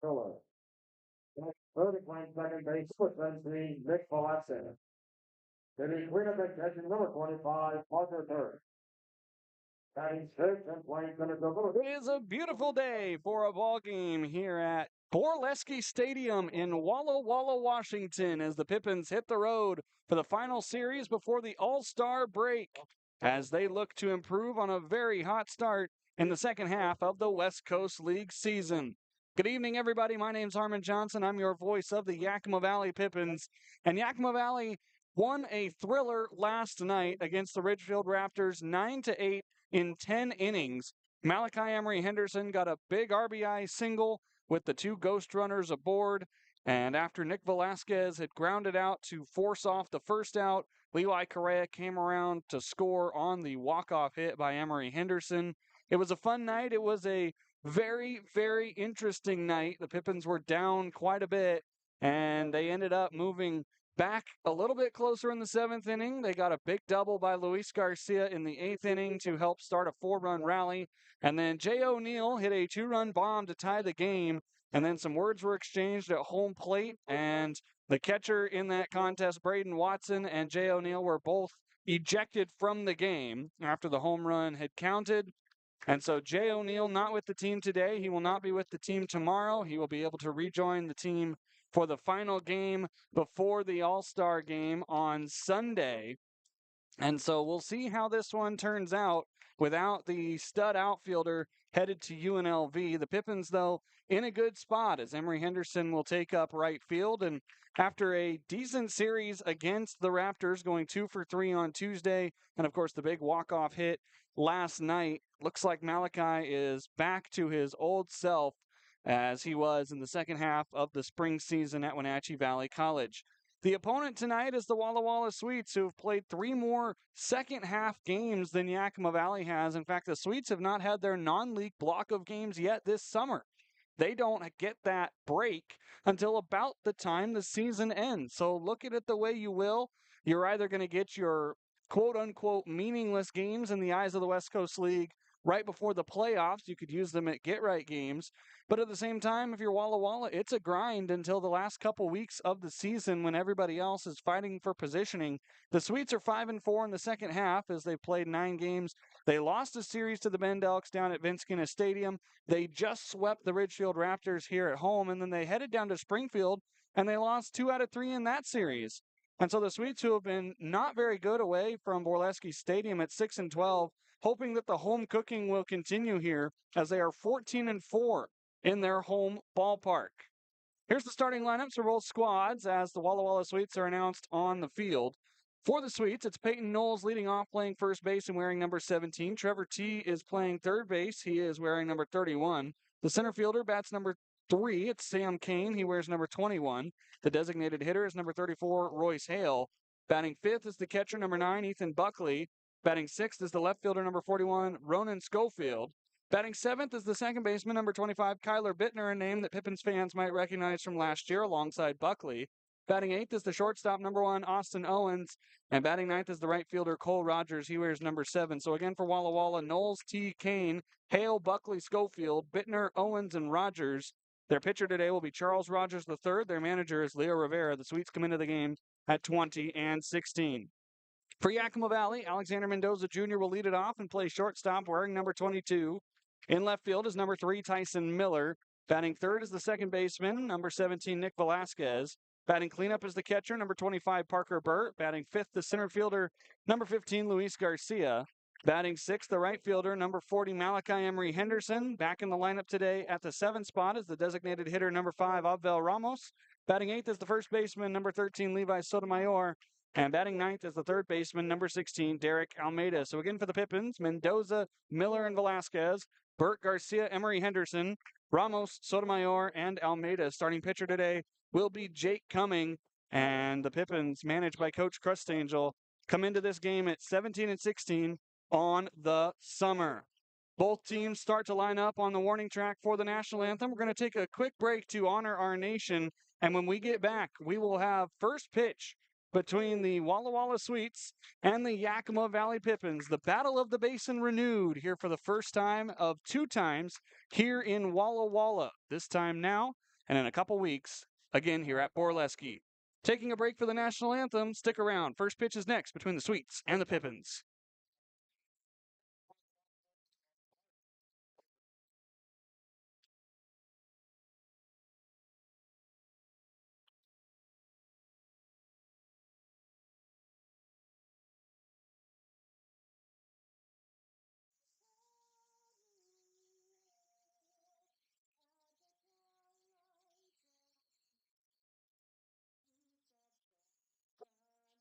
Miller. Third playing second base, Pippins Nick Borleske. Hitting Winnipeg catching number 25, Parker third. Batting sixth and playing center field. It is a beautiful day for a ball game here at Borleske Stadium in Walla Walla, Washington, as the Pippins hit the road for the final series before the All-Star break, as they look to improve on a very hot start in the second half of the West Coast League season. Good evening, everybody. My name's Harmon Johnsen. I'm your voice of the Yakima Valley Pippins, and Yakima Valley won a thriller last night against the Ridgefield Raptors, 9-8 in 10 innings. Malachi Emery Henderson got a big RBI single with the two ghost runners aboard. And after Nick Velasquez had grounded out to force off the first out, Levi Correa came around to score on the walk-off hit by Emery Henderson. It was a fun night. It was a very, very interesting night. The Pippins were down quite a bit, and they ended up moving back a little bit closer in the seventh inning. They got a big double by Luis Garcia in the eighth inning to help start a 4-run rally. And then Jay O'Neill hit a 2-run bomb to tie the game. And then some words were exchanged at home plate. And the catcher in that contest, Braden Watson, and Jay O'Neill were both ejected from the game after the home run had counted. And so Jay O'Neill not with the team today. He will not be with the team tomorrow. He will be able to rejoin the team for the final game before the All-Star game on Sunday. And so we'll see how this one turns out without the stud outfielder headed to UNLV. The Pippins, though, in a good spot as Emery Henderson will take up right field. And after a decent series against the Raptors, going 2 for 3 on Tuesday, and of course the big walk-off hit last night, looks like Malachi is back to his old self as he was in the second half of the spring season at Wenatchee Valley College. The opponent tonight is the Walla Walla Sweets, who have played 3 more second half games than Yakima Valley has. In fact, the Sweets have not had their non-league block of games yet this summer. They don't get that break until about the time the season ends. So look at it the way you will. You're either going to get your quote unquote meaningless games in the eyes of the West Coast League right before the playoffs. You could use them at get right games. But at the same time, if you're Walla Walla, it's a grind until the last couple weeks of the season when everybody else is fighting for positioning. The Sweets are 5-4 in the second half as they've played 9 games. They lost a series to the Bend Elks down at Borleske Stadium. They just swept the Ridgefield Raptors here at home, and then they headed down to Springfield, and they lost 2 out of 3 in that series. And so the Sweets, who have been not very good away from Borleske Stadium at 6-12, hoping that the home cooking will continue here as they are 14-4 in their home ballpark. Here's the starting lineups for both squads as the Walla Walla Sweets are announced on the field. For the Sweets, it's Peyton Knowles leading off, playing first base and wearing number 17. Trevor T is playing third base. He is wearing number 31. The center fielder bats number 3. It's Sam Kane. He wears number 21. The designated hitter is number 34, Royce Hale. Batting fifth is the catcher, number 9, Ethan Buckley. Batting sixth is the left fielder, number 41, Ronan Schofield. Batting seventh is the second baseman, number 25, Kyler Bittner, a name that Pippins fans might recognize from last year alongside Buckley. Batting eighth is the shortstop, number 1, Austin Owens. And batting ninth is the right fielder, Cole Rogers. He wears number 7. So again for Walla Walla, Knowles, T. Kane, Hale, Buckley, Schofield, Bittner, Owens, and Rogers. Their pitcher today will be Charles Rogers III. Their manager is Leo Rivera. The Sweets come into the game at 20-16. For Yakima Valley, Alexander Mendoza Jr. will lead it off and play shortstop wearing number 22. In left field is number 3, Tyson Miller. Batting third is the second baseman, number 17, Nick Velasquez. Batting cleanup is the catcher, number 25, Parker Burt. Batting fifth, the center fielder, number 15, Luis Garcia. Batting sixth, the right fielder, number 40, Malachi Emery Henderson. Back in the lineup today at the 7th spot is the designated hitter, number 5, Abel Ramos. Batting eighth is the first baseman, number 13, Levi Sotomayor. And batting ninth is the third baseman, number 16, Derek Almeida. So again for the Pippins, Mendoza, Miller, and Velasquez. Burt, Garcia, Emery Henderson, Ramos, Sotomayor, and Almeida. Starting pitcher today will be Jake Cumming. And the Pippins, managed by Coach Crustangel, come into this game at 17-16 on the summer. Both teams start to line up on the warning track for the national anthem. We're going to take a quick break to honor our nation. And when we get back, we will have first pitch between the Walla Walla Sweets and the Yakima Valley Pippins. The Battle of the Basin renewed here for the first time of 2 times here in Walla Walla. This time now and in a couple weeks, again here at Borleske. Taking a break for the national anthem, stick around. First pitch is next between the Sweets and the Pippins.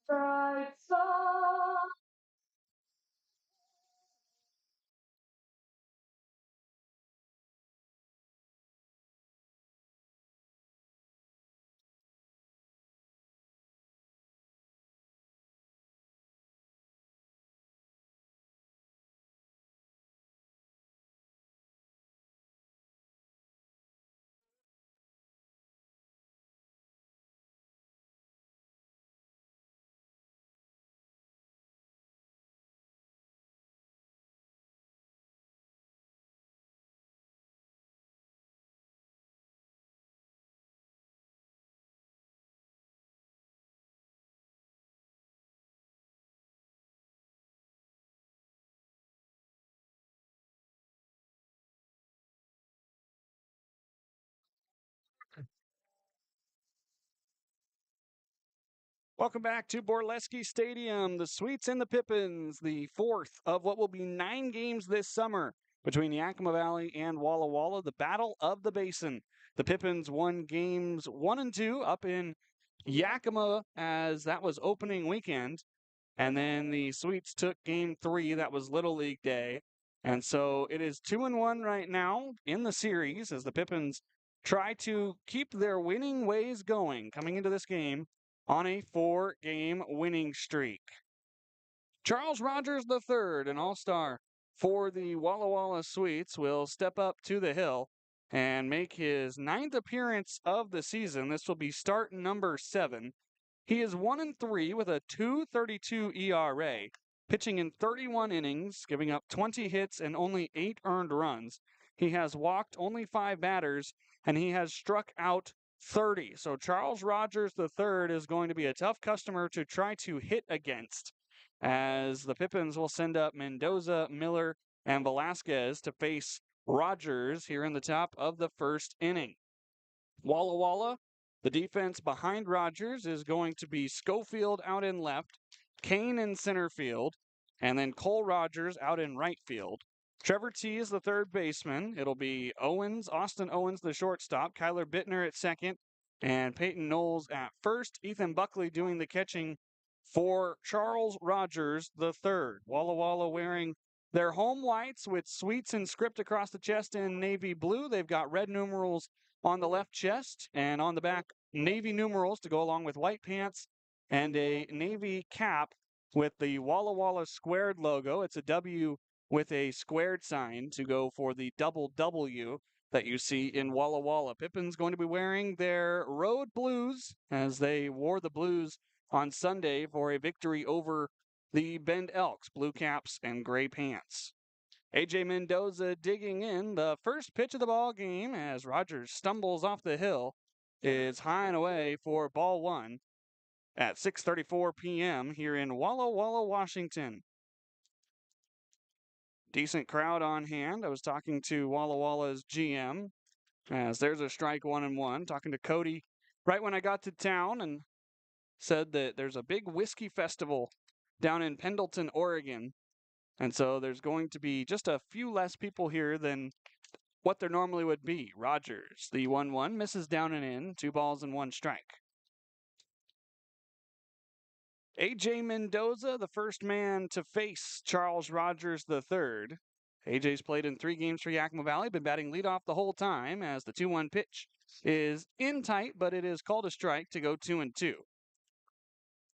Bright song. Welcome back to Borleske Stadium. The Sweets and the Pippins, the fourth of what will be 9 games this summer between Yakima Valley and Walla Walla, the Battle of the Basin. The Pippins won games 1 and 2 up in Yakima as that was opening weekend. And then the Sweets took game 3, that was Little League Day. And so it is 2-1 right now in the series as the Pippins try to keep their winning ways going coming into this game on a 4-game winning streak. Charles Rogers III, an all-star for the Walla Walla Sweets, will step up to the hill and make his 9th appearance of the season. This will be start number 7. He is 1-3 with a 2.32 ERA, pitching in 31 innings, giving up 20 hits and only 8 earned runs. He has walked only 5 batters, and he has struck out 30. So Charles Rogers III is going to be a tough customer to try to hit against, as the Pippins will send up Mendoza, Miller, and Velasquez to face Rogers here in the top of the first inning. Walla Walla, the defense behind Rogers is going to be Schofield out in left, Kane in center field, and then Cole Rogers out in right field. Trevor T is the third baseman. It'll be Austin Owens, the shortstop, Kyler Bittner at second, and Peyton Knowles at first. Ethan Buckley doing the catching for Charles Rogers III. Walla Walla wearing their home whites with Sweets and script across the chest in navy blue. They've got red numerals on the left chest, and on the back, navy numerals to go along with white pants and a navy cap with the Walla Walla squared logo. It's a W with a squared sign to go for the double W that you see in Walla Walla. Pippin's going to be wearing their road blues as they wore the blues on Sunday for a victory over the Bend Elks, blue caps and gray pants. A.J. Mendoza digging in. The first pitch of the ball game as Rogers stumbles off the hill is high and away for ball 1 at 6:34 p.m. here in Walla Walla, Washington. Decent crowd on hand. I was talking to Walla Walla's GM as there's a strike 1-1. Talking to Cody right when I got to town and said that there's a big whiskey festival down in Pendleton, Oregon. And so there's going to be just a few less people here than what there normally would be. Rogers, the 1-1, misses down and in, 2 balls and 1 strike. A.J. Mendoza, the first man to face Charles Rogers III. A.J.'s played in 3 games for Yakima Valley, been batting leadoff the whole time as the 2-1 pitch is in tight, but it is called a strike to go 2-2.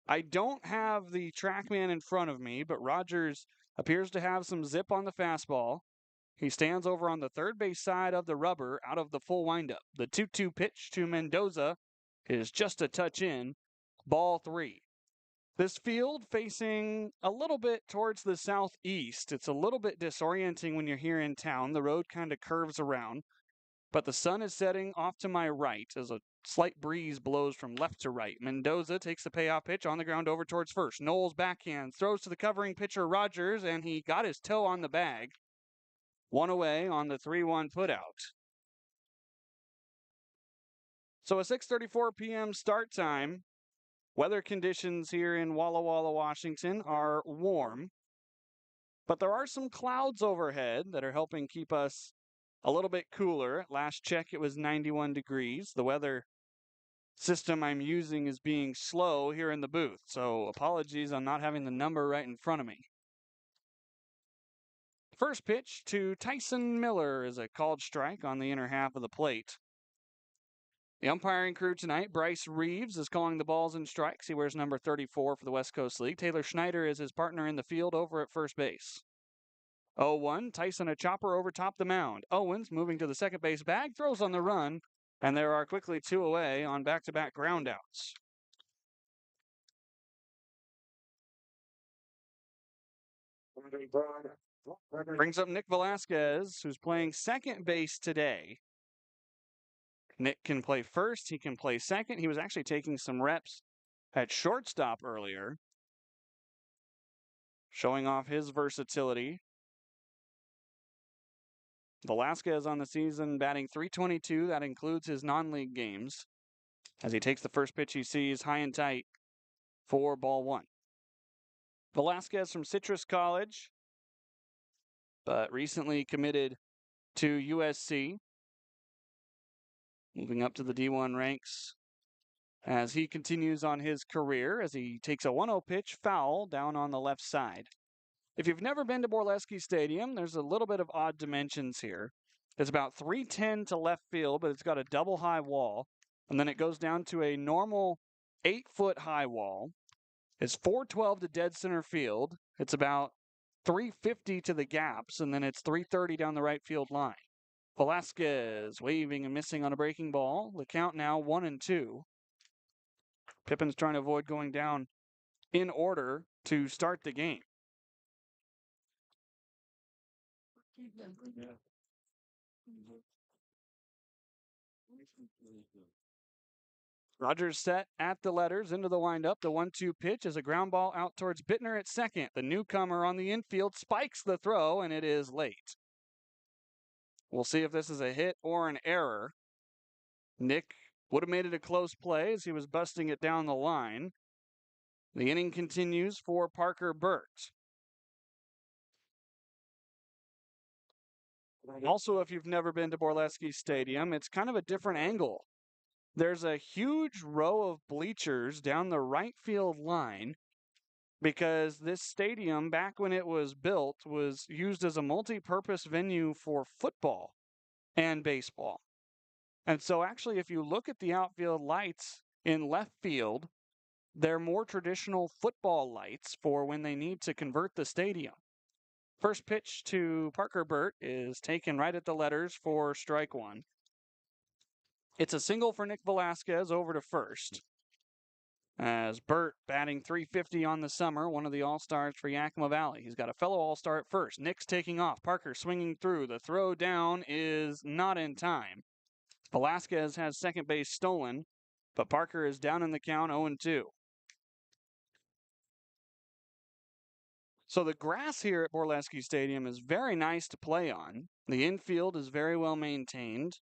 I don't have the TrackMan in front of me, but Rogers appears to have some zip on the fastball. He stands over on the third base side of the rubber out of the full windup. The 2-2 pitch to Mendoza is just a touch in, ball 3. This field facing a little bit towards the southeast. It's a little bit disorienting when you're here in town. The road kind of curves around. but the sun is setting off to my right as a slight breeze blows from left to right. Mendoza takes the payoff pitch on the ground over towards first. Knowles backhands, throws to the covering pitcher Rogers, and he got his toe on the bag. One away on the 3-1 putout. So a 6:34 p.m. start time. Weather conditions here in Walla Walla, Washington are warm, but there are some clouds overhead that are helping keep us a little bit cooler. At last check, it was 91 degrees. The weather system I'm using is being slow here in the booth, so apologies on not having the number right in front of me. First pitch to Tyson Miller is a called strike on the inner half of the plate. The umpiring crew tonight, Bryce Reeves is calling the balls and strikes. He wears number 34 for the West Coast League. Taylor Schneider is his partner in the field over at first base. 0-1, Tyson a chopper over top the mound. Owens moving to the second base bag, throws on the run, and there are quickly two away on back-to-back groundouts. Brings up Nick Velasquez, who's playing second base today. Nick can play first, he can play second. He was actually taking some reps at shortstop earlier, showing off his versatility. Velasquez on the season batting .322. That includes his non-league games. As he takes the first pitch he sees high and tight for ball one. Velasquez from Citrus College, but recently committed to USC. Moving up to the D1 ranks as he continues on his career as he takes a 1-0 pitch foul down on the left side. If you've never been to Borleske Stadium, there's a little bit of odd dimensions here. It's about 310 to left field, but it's got a double high wall. And then it goes down to a normal 8-foot high wall. It's 412 to dead center field. It's about 350 to the gaps, and then it's 330 down the right field line. Velasquez waving and missing on a breaking ball. The count now 1-2. Pippins trying to avoid going down in order to start the game. Rogers set at the letters into the windup. The 1-2 pitch is a ground ball out towards Bittner at second. The newcomer on the infield spikes the throw, and it is late. We'll see if this is a hit or an error. Nick would have made it a close play as he was busting it down the line. The inning continues for Parker Burt. Also, if you've never been to Borleske Stadium, it's kind of a different angle. There's a huge row of bleachers down the right field line because this stadium, back when it was built, was used as a multi-purpose venue for football and baseball. And so actually, if you look at the outfield lights in left field, they're more traditional football lights for when they need to convert the stadium. First pitch to Parker Burt is taken right at the letters for strike one. It's a single for Nick Velasquez over to first. As Burt batting .350 on the summer, one of the all-stars for Yakima Valley. He's got a fellow all-star at first. Nick's taking off. Parker swinging through. The throw down is not in time. Velasquez has second base stolen, but Parker is down in the count 0-2. So the grass here at Borleske Stadium is very nice to play on. The infield is very well maintained.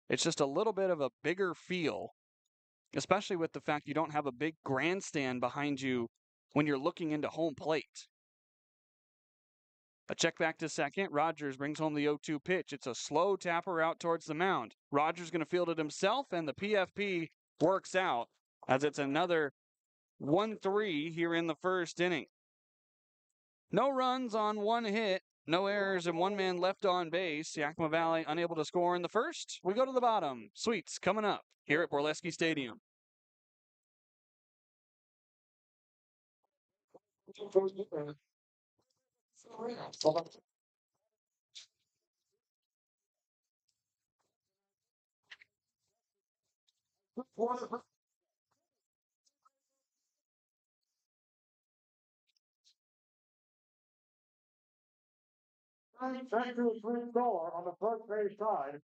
It's just a little bit of a bigger feel, especially with the fact you don't have a big grandstand behind you when you're looking into home plate. A check back to second. Rogers brings home the 0-2 pitch. It's a slow tapper out towards the mound. Rogers going to field it himself, and the PFP works out as it's another 1-3 here in the first inning. No runs on one hit, no errors, and one man left on base. Yakima Valley unable to score in the first. We go to the bottom. Sweets coming up here at Borleske Stadium. Thank you, Sweet Door on the first base side.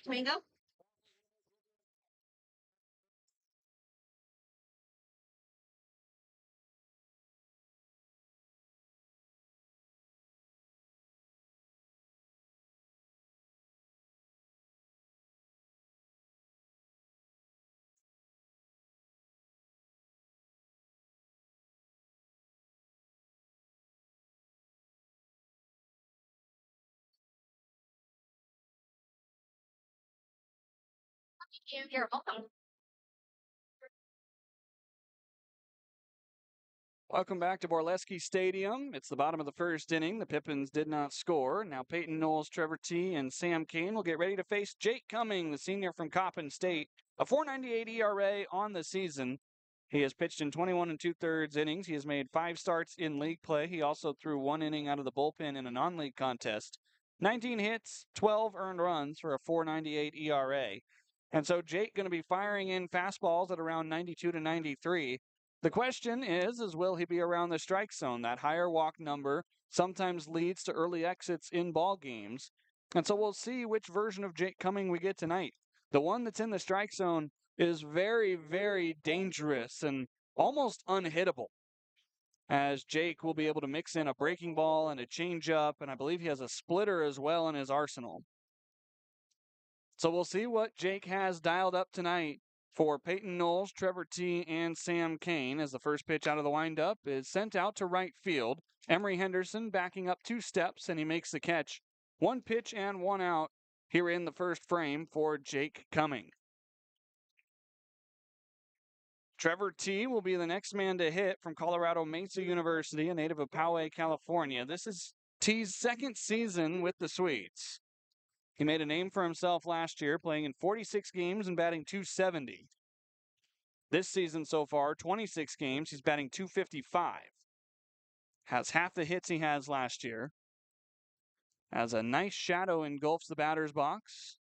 Mango? You're welcome. Welcome back to Borleske Stadium. It's the bottom of the first inning. The Pippins did not score. Now Peyton Knowles, Trevor T., and Sam Kane will get ready to face Jake Cumming, the senior from Coppin State. A 4.98 ERA on the season. He has pitched in 21 and 2/3 innings. He has made 5 starts in league play. He also threw 1 inning out of the bullpen in a non-league contest. 19 hits, 12 earned runs for a 4.98 ERA. And so Jake going to be firing in fastballs at around 92 to 93. The question is will he be around the strike zone? That higher walk number sometimes leads to early exits in ball games. And so we'll see which version of Jake Cumming we get tonight. The one that's in the strike zone is very, very dangerous and almost unhittable, as Jake will be able to mix in a breaking ball and a changeup, and I believe he has a splitter as well in his arsenal. So we'll see what Jake has dialed up tonight for Peyton Knowles, Trevor T., and Sam Kane, as the first pitch out of the windup is sent out to right field. Emory Henderson backing up 2 steps, and he makes the catch. 1 pitch and 1 out here in the first frame for Jake Cumming. Trevor T. will be the next man to hit from Colorado Mesa University, a native of Poway, California. This is T's second season with the Sweets. He made a name for himself last year, playing in 46 games and batting .270. This season so far, 26 games, he's batting .255. Has half the hits he has last year. As a nice shadow engulfs the batter's box.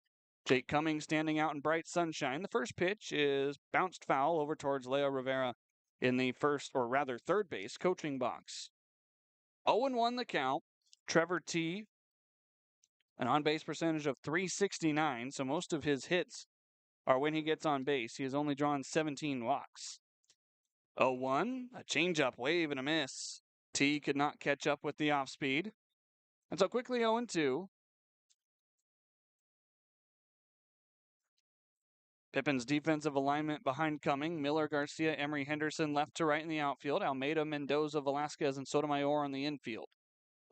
Jake Cumming standing out in bright sunshine. The first pitch is bounced foul over towards Leo Rivera in the first, or rather third base coaching box. 0-1 the count. Trevor T., an on-base percentage of .369, so most of his hits are when he gets on base. He has only drawn 17 walks. 0-1, a changeup, wave, and a miss. T could not catch up with the off speed. And so quickly 0-2. Pippin's defensive alignment behind Cumming: Miller, Garcia, Emory, Henderson left to right in the outfield. Almeida, Mendoza, Velasquez, and Sotomayor on the infield.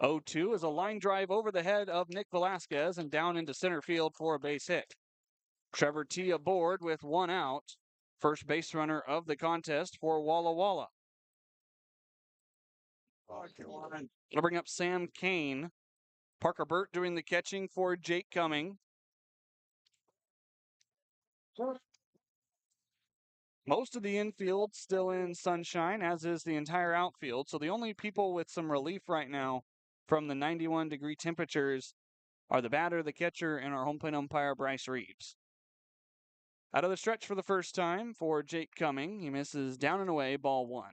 0-2 is a line drive over the head of Nick Velasquez and down into center field for a base hit. Trevor T. aboard with 1 out. First base runner of the contest for Walla Walla. It'll bring up Sam Kane. Parker Burt doing the catching for Jake Cumming. Most of the infield still in sunshine, as is the entire outfield. So the only people with some relief right now from the 91-degree temperatures are the batter, the catcher, and our home plate umpire, Bryce Reeves. Out of the stretch for the first time for Jake Cumming. He misses down and away, ball 1.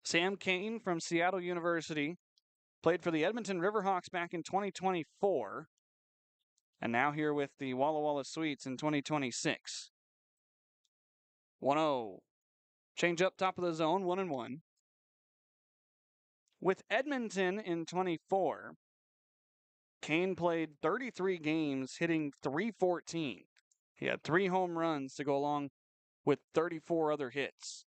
Sam Kane from Seattle University played for the Edmonton Riverhawks back in 2024, and now here with the Walla Walla Sweets in 2026. 1-0. Change up top of the zone, 1-1. With Edmonton in 24, Kane played 33 games, hitting .314. He had 3 home runs to go along with 34 other hits.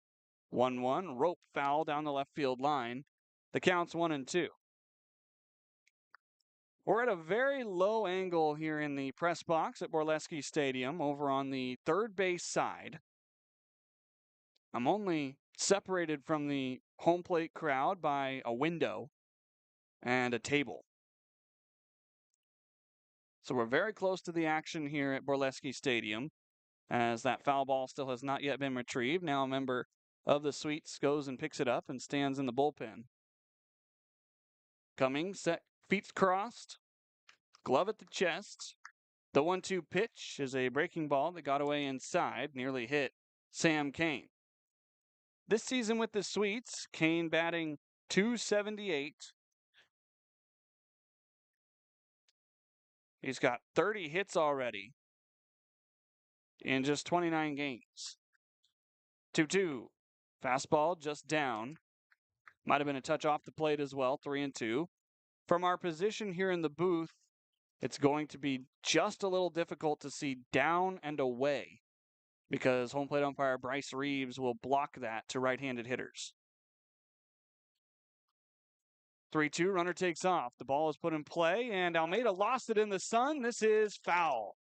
1-1, rope foul down the left field line. The count's 1-2. We're at a very low angle here in the press box at Borleske Stadium over on the third base side. I'm only separated from the home plate crowd by a window and a table. So we're very close to the action here at Borleske Stadium, as that foul ball still has not yet been retrieved. Now a member of the Sweets goes and picks it up and stands in the bullpen. Cumming, set, feet crossed, glove at the chest. The 1-2 pitch is a breaking ball that got away inside, nearly hit Sam Kane. This season with the Sweets, Kane batting .278. He's got 30 hits already in just 29 games. 2-2. Fastball just down. Might have been a touch off the plate as well, 3-2. From our position here in the booth, it's going to be just a little difficult to see down and away because home plate umpire Bryce Reeves will block that to right-handed hitters. 3-2, runner takes off. The ball is put in play, and Almeida lost it in the sun. This is foul.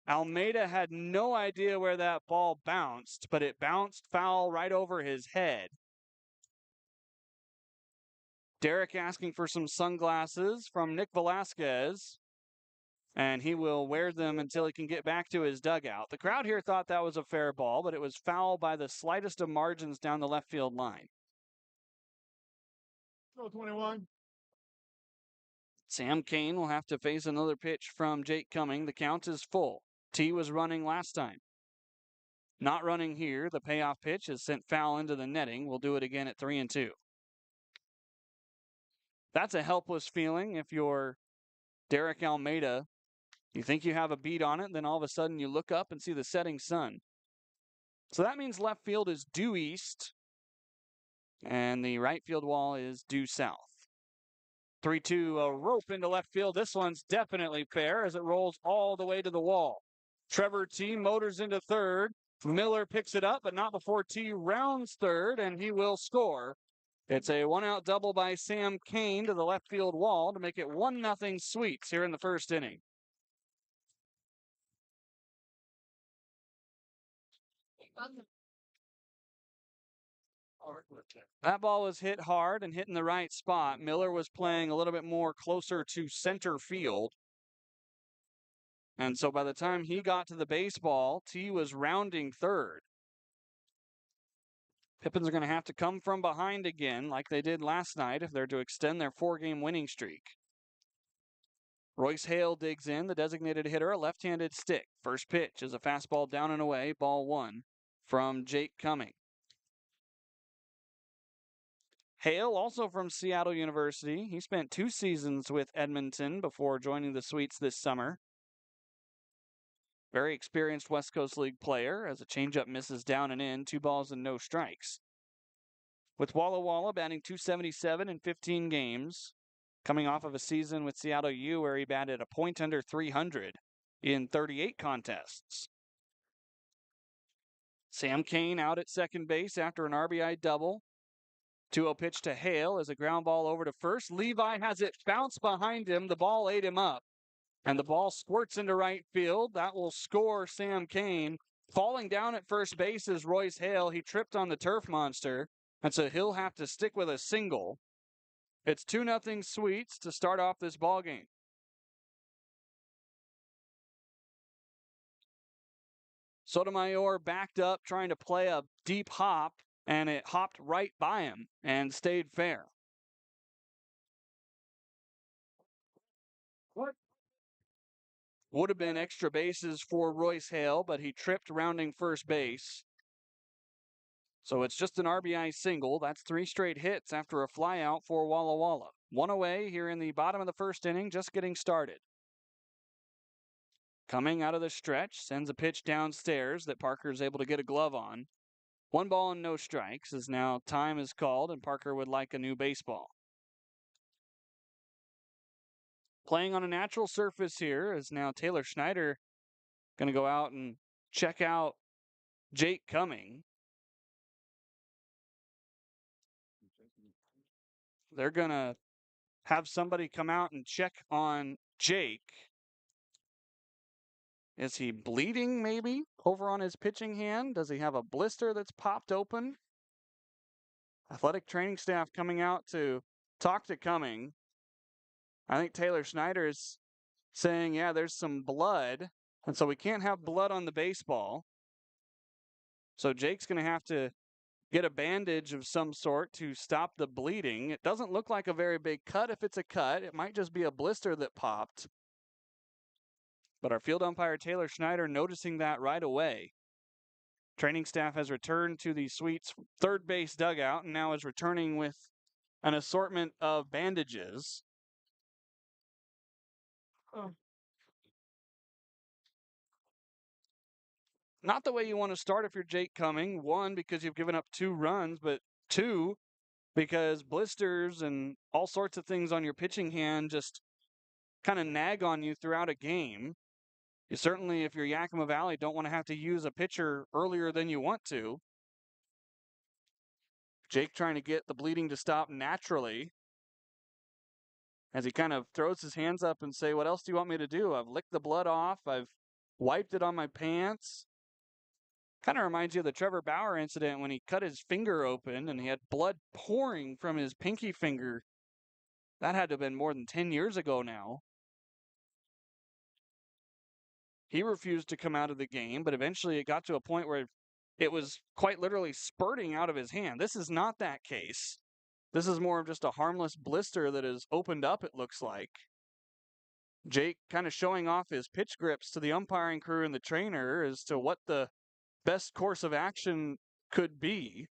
Almeida had no idea where that ball bounced, but it bounced foul right over his head. Derek asking for some sunglasses from Nick Velasquez, and he will wear them until he can get back to his dugout. The crowd here thought that was a fair ball, but it was foul by the slightest of margins down the left field line. 21. Sam Kane will have to face another pitch from Jake Cumming. The count is full. T was running last time. Not running here. The payoff pitch is sent foul into the netting. We'll do it again at 3-2. That's a helpless feeling if you're Derek Almeida. You think you have a beat on it, then all of a sudden you look up and see the setting sun. So that means left field is due east, and the right field wall is due south. 3-2, a rope into left field. This one's definitely fair as it rolls all the way to the wall. Trevor T motors into third. Miller picks it up, but not before T rounds third, and he will score. It's a one-out double by Sam Kane to the left field wall to make it 1-0 Sweets here in the first inning. That ball was hit hard and hit in the right spot. Miller was playing a little bit more closer to center field. And so by the time he got to the baseball, T was rounding third. Pippins are going to have to come from behind again like they did last night if they're to extend their 4-game winning streak. Royce Hale digs in, the designated hitter, a left-handed stick. First pitch is a fastball down and away, ball 1 from Jake Cumming. Hale, also from Seattle University. He spent 2 seasons with Edmonton before joining the Sweets this summer. Very experienced West Coast League player as a changeup misses down and in, 2 balls and no strikes. With Walla Walla batting .277 in 15 games, coming off of a season with Seattle U where he batted a point under .300 in 38 contests. Sam Kane out at second base after an RBI double. 2-0 pitch to Hale as a ground ball over to first. Levi has it bounce behind him. The ball ate him up. And the ball squirts into right field. That will score Sam Kane. Falling down at first base is Royce Hale. He tripped on the turf monster. And so he'll have to stick with a single. It's 2-0 Sweets to start off this ball game. Sotomayor backed up trying to play a deep hop, and it hopped right by him and stayed fair. Would have been extra bases for Royce Hale, but he tripped rounding first base. So it's just an RBI single. That's 3 straight hits after a flyout for Walla Walla. 1 away here in the bottom of the first inning, just getting started. Coming out of the stretch, sends a pitch downstairs that Parker is able to get a glove on. 1 ball and no strikes as now time is called and Parker would like a new baseball. Playing on a natural surface here is now Taylor Schneider going to go out and check out Jake Cumming. They're going to have somebody come out and check on Jake. Is he bleeding maybe over on his pitching hand? Does he have a blister that's popped open? Athletic training staff coming out to talk to Cumming. I think Taylor Schneider is saying, yeah, there's some blood. And so we can't have blood on the baseball. So Jake's going to have to get a bandage of some sort to stop the bleeding. It doesn't look like a very big cut if it's a cut. It might just be a blister that popped. But our field umpire, Taylor Schneider, noticing that right away. Training staff has returned to the Sweets third base dugout and now is returning with an assortment of bandages. Not the way you want to start if you're Jake Cumming. One, because you've given up 2 runs, but 2, because blisters and all sorts of things on your pitching hand just kind of nag on you throughout a game. You certainly, if you're Yakima Valley, don't want to have to use a pitcher earlier than you want to. Jake trying to get the bleeding to stop naturally as he kind of throws his hands up and say, what else do you want me to do? I've licked the blood off. I've wiped it on my pants. Kind of reminds you of the Trevor Bauer incident when he cut his finger open and he had blood pouring from his pinky finger. That had to have been more than 10 years ago now. He refused to come out of the game, but eventually it got to a point where it was quite literally spurting out of his hand. This is not that case. This is more of just a harmless blister that has opened up, it looks like. Jake kind of showing off his pitch grips to the umpiring crew and the trainer as to what the best course of action could be.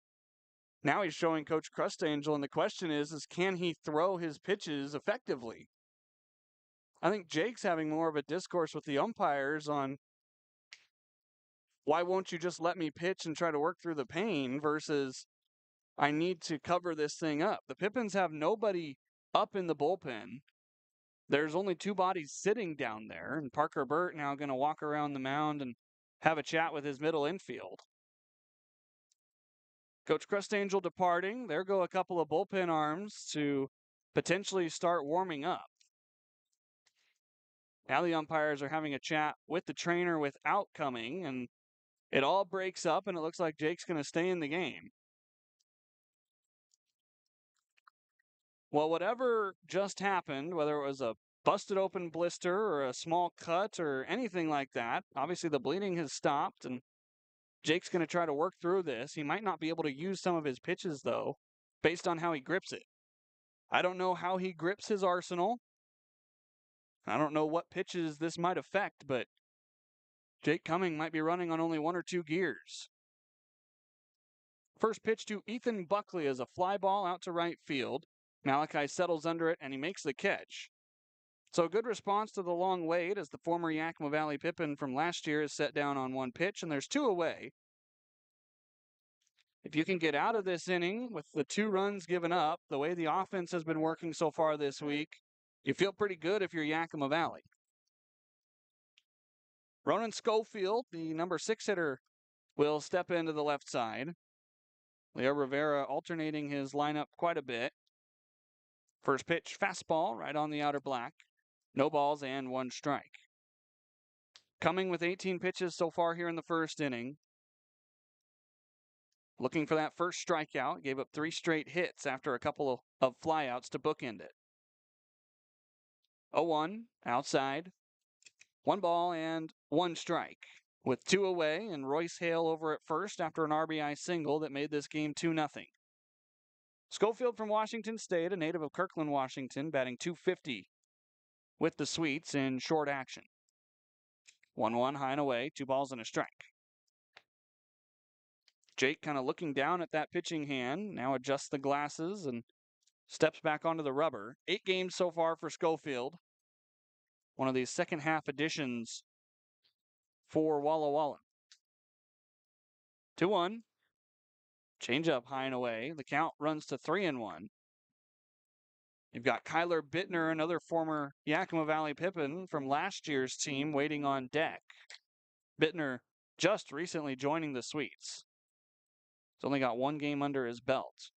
Now he's showing Coach Crustangel, and the question is can he throw his pitches effectively? I think Jake's having more of a discourse with the umpires on why won't you just let me pitch and try to work through the pain versus I need to cover this thing up. The Pippins have nobody up in the bullpen. There's only 2 bodies sitting down there, and Parker Burt now going to walk around the mound and have a chat with his middle infield. Coach Crustangel departing. There go a couple of bullpen arms to potentially start warming up. Now the umpires are having a chat with the trainer without Cumming, and it all breaks up, and it looks like Jake's going to stay in the game. Well, whatever just happened, whether it was a busted open blister or a small cut or anything like that, obviously the bleeding has stopped, and Jake's going to try to work through this. He might not be able to use some of his pitches, though, based on how he grips it. I don't know how he grips his arsenal. I don't know what pitches this might affect, but Jake Cumming might be running on only 1 or 2 gears. First pitch to Ethan Buckley is a fly ball out to right field. Malachi settles under it, and he makes the catch. So a good response to the long wait as the former Yakima Valley Pippin from last year is set down on 1 pitch, and there's 2 away. If you can get out of this inning with the 2 runs given up, the way the offense has been working so far this week, you feel pretty good if you're Yakima Valley. Ronan Schofield, the number 6 hitter, will step into the left side. Leo Rivera alternating his lineup quite a bit. First pitch, fastball right on the outer black. No balls and 1 strike. Cumming with 18 pitches so far here in the first inning. Looking for that first strikeout. Gave up 3 straight hits after a couple of flyouts to bookend it. 0-1, outside. 1 ball and 1 strike. With 2 away and Royce Hale over at first after an RBI single that made this game 2-0. Schofield from Washington State, a native of Kirkland, Washington, batting .250 with the Sweets in short action. 1-1, high and away, 2 balls and a strike. Jake kind of looking down at that pitching hand, now adjusts the glasses and steps back onto the rubber. 8 games so far for Schofield. One of these second half additions for Walla Walla. 2-1. Change up high and away. The count runs to 3-1. You've got Kyler Bittner, another former Yakima Valley Pippin from last year's team, waiting on deck. Bittner just recently joining the Sweets. He's only got 1 game under his belt.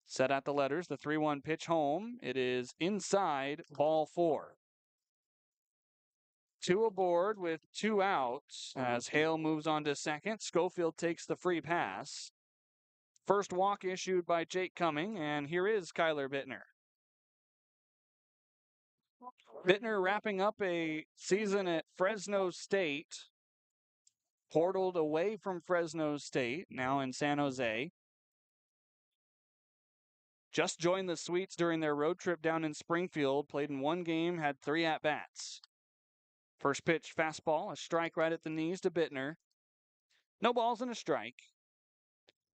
Set at the letters, the 3-1 pitch home. It is inside, ball 4. 2 aboard with 2 outs as Hale moves on to second. Schofield takes the free pass. First walk issued by Jake Cumming, and here is Kyler Bittner. Bittner wrapping up a season at Fresno State. Portaled away from Fresno State, now in San Jose. Just joined the Sweets during their road trip down in Springfield. Played in 1 game, had 3 at-bats. First pitch, fastball, a strike right at the knees to Bittner. No balls and a strike.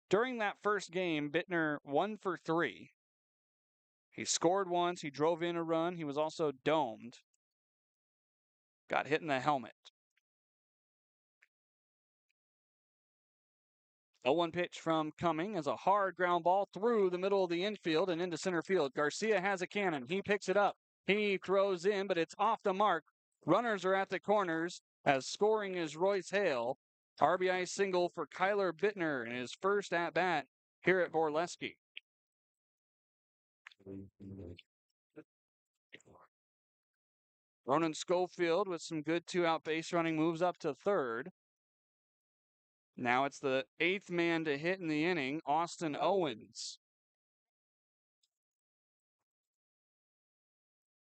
During that first game, Bittner 1 for 3. He scored once. He drove in a run. He was also domed. Got hit in the helmet. 0-1 pitch from Cumming as a hard ground ball through the middle of the infield and into center field. Garcia has a cannon. He picks it up. He throws in, but it's off the mark. Runners are at the corners as scoring is Royce Hale. RBI single for Kyler Bittner in his first at-bat here at Borleske. Ronan Schofield with some good two-out base running moves up to third. Now it's the 8th man to hit in the inning, Austin Owens.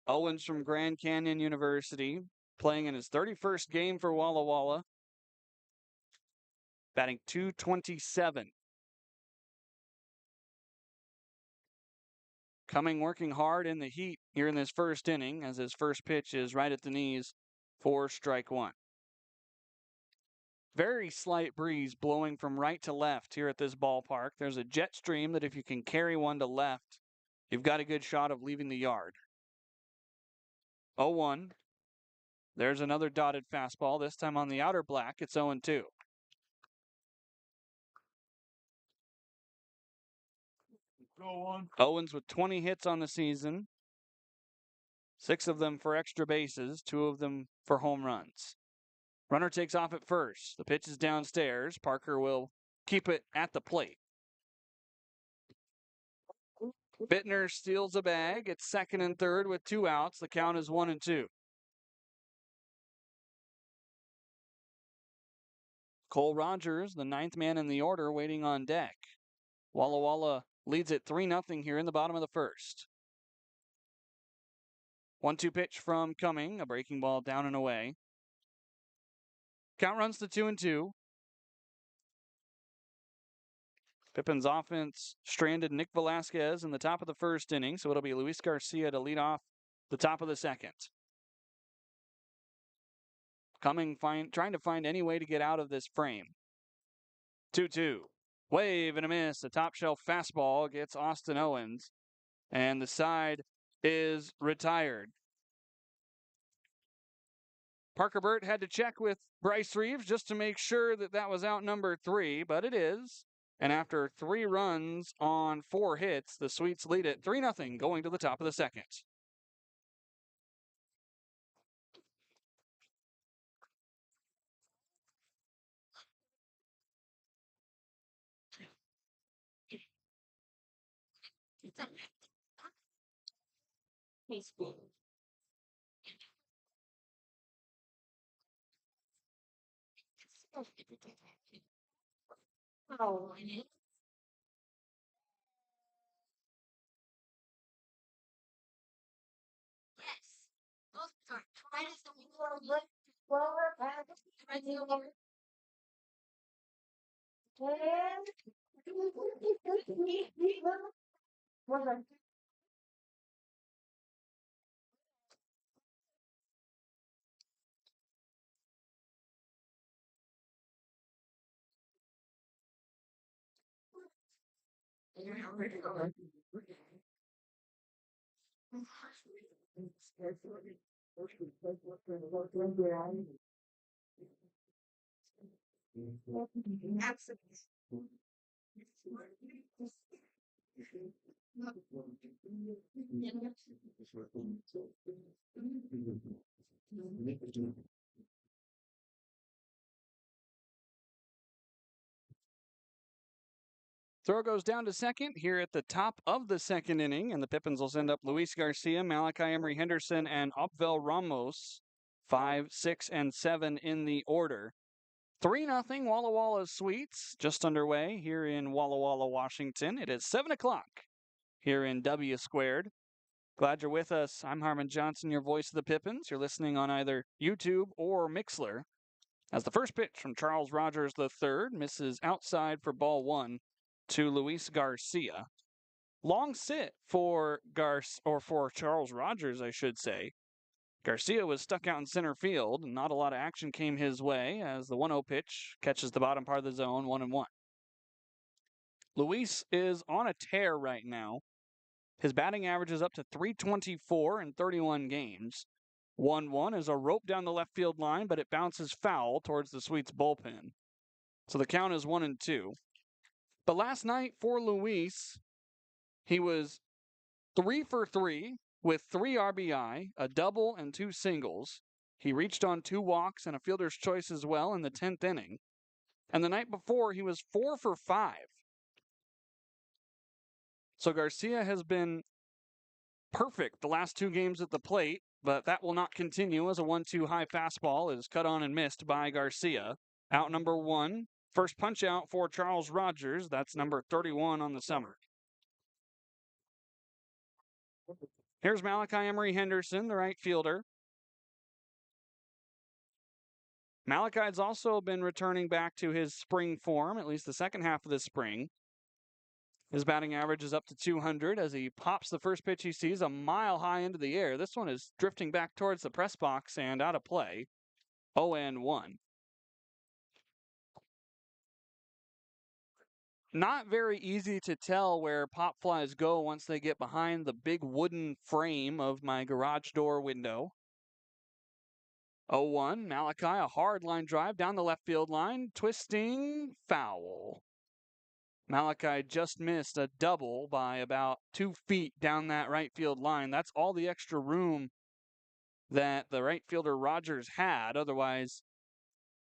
Owens from Grand Canyon University, playing in his 31st game for Walla Walla, batting .227. Cumming working hard in the heat here in this first inning as his first pitch is right at the knees for strike one. Very slight breeze blowing from right to left here at this ballpark. There's a jet stream that if you can carry one to left, you've got a good shot of leaving the yard. 0-1. There's another dotted fastball, this time on the outer black. It's 0-2. Owens with 20 hits on the season, 6 of them for extra bases, 2 of them for home runs. Runner takes off at first. The pitch is downstairs. Parker will keep it at the plate. Bittner steals a bag. It's second and third with 2 outs. The count is 1-2. Cole Rogers, the 9th man in the order, waiting on deck. Walla Walla leads it 3-0 here in the bottom of the first. 1-2 pitch from Cumming, a breaking ball down and away. Count runs to 2-2. Pippins offense stranded Nick Velasquez in the top of the first inning, so it'll be Luis Garcia to lead off the top of the second. Cumming trying to find any way to get out of this frame. 2-2. Wave and a miss. A top shelf fastball gets Austin Owens, and the side is retired. Parker Burt had to check with Bryce Reeves just to make sure that that was out number 3, but it is. And after 3 runs on 4 hits, the Sweets lead it 3-0 going to the top of the second. Throw goes down to second here at the top of the second inning, and the Pippins will send up Luis Garcia, Malachi Emery Henderson, and Opvel Ramos, 5, 6, and 7 in the order. 3-0 Walla Walla Sweets just underway here in Walla Walla, Washington. It is 7 o'clock here in W Squared. Glad you're with us. I'm Harmon Johnsen, your voice of the Pippins. You're listening on either YouTube or Mixler. As the first pitch from Charles Rogers III misses outside for ball 1 to Luis Garcia. Long sit for Charles Rogers, I should say. Garcia was stuck out in center field, and not a lot of action came his way as the 1-0 pitch catches the bottom part of the zone, 1-1. Luis is on a tear right now. His batting average is up to 324 in 31 games. 1-1 is a rope down the left field line, but it bounces foul towards the Sweets bullpen. So the count is 1-2. But last night for Luis, he was 3 for 3 with 3 RBI, a double, and 2 singles. He reached on 2 walks and a fielder's choice as well in the 10th inning. And the night before, he was 4 for 5. So Garcia has been perfect the last 2 games at the plate, but that will not continue as a 1-2 high fastball is cut on and missed by Garcia. Out number 1, first punch out for Charles Rogers. That's number 31 on the summer. Here's Malachi Emery Henderson, the right fielder. Malachi's also been returning back to his spring form, at least the second half of this spring. His batting average is up to 200 as he pops the first pitch he sees a mile high into the air. This one is drifting back towards the press box and out of play. 0-1. Not very easy to tell where pop flies go once they get behind the big wooden frame of my garage door window. 0-1, Malachi, a hard line drive down the left field line, twisting foul. Malachi just missed a double by about 2 feet down that right field line. That's all the extra room that the right fielder Rogers had. Otherwise,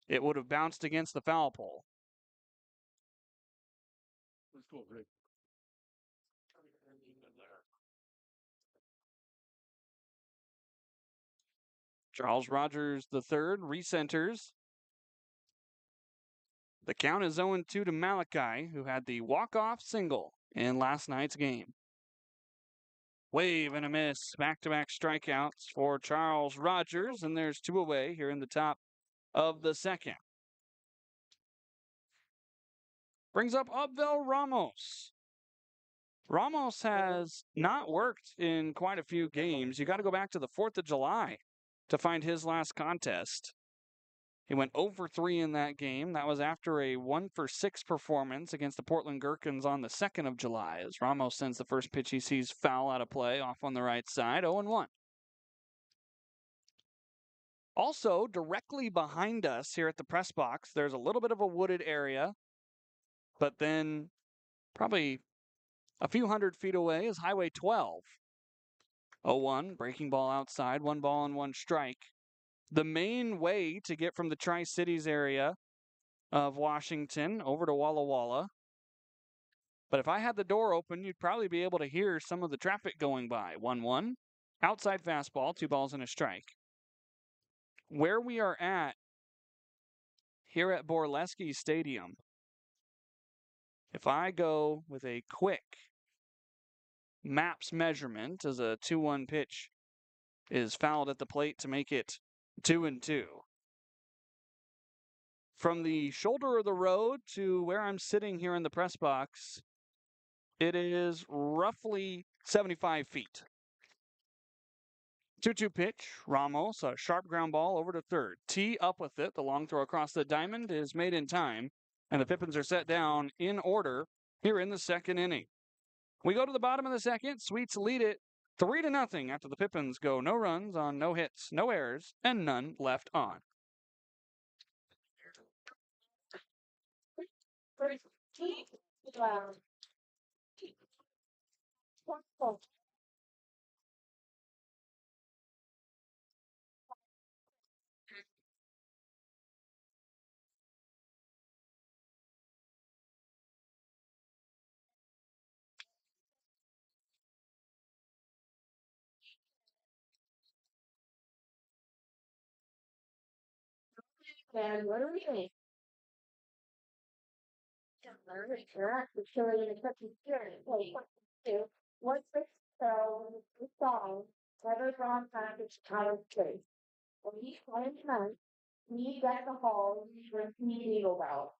it would have bounced against the foul pole. Charles Rogers III recenters. The count is 0-2 to Malachi, who had the walk-off single in last night's game. Wave and a miss. Back-to-back strikeouts for Charles Rogers, and there's 2 away here in the top of the second. Brings up Abel Ramos. Ramos has not worked in quite a few games. You got to go back to the 4th of July to find his last contest. He went 0 for 3 in that game. That was after a 1 for 6 performance against the Portland Gherkins on the 2nd of July, as Ramos sends the first pitch he sees foul out of play off on the right side, 0-1. Also, directly behind us here at the press box, there's a little bit of a wooded area, but then probably a few hundred feet away is Highway 12. 0-1, breaking ball outside, 1 ball and 1 strike. The main way to get from the Tri-Cities area of Washington over to Walla Walla. But if I had the door open, you'd probably be able to hear some of the traffic going by. 1-1, outside fastball, 2 balls and a strike. Where we are at here at Borleske Stadium, if I go with a quick maps measurement as a 2-1 pitch is fouled at the plate to make it 2-2. From the shoulder of the road to where I'm sitting here in the press box, it is roughly 75 feet. 2-2 pitch, Ramos, a sharp ground ball over to third. Tee up with it. The long throw across the diamond is made in time, and the Pippins are set down in order here in the second inning. We go to the bottom of the second. Sweets lead it 3-0 after the Pippins go no runs on no hits, no errors, and none left on. And what are we doing? The chili and the cookie spirit. Wait, two. What's this? So, the song, Never Gone Package Title 2. When each one is done, we get the hall, with me legal out.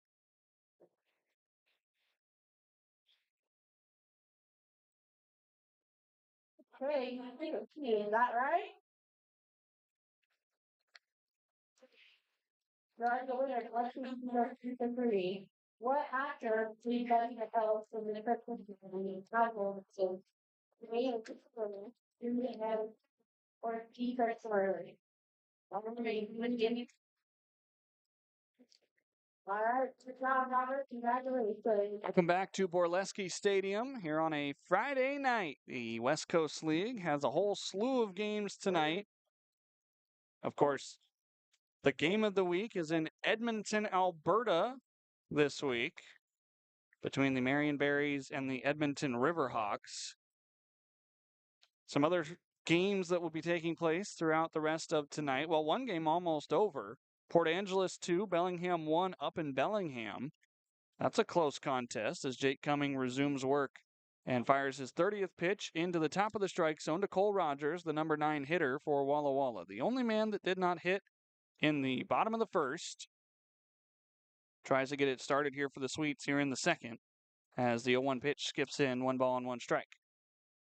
Okay, I think it's me, is that right? Right, the winner, question number 2 to 3. What actor played Betty the Elf in the Christmas movie titled so May of Christmas, or Peter Swirly? All right, good job, Robert. Congratulations. Welcome back to Borleske Stadium here on a Friday night. The West Coast League has a whole slew of games tonight. Of course, the game of the week is in Edmonton, Alberta this week between the Marionberries and the Edmonton Riverhawks. Some other games that will be taking place throughout the rest of tonight. Well, one game almost over. Port Angeles 2, Bellingham 1 up in Bellingham. That's a close contest as Jake Cumming resumes work and fires his 30th pitch into the top of the strike zone to Cole Rogers, the number 9 hitter for Walla Walla. The only man that did not hit in the bottom of the first. Tries to get it started here for the Sweets here in the second as the 0-1 pitch skips in, 1 ball and 1 strike.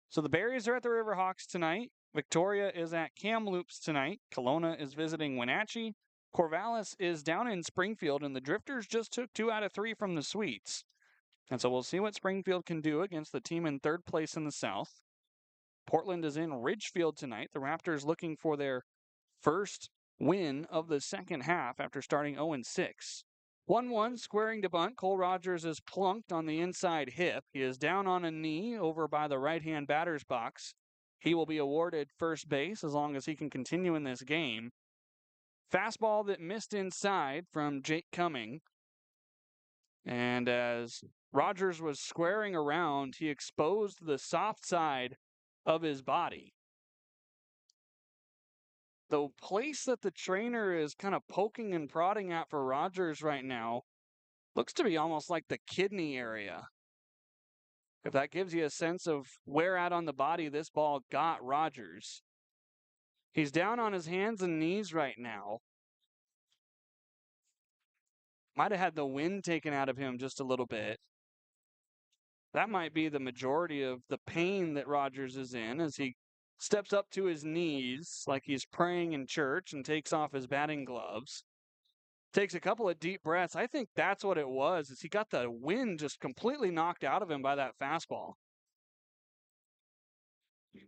So the Berries are at the Riverhawks tonight. Victoria is at Kamloops tonight. Kelowna is visiting Wenatchee. Corvallis is down in Springfield, and the Drifters just took 2 out of 3 from the Sweets. And so we'll see what Springfield can do against the team in third place in the South. Portland is in Ridgefield tonight. The Raptors looking for their first win of the second half after starting 0-6. 1-1, squaring to bunt. Cole Rogers is plunked on the inside hip. He is down on a knee over by the right-hand batter's box. He will be awarded first base as long as he can continue in this game. Fastball that missed inside from Jake Cumming. And as Rogers was squaring around, he exposed the soft side of his body. The place that the trainer is kind of poking and prodding at for Rogers right now looks to be almost like the kidney area. If that gives you a sense of where at on the body this ball got Rogers. He's down on his hands and knees right now. Might have had the wind taken out of him just a little bit. That might be the majority of the pain that Rogers is in as he steps up to his knees like he's praying in church and takes off his batting gloves. Takes a couple of deep breaths. I think that's what it was, is he got the wind just completely knocked out of him by that fastball.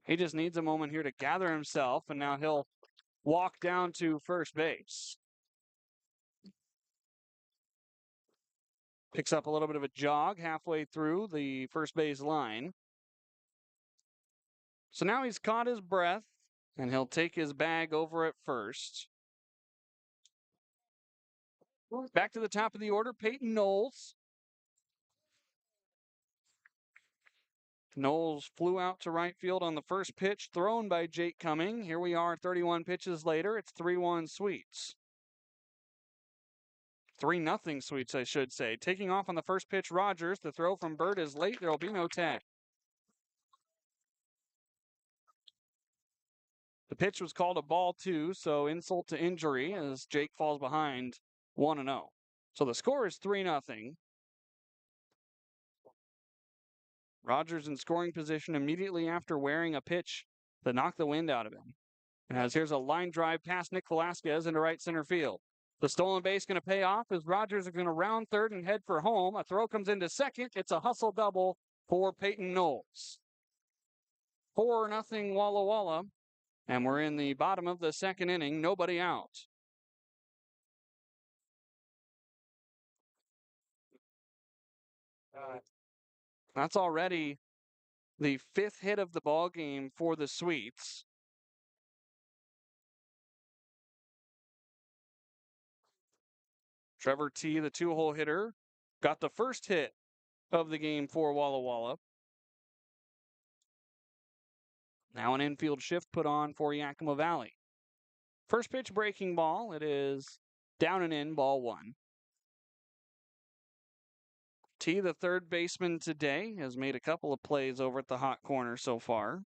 He just needs a moment here to gather himself, and now he'll walk down to first base. Picks up a little bit of a jog halfway through the first base line. So now he's caught his breath, and he'll take his bag over at first. Back to the top of the order, Peyton Knowles. Knowles flew out to right field on the first pitch thrown by Jake Cumming. Here we are 31 pitches later. It's 3-1 Sweets. 3-0 Sweets, I should say. Taking off on the first pitch, Rogers. The throw from Bird is late. There will be no tag. The pitch was called a ball 2, so insult to injury as Jake falls behind 1-0. So the score is 3-0. Rogers in scoring position immediately after wearing a pitch that knocked the wind out of him. As here's a line drive past Nick Velasquez into right center field. The stolen base going to pay off as Rogers is going to round third and head for home. A throw comes into second. It's a hustle double for Peyton Knowles. 4-0 Walla Walla. And we're in the bottom of the second inning. Nobody out. That's already the 5th hit of the ball game for the Sweets. Trevor T., the 2-hole hitter, got the first hit of the game for Walla Walla. Now an infield shift put on for Yakima Valley. First pitch breaking ball. It is down and in, ball 1. T., the third baseman today, has made a couple of plays over at the hot corner so far.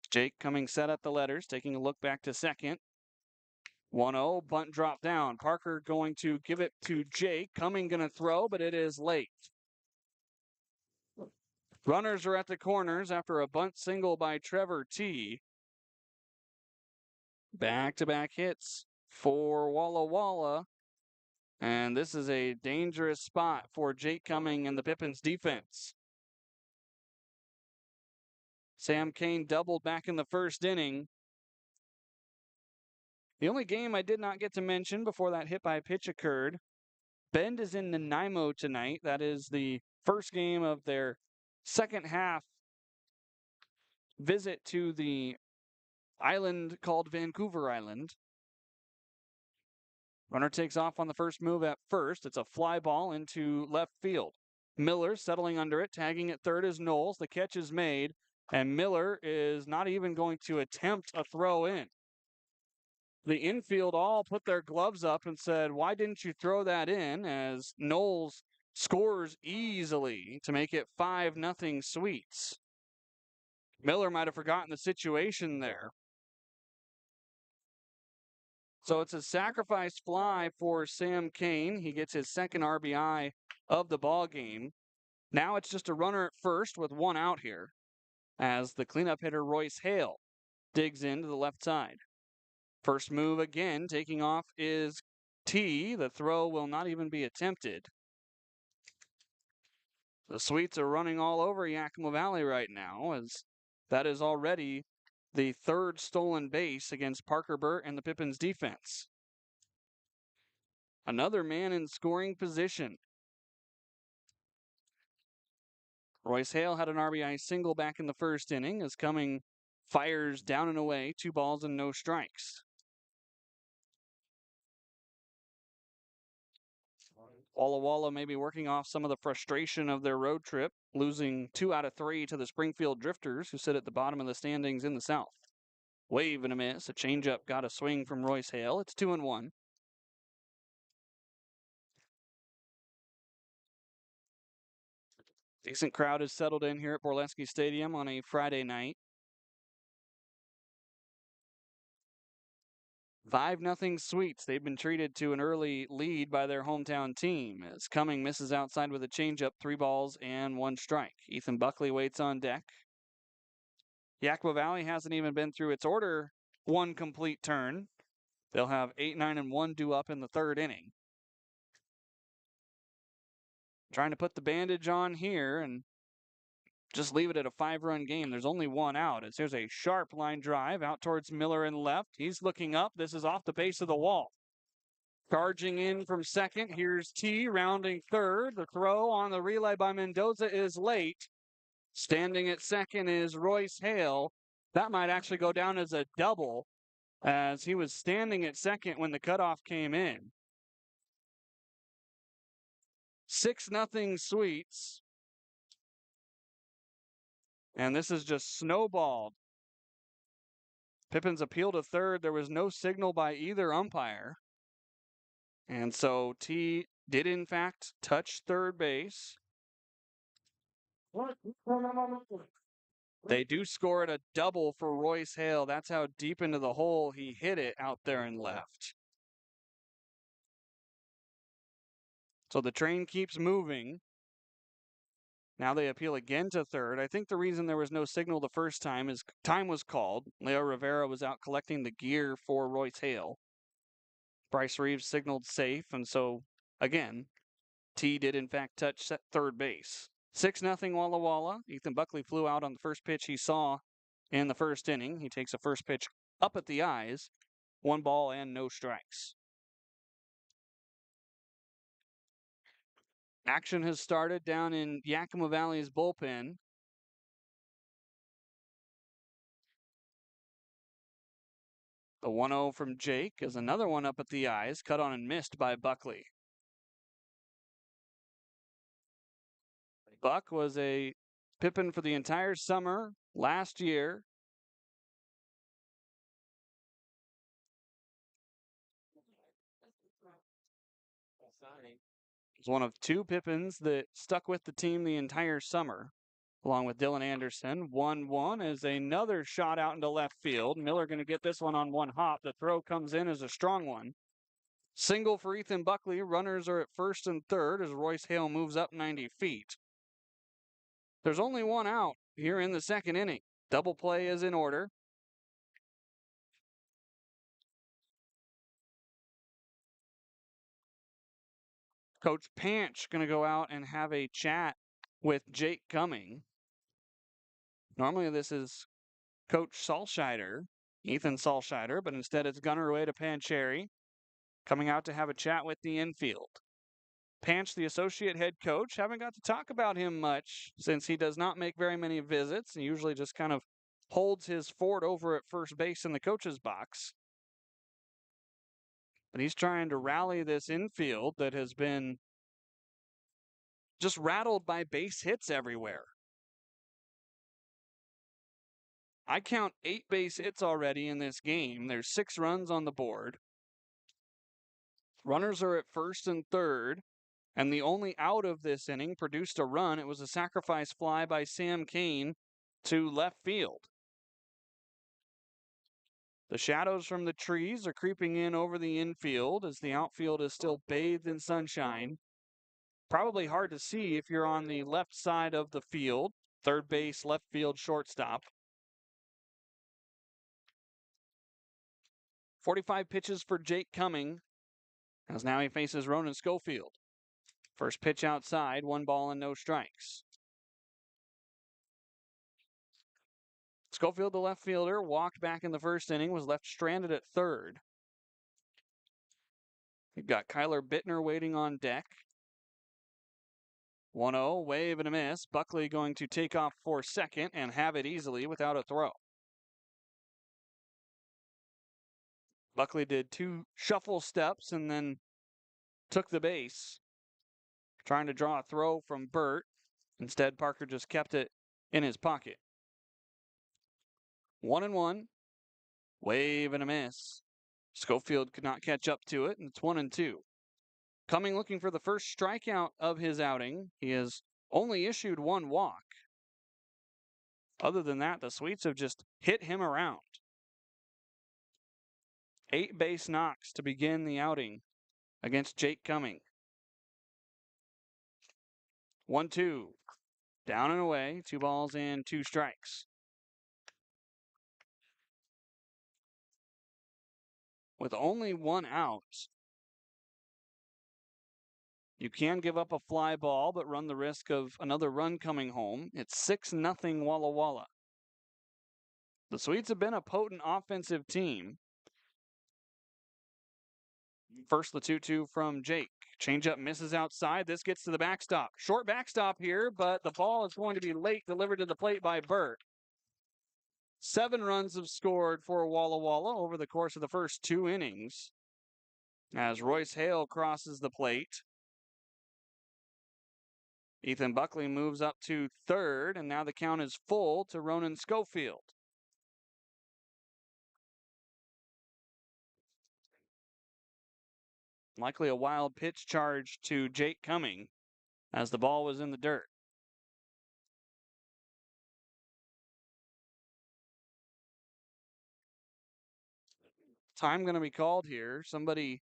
Jake coming set at the letters, taking a look back to second. 1-0, bunt drop down. Parker going to give it to Jake. Cumming going to throw, but it is late. Runners are at the corners after a bunt single by Trevor T. Back-to-back hits for Walla Walla. And this is a dangerous spot for Jake Cumming and the Pippins defense. Sam Kane doubled back in the first inning. The only game I did not get to mention before that hit by pitch occurred, Bend is in Nanaimo tonight. That is the first game of their second half visit to the island called Vancouver Island. Runner takes off on the first move at first. It's a fly ball into left field. Miller settling under it, tagging at third is Knowles. The catch is made, and Miller is not even going to attempt a throw in. The infield all put their gloves up and said, why didn't you throw that in? As Knowles scores easily to make it 5-0 Sweets. Miller might have forgotten the situation there. So it's a sacrifice fly for Sam Kane. He gets his second RBI of the ball game. Now it's just a runner at first with one out here as the cleanup hitter Royce Hale digs into the left side. First move again, taking off is T. The throw will not even be attempted. The Sweets are running all over Yakima Valley right now, as that is already the third stolen base against Parker Burt and the Pippins defense. Another man in scoring position. Royce Hale had an RBI single back in the first inning as Cumming fires down and away, 2 balls and no strikes. Walla Walla may be working off some of the frustration of their road trip, losing 2 out of 3 to the Springfield Drifters, who sit at the bottom of the standings in the South. Wave and a miss. A changeup got a swing from Royce Hale. It's 2-1. Decent crowd has settled in here at Borleske Stadium on a Friday night. 5-0 Sweets. They've been treated to an early lead by their hometown team as Cumming misses outside with a changeup, 3 balls and 1 strike. Ethan Buckley waits on deck. Yakima Valley hasn't even been through its order 1 complete turn. They'll have 8, 9, and 1 due up in the third inning. Trying to put the bandage on here and just leave it at a 5-run game. There's only 1 out. As there's a sharp line drive out towards Miller and left. He's looking up. This is off the base of the wall. Charging in from second. Here's T rounding third. The throw on the relay by Mendoza is late. Standing at second is Royce Hale. That might actually go down as a double, as he was standing at second when the cutoff came in. 6-0 Sweets. And this is just snowballed. Pippins appealed to third. There was no signal by either umpire. And so T did, in fact, touch third base. They do score it a double for Royce Hale. That's how deep into the hole he hit it out there and left. So the train keeps moving. Now they appeal again to third. I think the reason there was no signal the first time is time was called. Leo Rivera was out collecting the gear for Royce Hale. Bryce Reeves signaled safe, and so, again, T did in fact touch third base. 6-0 Walla Walla. Ethan Buckley flew out on the first pitch he saw in the first inning. He takes a first pitch up at the eyes. 1 ball and no strikes. Action has started down in Yakima Valley's bullpen. The 1-0 from Jake is another one up at the eyes, cut on and missed by Buckley. Buck was a Pippin for the entire summer last year. He's one of 2 Pippins that stuck with the team the entire summer, along with Dylan Anderson. 1-1 is another shot out into left field. Miller going to get this one on 1 hop. The throw comes in as a strong one. Single for Ethan Buckley. Runners are at first and third as Royce Hale moves up 90 feet. There's only 1 out here in the second inning. Double play is in order. Coach Panch going to go out and have a chat with Jake Cumming. Normally this is Coach Salscheider, Ethan Salscheider, but instead it's Gunner away to Pancheri, coming out to have a chat with the infield. Panch, the associate head coach, haven't got to talk about him much since he does not make very many visits and usually just kind of holds his fort over at first base in the coach's box. But he's trying to rally this infield that has been just rattled by base hits everywhere. I count 8 base hits already in this game. There's 6 runs on the board. Runners are at first and third, and the only out of this inning produced a run. It was a sacrifice fly by Sam Kane to left field. The shadows from the trees are creeping in over the infield as the outfield is still bathed in sunshine. Probably hard to see if you're on the left side of the field, third base, left field, shortstop. 45 pitches for Jake Cumming, as now he faces Ronan Schofield. First pitch outside, 1 ball and no strikes. Schofield, the left fielder, walked back in the first inning, was left stranded at third. You've got Kyler Bittner waiting on deck. 1-0, wave and a miss. Buckley going to take off for second and have it easily without a throw. Buckley did 2 shuffle steps and then took the base, trying to draw a throw from Burt. Instead, Parker just kept it in his pocket. 1-1, wave and a miss. Schofield could not catch up to it, and it's 1-2. Cumming looking for the first strikeout of his outing. He has only issued 1 walk. Other than that, the Sweets have just hit him around. 8 base knocks to begin the outing against Jake Cumming. 1-2, down and away, 2 balls and 2 strikes. With only 1 out, you can give up a fly ball, but run the risk of another run coming home. It's 6-0 Walla Walla. The Swedes have been a potent offensive team. First, the 2-2 from Jake. Changeup misses outside. This gets to the backstop. Short backstop here, but the ball is going to be late, delivered to the plate by Burt. 7 runs have scored for Walla Walla over the course of the first 2 innings as Royce Hale crosses the plate. Ethan Buckley moves up to third, and now the count is full to Ronan Schofield. Likely a wild pitch charge to Jake Cumming as the ball was in the dirt. Time going to be called here. Somebody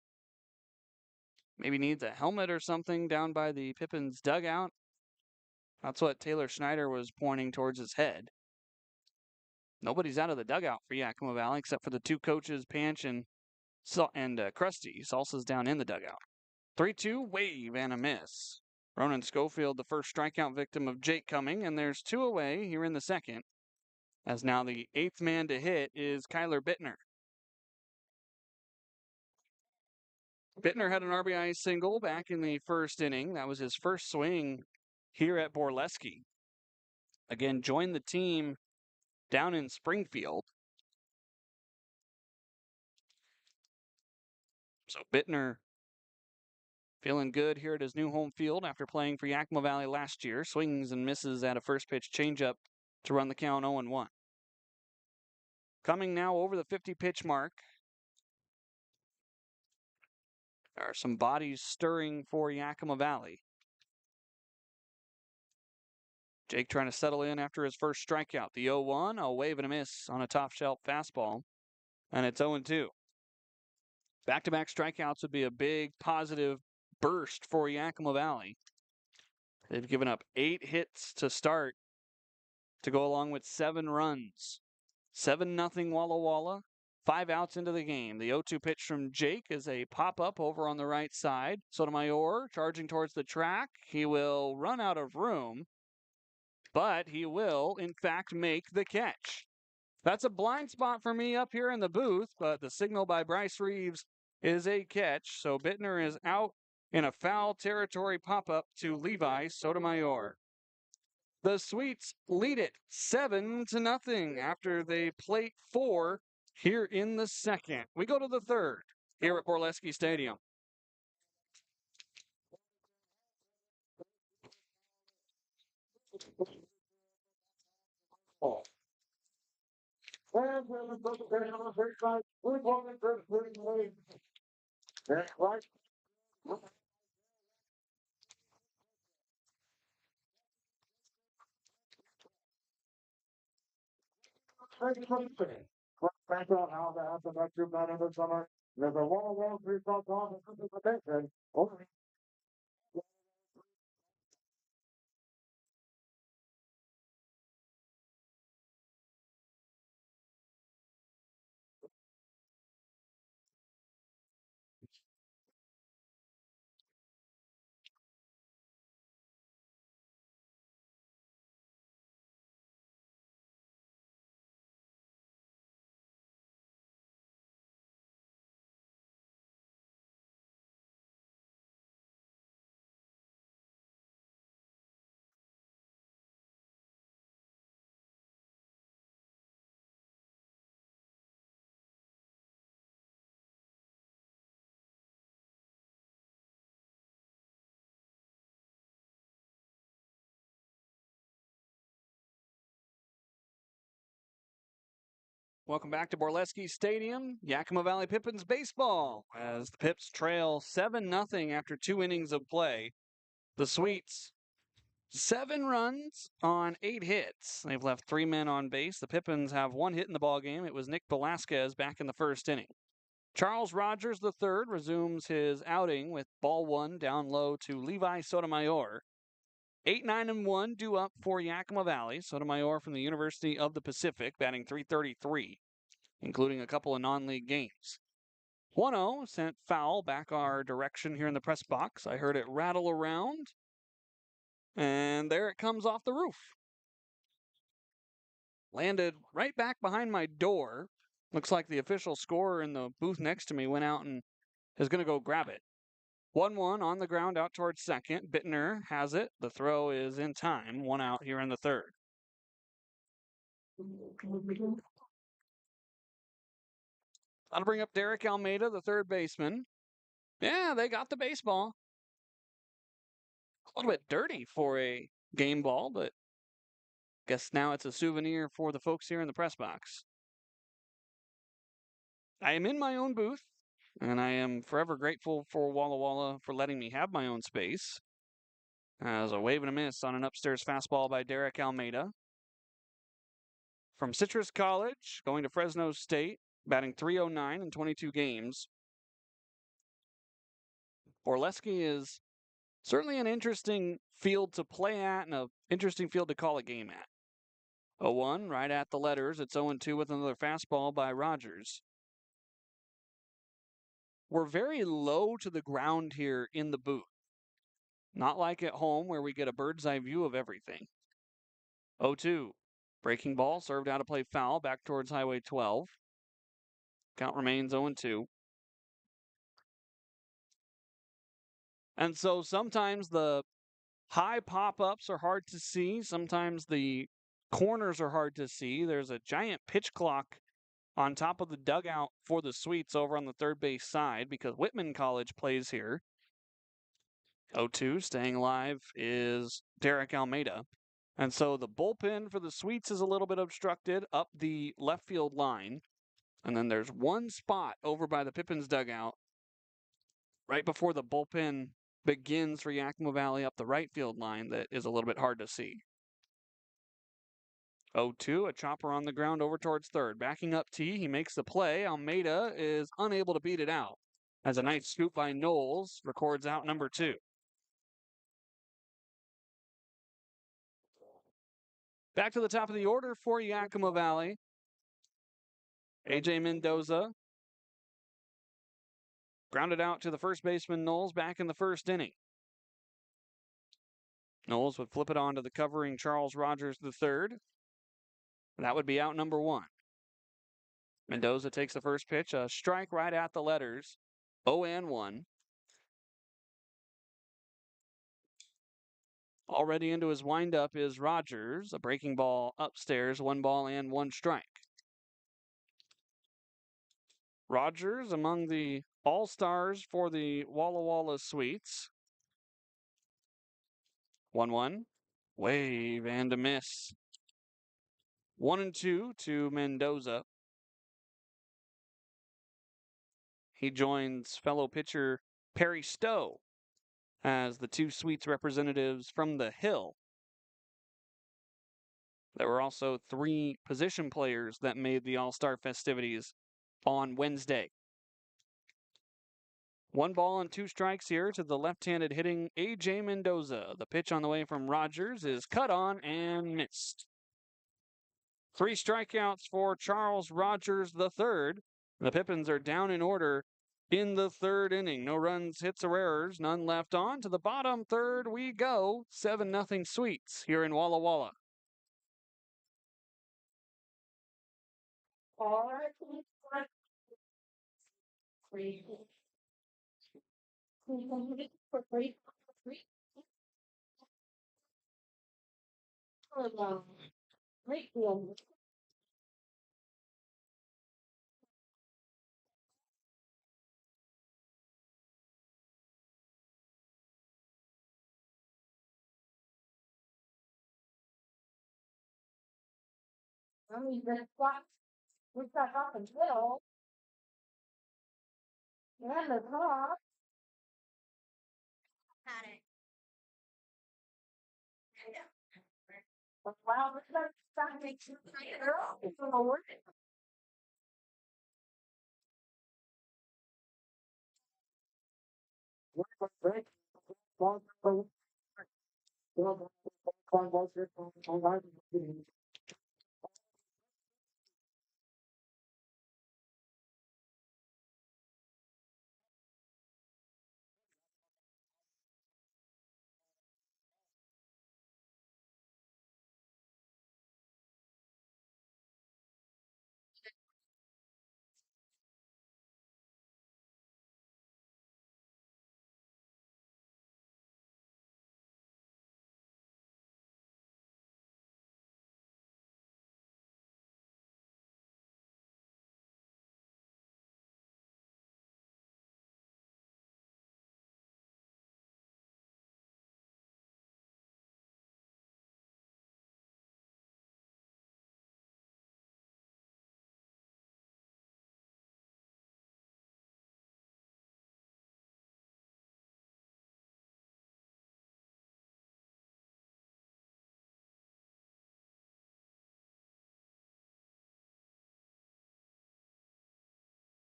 maybe needs a helmet or something down by the Pippins dugout. That's what Taylor Schneider was pointing towards his head. Nobody's out of the dugout for Yakima Valley except for the 2 coaches, Panch and Krusty. Salsa's down in the dugout. 3-2, wave and a miss. Ronan Schofield, the first strikeout victim of Jake Cumming, and there's 2 away here in the second, as now the 8th man to hit is Kyler Bittner. Bittner had an RBI single back in the first inning. That was his first swing here at Borleske. Again, joined the team down in Springfield. So Bittner feeling good here at his new home field after playing for Yakima Valley last year. Swings and misses at a first pitch changeup to run the count 0-1. Coming now over the 50 pitch mark. There are some bodies stirring for Yakima Valley. Jake trying to settle in after his first strikeout. The 0-1, a wave and a miss on a top shelf fastball. And it's 0-2. Back-to-back strikeouts would be a big positive burst for Yakima Valley. They've given up 8 hits to start to go along with 7 runs. 7-0 Walla Walla. 5 outs into the game. The 0-2 pitch from Jake is a pop-up over on the right side. Sotomayor charging towards the track. He will run out of room, but he will, in fact, make the catch. That's a blind spot for me up here in the booth, but the signal by Bryce Reeves is a catch. So Bittner is out in a foul territory pop-up to Levi Sotomayor. The Sweets lead it 7-0 after they plate 4 here in the second. We go to the third here at Borleske Stadium. Thank you, how the happen that you got in the summer. There's a Walla Walla Sweets on the protection. Welcome back to Borleske Stadium, Yakima Valley Pippins baseball, as the Pips trail 7-0 after 2 innings of play. The Sweets, 7 runs on 8 hits. They've left 3 men on base. The Pippins have 1 hit in the ballgame. It was Nick Velasquez back in the first inning. Charles Rogers III resumes his outing with ball 1 down low to Levi Sotomayor. 8-9-1 due up for Yakima Valley. Sotomayor from the University of the Pacific, batting .333, including a couple of non-league games. 1-0 sent foul back our direction here in the press box. I heard it rattle around, and there it comes off the roof. Landed right back behind my door. Looks like the official scorer in the booth next to me went out and is going to go grab it. 1-1 on the ground out towards second. Bittner has it. The throw is in time. 1 out here in the third. I'll bring up Derek Almeida, the third baseman. Yeah, they got the baseball. A little bit dirty for a game ball, but guess now it's a souvenir for the folks here in the press box. I am in my own booth, and I am forever grateful for Walla Walla for letting me have my own space. As a wave and a miss on an upstairs fastball by Derek Almeida. From Citrus College, going to Fresno State, batting .309 in 22 games. Borleske is certainly an interesting field to play at and an interesting field to call a game at. 0-1, right at the letters. It's 0-2 with another fastball by Rogers. We're very low to the ground here in the booth. Not like at home where we get a bird's eye view of everything. 0-2. Breaking ball, served out of play foul, back towards Highway 12. Count remains 0-2. And so sometimes the high pop-ups are hard to see. Sometimes the corners are hard to see. There's a giant pitch clock on top of the dugout for the Sweets over on the third base side because Whitman College plays here. 0-2, staying alive is Derek Almeida. And so the bullpen for the Sweets is a little bit obstructed up the left field line. And then there's one spot over by the Pippins dugout right before the bullpen begins for Yakima Valley up the right field line that is a little bit hard to see. 0-2, a chopper on the ground over towards third. Backing up T, he makes the play. Almeida is unable to beat it out. As a nice scoop by Knowles records out number 2. Back to the top of the order for Yakima Valley. A.J. Mendoza grounded out to the first baseman Knowles back in the first inning. Knowles would flip it on to the covering Charles Rogers III. That would be out number one. Mendoza takes the first pitch, a strike right at the letters, 0-1. Already into his windup is Rogers, a breaking ball upstairs, 1 strike. Rogers among the all-stars for the Walla Walla Sweets. 1-1. Wave and a miss. 1-2 to Mendoza. He joins fellow pitcher Perry Stowe as the two Sweets representatives from the Hill. There were also 3 position players that made the All-Star festivities on Wednesday. 1-2 strikes here to the left-handed hitting A.J. Mendoza. The pitch on the way from Rogers is cut on and missed. 3 strikeouts for Charles Rogers III. The Pippins are down in order in the third inning. No runs, hits, or errors, none left on. To the bottom third we go. 7-0 Sweets here in Walla Walla. We've got up until and the top. Wow, this is something to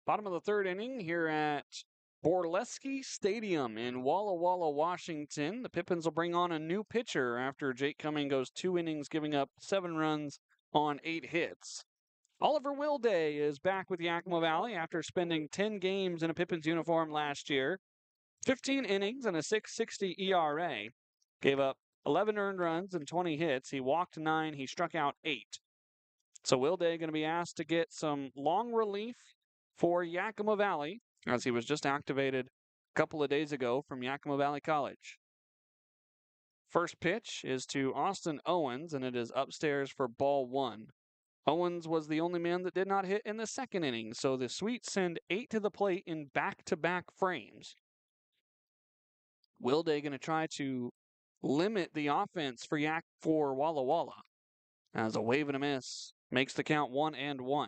Bottom of the third inning here at Borleske Stadium in Walla Walla, Washington. The Pippins will bring on a new pitcher after Jake Cumming goes 2 innings, giving up 7 runs on 8 hits. Oliver Wilday is back with Yakima Valley after spending 10 games in a Pippins uniform last year. 15 innings and a 6.60 ERA. Gave up 11 earned runs and 20 hits. He walked 9. He struck out 8. So Wilday going to be asked to get some long relief for Yakima Valley, as he was just activated a couple of days ago from Yakima Valley College. First pitch is to Austin Owens, and it is upstairs for ball 1. Owens was the only man that did not hit in the second inning, so the Sweets send 8 to the plate in back-to-back frames. Wilday going to try to limit the offense for Walla Walla, as a wave and a miss makes the count 1-1.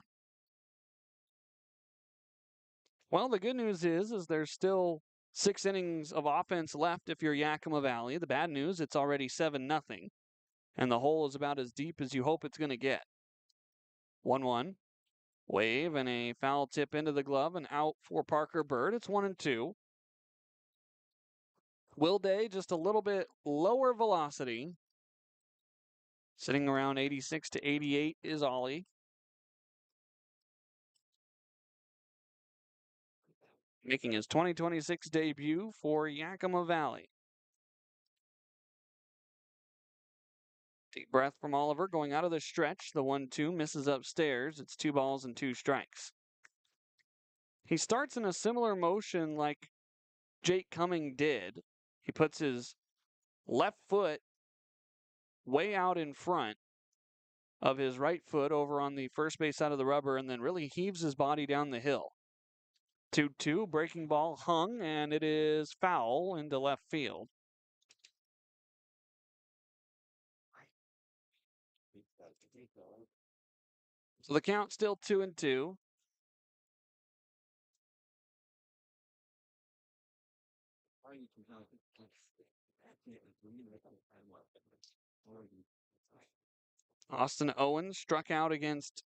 Well, the good news is there's still 6 innings of offense left if you're Yakima Valley. The bad news, it's already 7-0, and the hole is about as deep as you hope it's going to get. 1-1. Wave and a foul tip into the glove and out for Parker Bird. It's 1-2. Wilday just a little bit lower velocity. Sitting around 86 to 88 is Ollie. making his 2026 debut for Yakima Valley. Deep breath from Oliver going out of the stretch. The 1-2 misses upstairs. It's 2 balls and 2 strikes. He starts in a similar motion like Jake Cumming did. He puts his left foot way out in front of his right foot over on the first base side of the rubber and then really heaves his body down the hill. 2-2, breaking ball hung, and it is foul into left field. So the count still 2-2. Austin Owens struck out against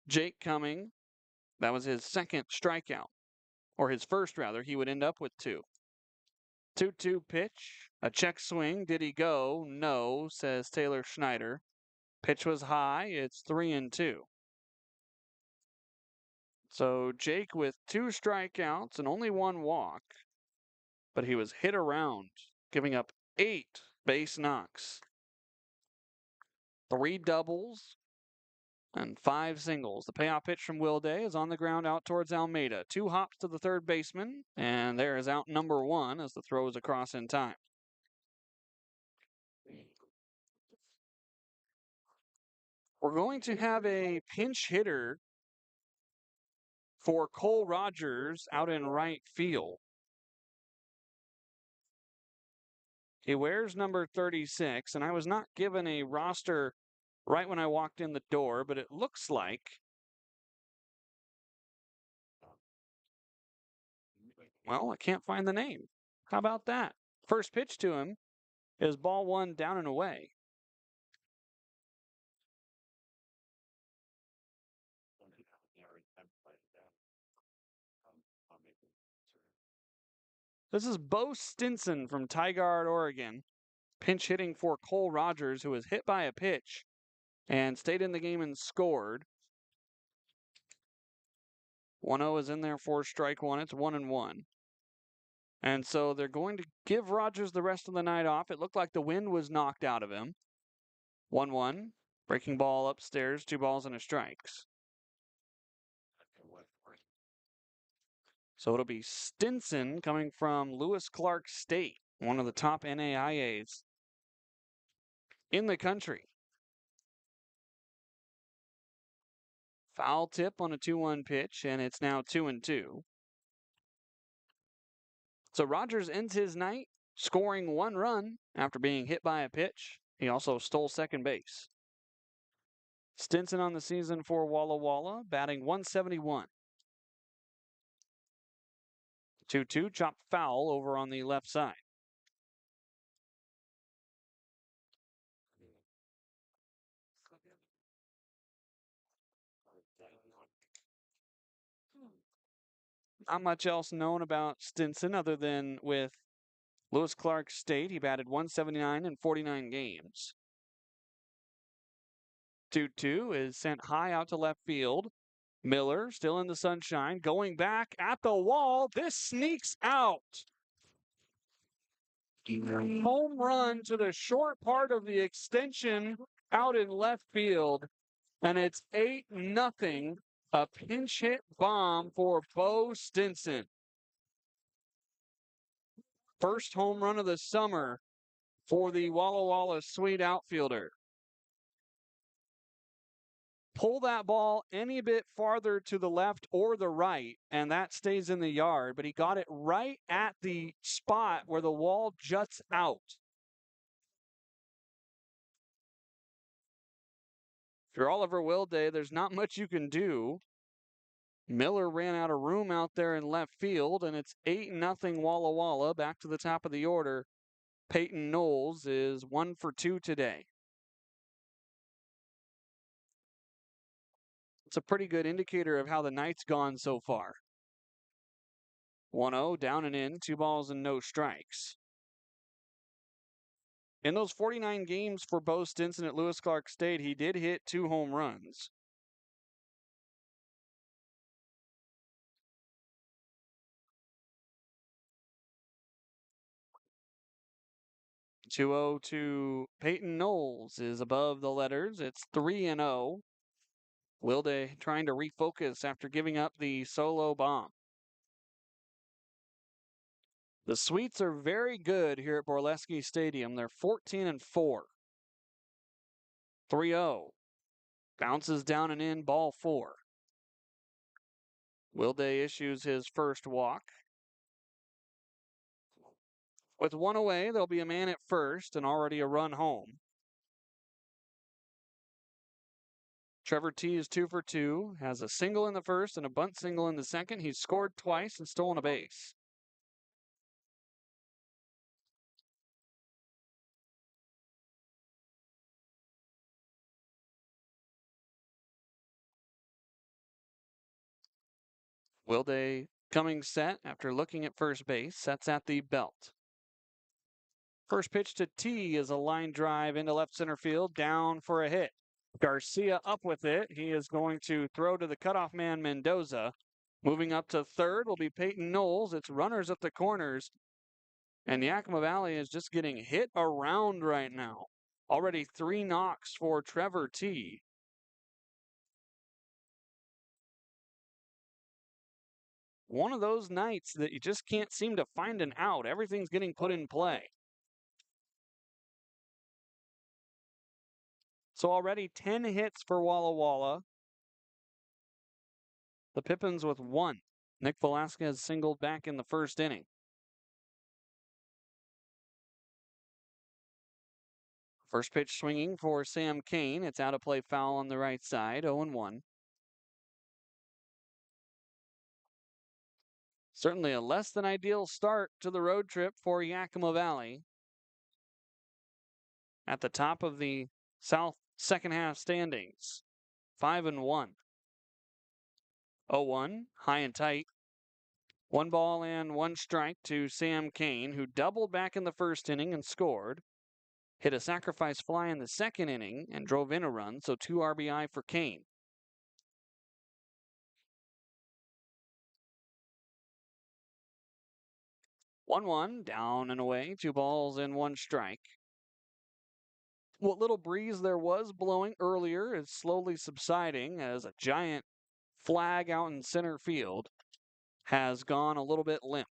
Jake Cumming. That was his second strikeout, or his first rather. He would end up with 2. 2-2 pitch, a check swing. Did he go? No, says Taylor Schneider. Pitch was high. It's 3-2. So Jake with 2 strikeouts and only 1 walk, but he was hit around, giving up 8 base knocks, 3 doubles, and 5 singles. The payoff pitch from Will Day is on the ground out towards Almeida. 2 hops to the third baseman, and there is out number 1 as the throw is across in time. We're going to have a pinch hitter for Cole Rogers out in right field. He wears number 36, and I was not given a roster right when I walked in the door, but it looks like, well, I can't find the name. How about that? First pitch to him is ball 1 down and away. This is Bo Stinson from Tigard, Oregon, pinch hitting for Cole Rogers, who was hit by a pitch and stayed in the game and scored. 1-0 is in there for strike 1. It's 1-1. And so they're going to give Rogers the rest of the night off. It looked like the wind was knocked out of him. 1-1. Breaking ball upstairs, 2 balls and a strikes. So it'll be Stinson coming from Lewis Clark State, one of the top NAIAs in the country. Foul tip on a 2-1 pitch, and it's now 2-2. So Rogers ends his night scoring 1 run after being hit by a pitch. He also stole second base. Stinson on the season for Walla Walla, batting .171. 2-2, chopped foul over on the left side. Not much else known about Stinson other than with Lewis Clark State, he batted .179 in 49 games. 2-2 is sent high out to left field. Miller still in the sunshine, going back at the wall. This sneaks out. Home run to the short part of the extension out in left field. And it's 8-0. A pinch hit bomb for Bo Stinson. First home run of the summer for the Walla Walla Sweet outfielder. Pull that ball any bit farther to the left or the right, and that stays in the yard. But he got it right at the spot where the wall juts out. If you're Oliver Wilday, there's not much you can do. Miller ran out of room out there in left field, and it's 8-0 Walla Walla. Back to the top of the order. Peyton Knowles is 1 for 2 today. It's a pretty good indicator of how the night's gone so far. 1-0, down and in, 2 balls and no strikes. In those 49 games for Bo Stinson at Lewis Clark State, he did hit 2 home runs. 2-0 to Peyton Knowles is above the letters. It's 3-0. Wilde trying to refocus after giving up the solo bomb. The Sweets are very good here at Borleske Stadium. They're 14-4. 3-0. Bounces down and in, ball 4. Wilde issues his first walk. With one away, there'll be a man at first and already a run home. Trevor T is 2 for 2, has a single in the first and a bunt single in the second. He's scored twice and stolen a base. Wilde coming set after looking at first base, sets at the belt. First pitch to T is a line drive into left center field, down for a hit. Garcia up with it. He is going to throw to the cutoff man Mendoza. Moving up to third will be Peyton Knowles. It's runners at the corners. And Yakima Valley is just getting hit around right now. Already 3 knocks for Trevor T. One of those nights that you just can't seem to find an out. Everything's getting put in play. So already 10 hits for Walla Walla. The Pippins with 1. Nick Velasquez singled back in the first inning. First pitch swinging for Sam Kane. It's out of play, foul on the right side, 0-1. Certainly a less than ideal start to the road trip for Yakima Valley. At the top of the South second half standings, 5-1. 0-1, high and tight. 1 ball and 1 strike to Sam Kane, who doubled back in the first inning and scored. Hit a sacrifice fly in the second inning and drove in a run, so 2 RBI for Kane. One, down and away, 2 balls and 1 strike. What little breeze there was blowing earlier is slowly subsiding as a giant flag out in center field has gone a little bit limp.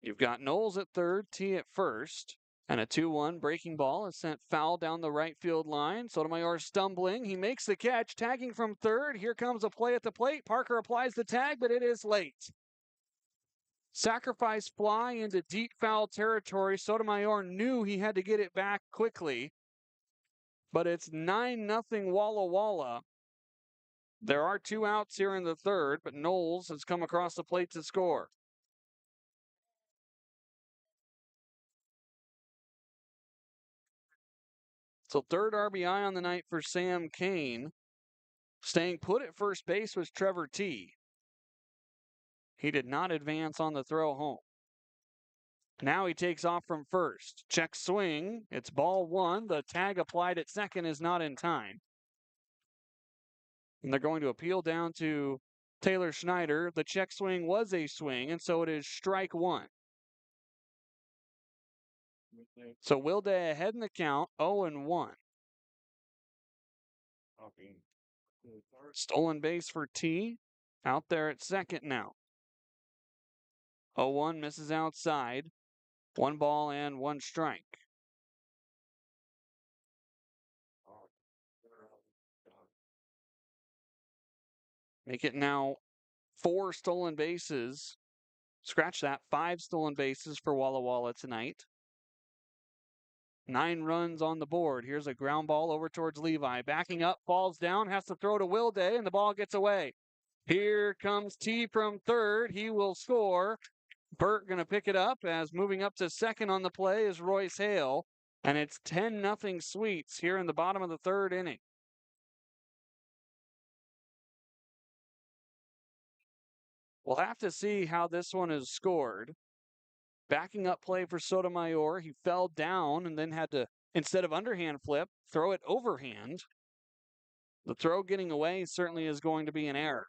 You've got Knowles at third, T at first, and a 2-1 breaking ball is sent foul down the right field line. Sotomayor stumbling. He makes the catch, tagging from third. Here comes a play at the plate. Parker applies the tag, but it is late. Sacrifice fly into deep foul territory. Sotomayor knew he had to get it back quickly, but it's 9-0 Walla Walla. There are 2 outs here in the third, but Knowles has come across the plate to score. So 3rd RBI on the night for Sam Kane. Staying put at first base was Trevor T. He did not advance on the throw home. Now he takes off from first. Check swing. It's ball 1. The tag applied at second is not in time. And they're going to appeal down to Taylor Schneider. The check swing was a swing, and so it is strike 1. So Wilde ahead in the count, 0-1. Stolen base for T. Out there at second now. 0-1 misses outside. 1 ball and 1 strike. Make it now 4 stolen bases. Scratch that, 5 stolen bases for Walla Walla tonight. 9 runs on the board. Here's a ground ball over towards Levi. Backing up, falls down, has to throw to Wilde, and the ball gets away. Here comes T from third. He will score. Burt going to pick it up as moving up to second on the play is Royce Hale. And it's 10-0 Sweets here in the bottom of the 3rd inning. We'll have to see how this one is scored. Backing up play for Sotomayor. He fell down and then had to, instead of underhand flip, throw it overhand. The throw getting away certainly is going to be an error.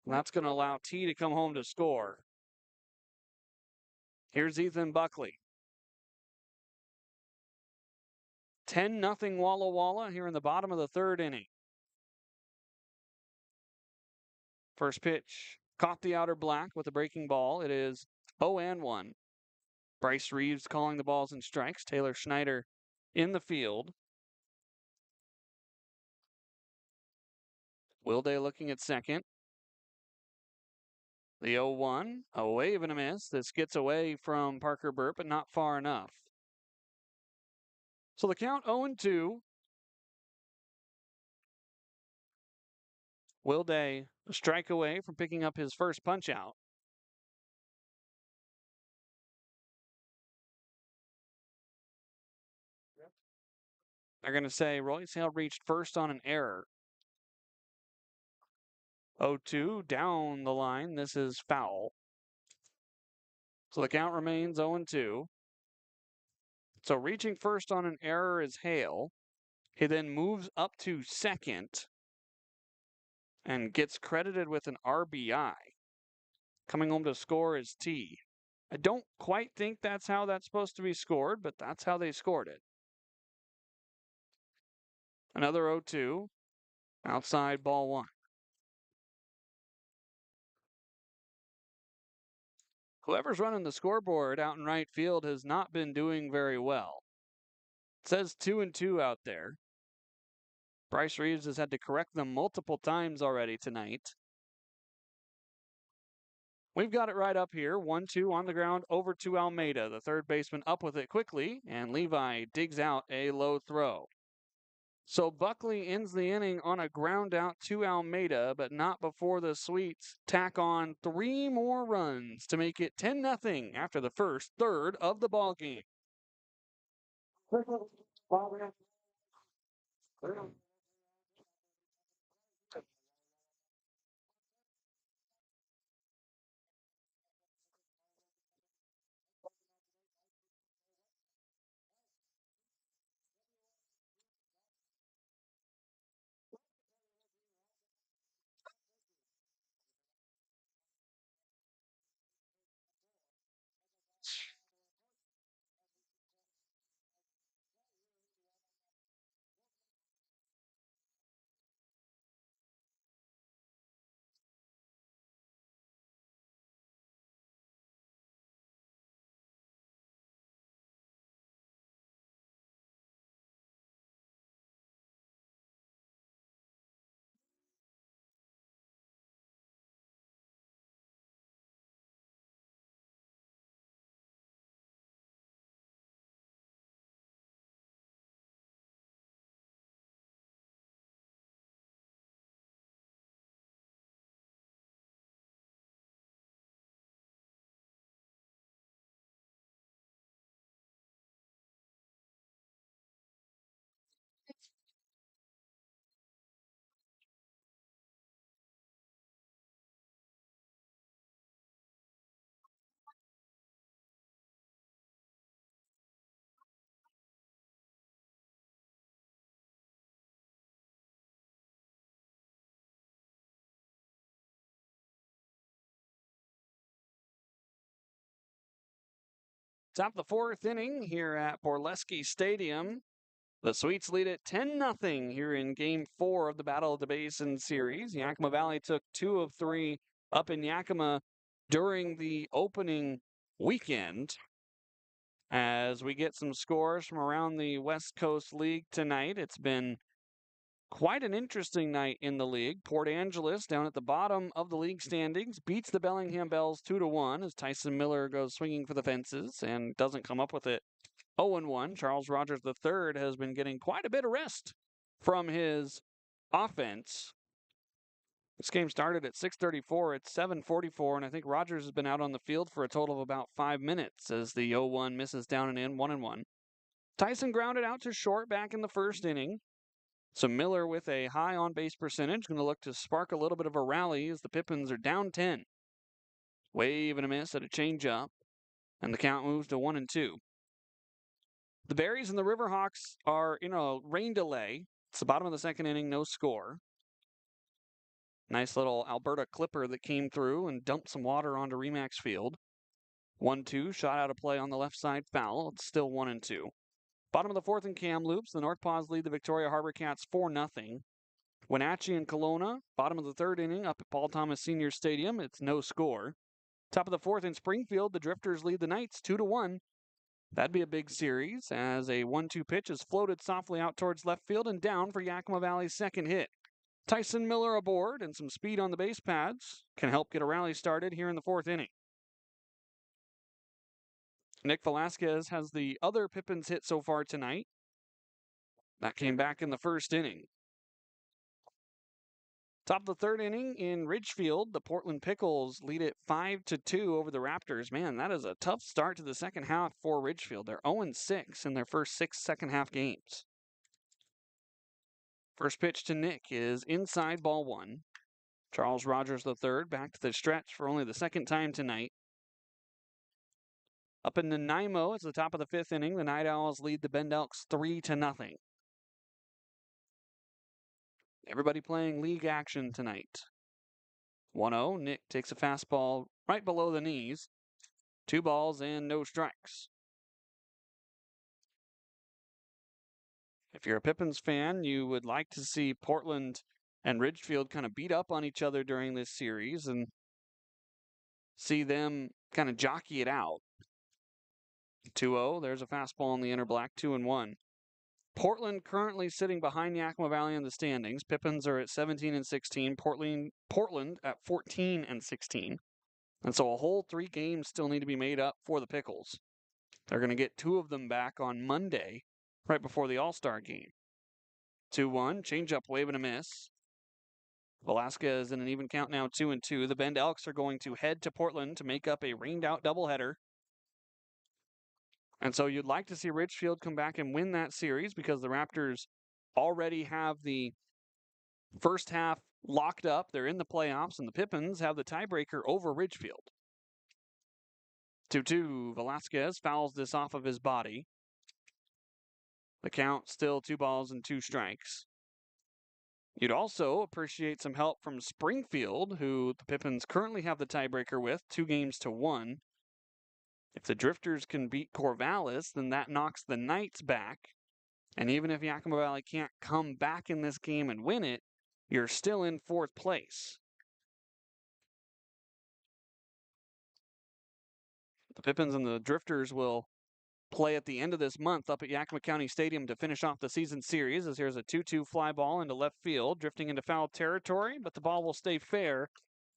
And that's going to allow T to come home to score. Here's Ethan Buckley. 10-0 Walla Walla here in the bottom of the third inning. First pitch caught the outer black with a breaking ball. It is 0-1. Bryce Reeves calling the balls and strikes. Taylor Schneider in the field. Wilday looking at second. The 0-1, a wave and a miss. This gets away from Parker Burt, but not far enough. So the count 0-2. Wilday a strike away from picking up his first punch out. They're going to say Royce Hale reached first on an error. 0-2 down the line. This is foul. So the count remains 0-2. So reaching first on an error is Hale. He then moves up to second and gets credited with an RBI. Coming home to score is T. I don't quite think that's how that's supposed to be scored, but that's how they scored it. Another 0-2. Outside ball one. Whoever's running the scoreboard out in right field has not been doing very well. It says 2-2 out there. Bryce Reeves has had to correct them multiple times already tonight. We've got it right up here. 1-2 on the ground over to Almeida. The third baseman up with it quickly, and Levi digs out a low throw. So Buckley ends the inning on a ground out to Almeida, but not before the Sweets tack on 3 more runs to make it 10-0 after the first third of the ballgame. Top of the fourth inning here at Borleske Stadium. The Sweets lead it 10-0 here in Game 4 of the Battle of the Basin series. Yakima Valley took 2 of 3 up in Yakima during the opening weekend. As we get some scores from around the West Coast League tonight, it's been quite an interesting night in the league. Port Angeles, down at the bottom of the league standings, beats the Bellingham Bells 2-1 as Tyson Miller goes swinging for the fences and doesn't come up with it. 0-1. Charles Rogers III has been getting quite a bit of rest from his offense. This game started at 6:34. It's 7:44, and I think Rogers has been out on the field for a total of about 5 minutes as the 0-1 misses down and in, 1-1. Tyson grounded out to short back in the first inning. So Miller with a high on-base percentage, going to look to spark a little bit of a rally as the Pippins are down 10. Wave and a miss at a changeup, and the count moves to 1-2. The Berries and the Riverhawks are in a rain delay. It's the bottom of the second inning, no score. Nice little Alberta clipper that came through and dumped some water onto Remax Field. 1-2, shot out of play on the left side, foul. It's still 1-2. Bottom of the fourth in Kamloops, the North Paws lead the Victoria Harbor Cats 4-0. Wenatchee and Kelowna, bottom of the third inning up at Paul Thomas Senior Stadium. It's no score. Top of the fourth in Springfield, the Drifters lead the Knights 2-1. That'd be a big series as a 1-2 pitch is floated softly out towards left field and down for Yakima Valley's second hit. Tyson Miller aboard and some speed on the base pads can help get a rally started here in the fourth inning. Nick Velasquez has the other Pippins hit so far tonight. That came back in the first inning. Top of the third inning in Ridgefield, the Portland Pickles lead it 5-2 over the Raptors. Man, that is a tough start to the second half for Ridgefield. They're 0-6 in their first 6 second-half games. First pitch to Nick is inside, ball 1. Charles Rogers III back to the stretch for only the second time tonight. Up in Nanaimo, it's the top of the fifth inning. The Night Owls lead the Bend Elks 3-0. Everybody playing league action tonight. 1-0, Nick takes a fastball right below the knees. 2 balls and no strikes. If you're a Pippins fan, you would like to see Portland and Ridgefield kind of beat up on each other during this series and see them kind of jockey it out. 2-0, there's a fastball in the inner black, 2-1. Portland currently sitting behind Yakima Valley in the standings. Pippins are at 17-16. Portland at 14-16. And so a whole 3 games still need to be made up for the Pickles. They're going to get 2 of them back on Monday, right before the All-Star game. 2-1, changeup, wave and a miss. Velasquez in an even count now, 2-2. The Bend Elks are going to head to Portland to make up a rained-out doubleheader. And so you'd like to see Ridgefield come back and win that series because the Raptors already have the first half locked up. They're in the playoffs, and the Pippins have the tiebreaker over Ridgefield. 2-2, Velasquez fouls this off of his body. The count still 2 balls and 2 strikes. You'd also appreciate some help from Springfield, who the Pippins currently have the tiebreaker with, 2-1. If the Drifters can beat Corvallis, then that knocks the Knights back. And even if Yakima Valley can't come back in this game and win it, you're still in 4th place. The Pippins and the Drifters will play at the end of this month up at Yakima County Stadium to finish off the season series, as here's a 2-2 fly ball into left field, drifting into foul territory, but the ball will stay fair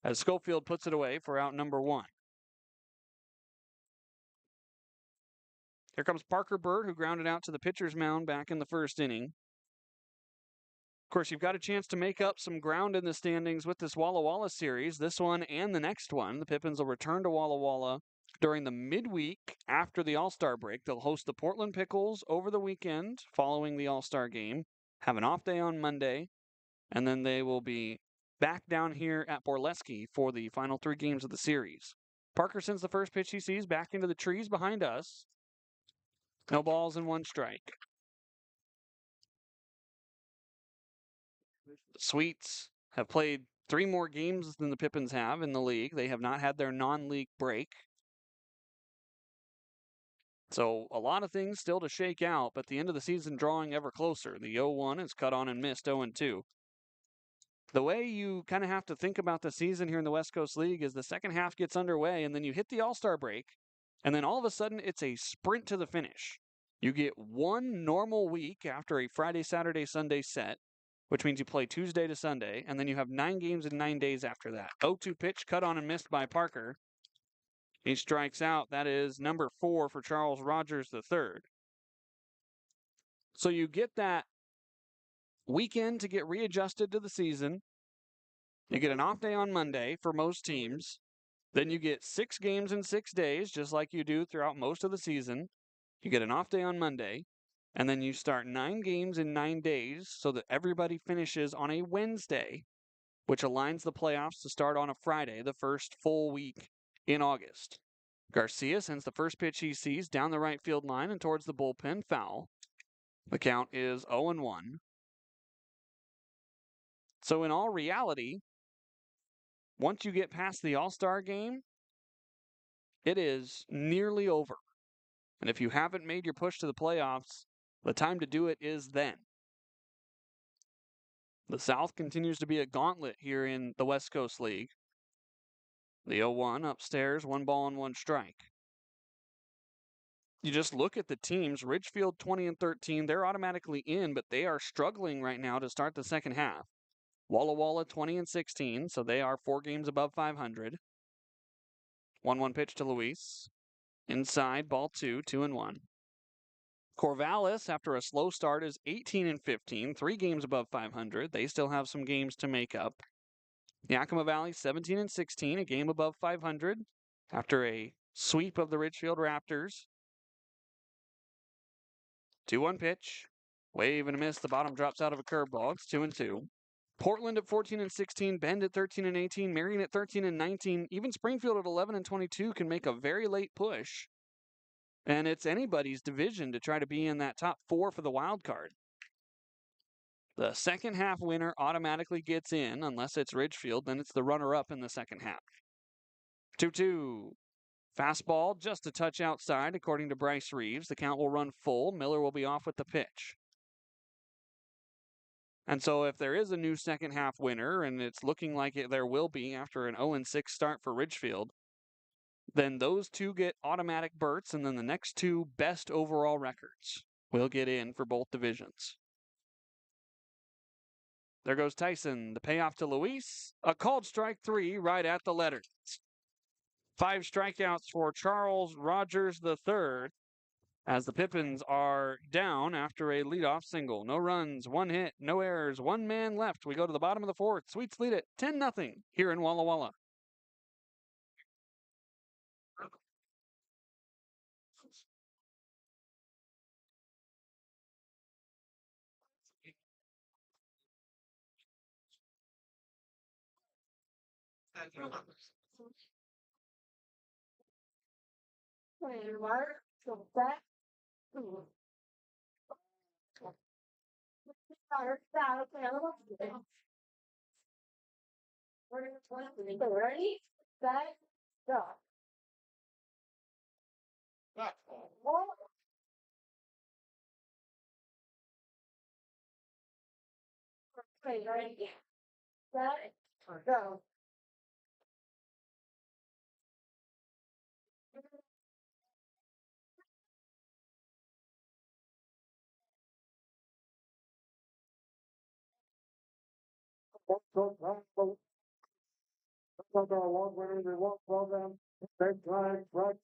as Schofield puts it away for out number 1. Here comes Parker Bird, who grounded out to the pitcher's mound back in the first inning. Of course, you've got a chance to make up some ground in the standings with this Walla Walla series, this one and the next one. The Pippins will return to Walla Walla during the midweek after the All-Star break. They'll host the Portland Pickles over the weekend following the All-Star game, have an off day on Monday, and then they will be back down here at Borleske for the final 3 games of the series. Parker sends the first pitch he sees back into the trees behind us. No balls and 1 strike. The Sweets have played 3 more games than the Pippins have in the league. They have not had their non-league break. So a lot of things still to shake out, but the end of the season drawing ever closer. The 0-1 is cut on and missed, 0-2. The way you kind of have to think about the season here in the West Coast League is the second half gets underway, and then you hit the All-Star break, and then all of a sudden it's a sprint to the finish. You get 1 normal week after a Friday, Saturday, Sunday set, which means you play Tuesday to Sunday, and then you have 9 games in 9 days after that. 0-2 pitch, cut on and missed by Parker. He strikes out. That is number 4 for Charles Rogers III. So you get that weekend to get readjusted to the season. You get an off day on Monday for most teams. Then you get 6 games in 6 days, just like you do throughout most of the season. You get an off day on Monday. And then you start 9 games in 9 days so that everybody finishes on a Wednesday, which aligns the playoffs to start on a Friday, the first full week in August. Garcia sends the first pitch he sees down the right field line and towards the bullpen, foul. The count is 0-1. So in all reality, once you get past the All-Star game, it is nearly over. And if you haven't made your push to the playoffs, the time to do it is then. The South continues to be a gauntlet here in the West Coast League. The 0-1 upstairs, 1 ball and 1 strike. You just look at the teams. Ridgefield 20-13, they're automatically in, but they are struggling right now to start the second half. Walla Walla 20-16, so they are 4 games above 500. 1-1 pitch to Luis. Inside, ball 2, 2-1. Corvallis, after a slow start, is 18-15, 3 games above 500. They still have some games to make up. Yakima Valley 17-16, a game above 500 after a sweep of the Ridgefield Raptors. 2-1 pitch. Wave and a miss. The bottom drops out of a curveball. It's 2-2. Portland at 14-16, Bend at 13-18, Marion at 13-19, even Springfield at 11-22 can make a very late push. And it's anybody's division to try to be in that top 4 for the wild card. The second half winner automatically gets in, unless it's Ridgefield, then it's the runner-up in the second half. 2-2. Fastball just a touch outside, according to Bryce Reeves. The count will run full. Miller will be off with the pitch. And so if there is a new second half winner, and it's looking like there will be after an 0-6 start for Ridgefield, then those 2 get automatic berths, and then the next 2 best overall records will get in for both divisions. There goes Tyson. The payoff to Luis. A called strike 3 right at the letter. 5 strikeouts for Charles Rogers III as the Pippins are down after a leadoff single. No runs, 1 hit, no errors, 1 man left. We go to the bottom of the 4th. Sweets lead it 10-0 here in Walla Walla. Ready? Set, go. Okay, ready? Set, go. Program. Right.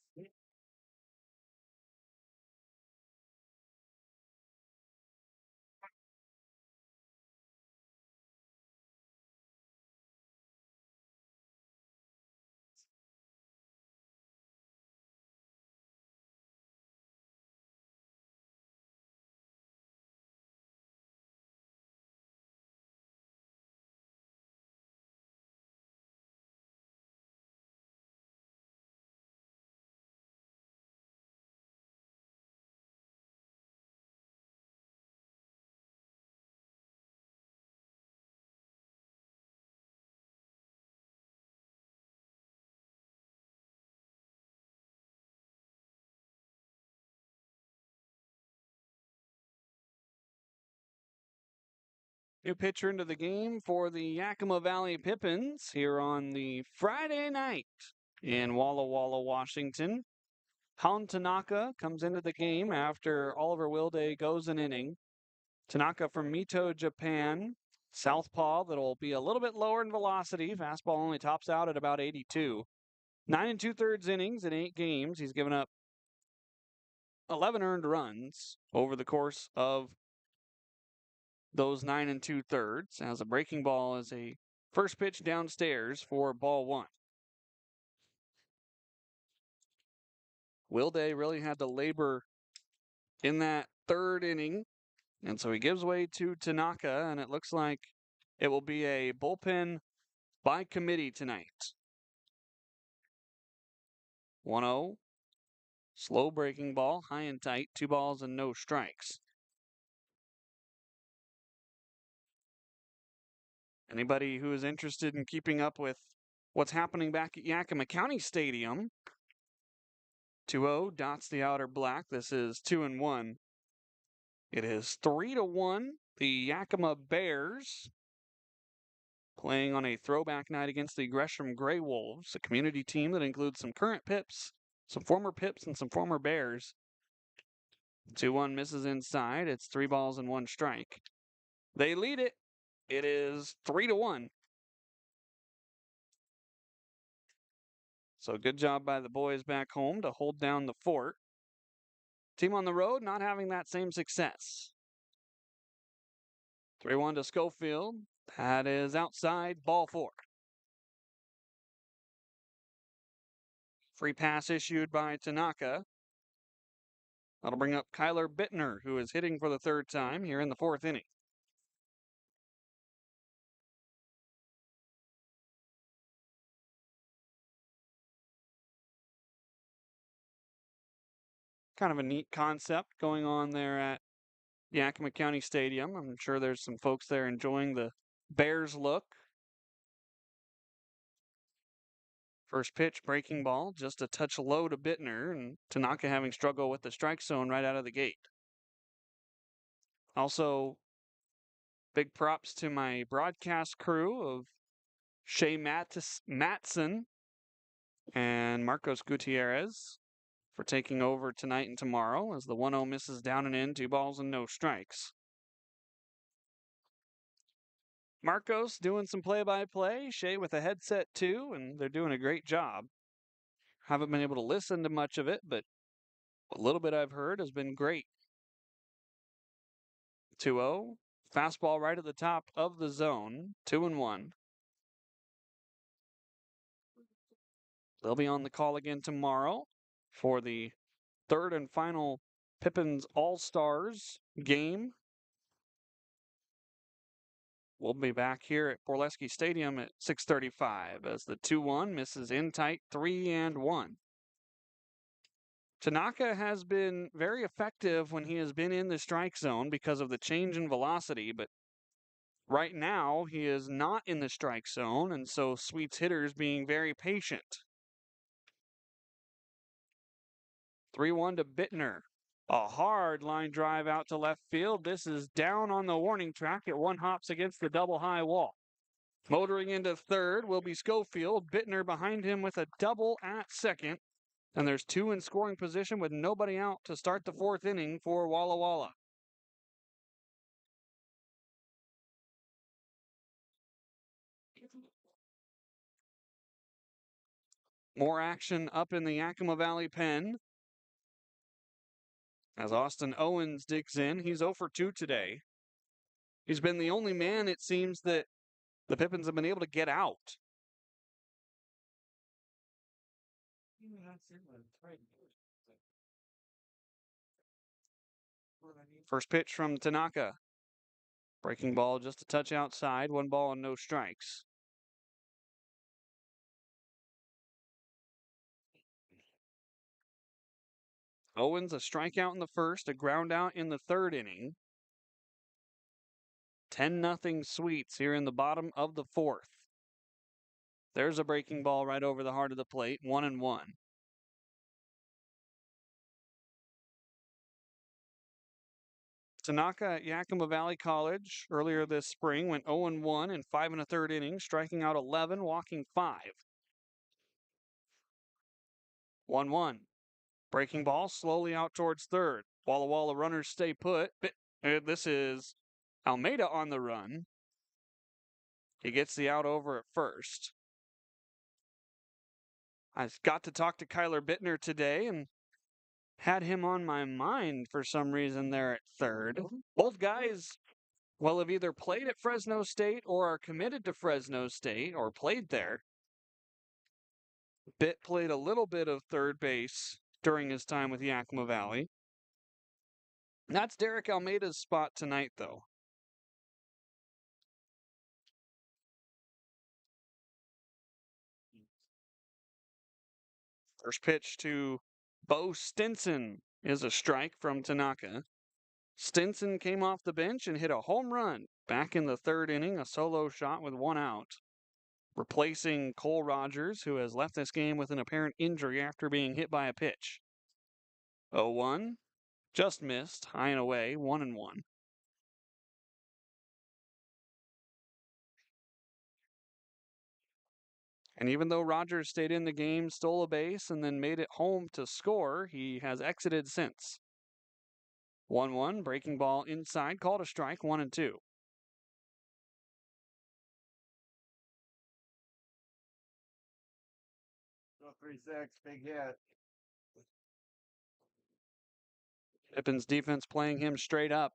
New pitcher into the game for the Yakima Valley Pippins here on the Friday night in Walla Walla, Washington. Han Tanaka comes into the game after Oliver Wilde goes an inning. Tanaka from Mito, Japan. Southpaw that'll be a little bit lower in velocity. Fastball only tops out at about 82. 9 2/3 innings in 8 games. He's given up 11 earned runs over the course of those 9 2/3. As a breaking ball is a first pitch downstairs for ball 1. Wilde really had to labor in that 3rd inning, and so he gives way to Tanaka, and it looks like it will be a bullpen by committee tonight. 1-0. Slow breaking ball, high and tight, 2 balls and no strikes. Anybody who is interested in keeping up with what's happening back at Yakima County Stadium. 2-0 dots the outer black. This is 2-1. It is 3-1. The Yakima Bears playing on a throwback night against the Gresham Grey Wolves, a community team that includes some current Pipps, some former Pipps, and some former Bears. 2-1 misses inside. It's 3 balls and 1 strike. They lead it. It is 3-1. So good job by the boys back home to hold down the fort. Team on the road not having that same success. 3-1 to Schofield. That is outside, ball 4. Free pass issued by Tanaka. That'll bring up Kyler Bittner, who is hitting for the 3rd time here in the 4th inning. Kind of a neat concept going on there at Yakima County Stadium. I'm sure there's some folks there enjoying the Bears look. First pitch, breaking ball, just a touch low to Bittner, and Tanaka having struggle with the strike zone right out of the gate. Also, big props to my broadcast crew of Shea Matson and Marcos Gutierrez for taking over tonight and tomorrow as the 1-0 misses down and in, 2 balls and no strikes. Marcos doing some play-by-play, Shea with a headset too, and they're doing a great job. Haven't been able to listen to much of it, but a little bit I've heard has been great. 2-0, fastball right at the top of the zone, 2-1. They'll be on the call again tomorrow for the 3rd and final Pippins All-Stars game. We'll be back here at Borleske Stadium at 6:35 as the 2-1 misses in tight, 3-1. Tanaka has been very effective when he has been in the strike zone because of the change in velocity, but right now he is not in the strike zone, and so Sweets hitters being very patient. 3-1 to Bittner. A hard line drive out to left field. This is down on the warning track. It 1-hops against the double high wall. Motoring into 3rd will be Schofield. Bittner behind him with a double at 2nd. And there's 2 in scoring position with nobody out to start the 4th inning for Walla Walla. More action up in the Yakima Valley pen as Austin Owens digs in. He's 0 for 2 today. He's been the only man, it seems, that the Pippins have been able to get out. First pitch from Tanaka. Breaking ball just a touch outside, 1 ball and no strikes. Owens a strikeout in the 1st, a ground out in the 3rd inning. 10-0 Sweets here in the bottom of the 4th. There's a breaking ball right over the heart of the plate, 1-1. Tanaka at Yakima Valley College earlier this spring went 0-1 in 5 1/3 innings, striking out 11, walking 5. 1-1. Breaking ball slowly out towards 3rd. Walla Walla runners stay put. This is Almeida on the run. He gets the out over at 1st. I've got to talk to Kyler Bittner today and had him on my mind for some reason there at 3rd. Both guys, well, have either played at Fresno State or are committed to Fresno State or played there. Bitt played a little bit of 3rd base during his time with Yakima Valley. That's Derek Almeida's spot tonight, though. First pitch to Bo Stinson is a strike from Tanaka. Stinson came off the bench and hit a home run back in the 3rd inning, a solo shot with 1 out. replacing Cole Rogers, who has left this game with an apparent injury after being hit by a pitch. 0-1, just missed, high and away, 1-1. And even though Rogers stayed in the game, stole a base, and then made it home to score, he has exited since. 1-1, breaking ball inside, called a strike, 1-2. 3-6, big hit. Pippins' defense playing him straight up.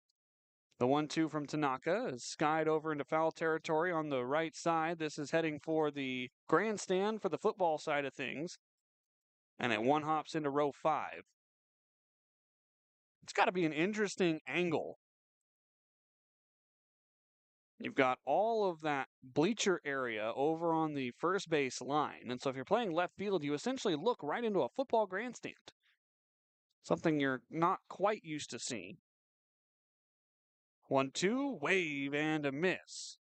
The 1-2 from Tanaka is skied over into foul territory on the right side. This is heading for the grandstand for the football side of things. And it one hops into row 5. It's got to be an interesting angle. You've got all of that bleacher area over on the first base line. And so if you're playing left field, you essentially look right into a football grandstand. Something you're not quite used to seeing. 1-2, wave and a miss.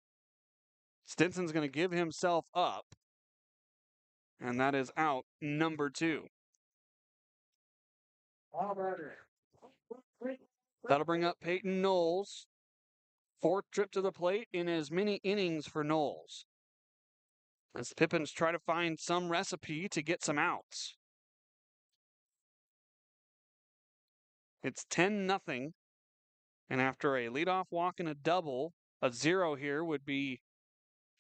Stinson's going to give himself up. And that is out number 2. That'll bring up Peyton Knowles. 4th trip to the plate in as many innings for Knowles, as the Pippins try to find some recipe to get some outs. It's 10-0. And after a leadoff walk and a double, a 0 here would be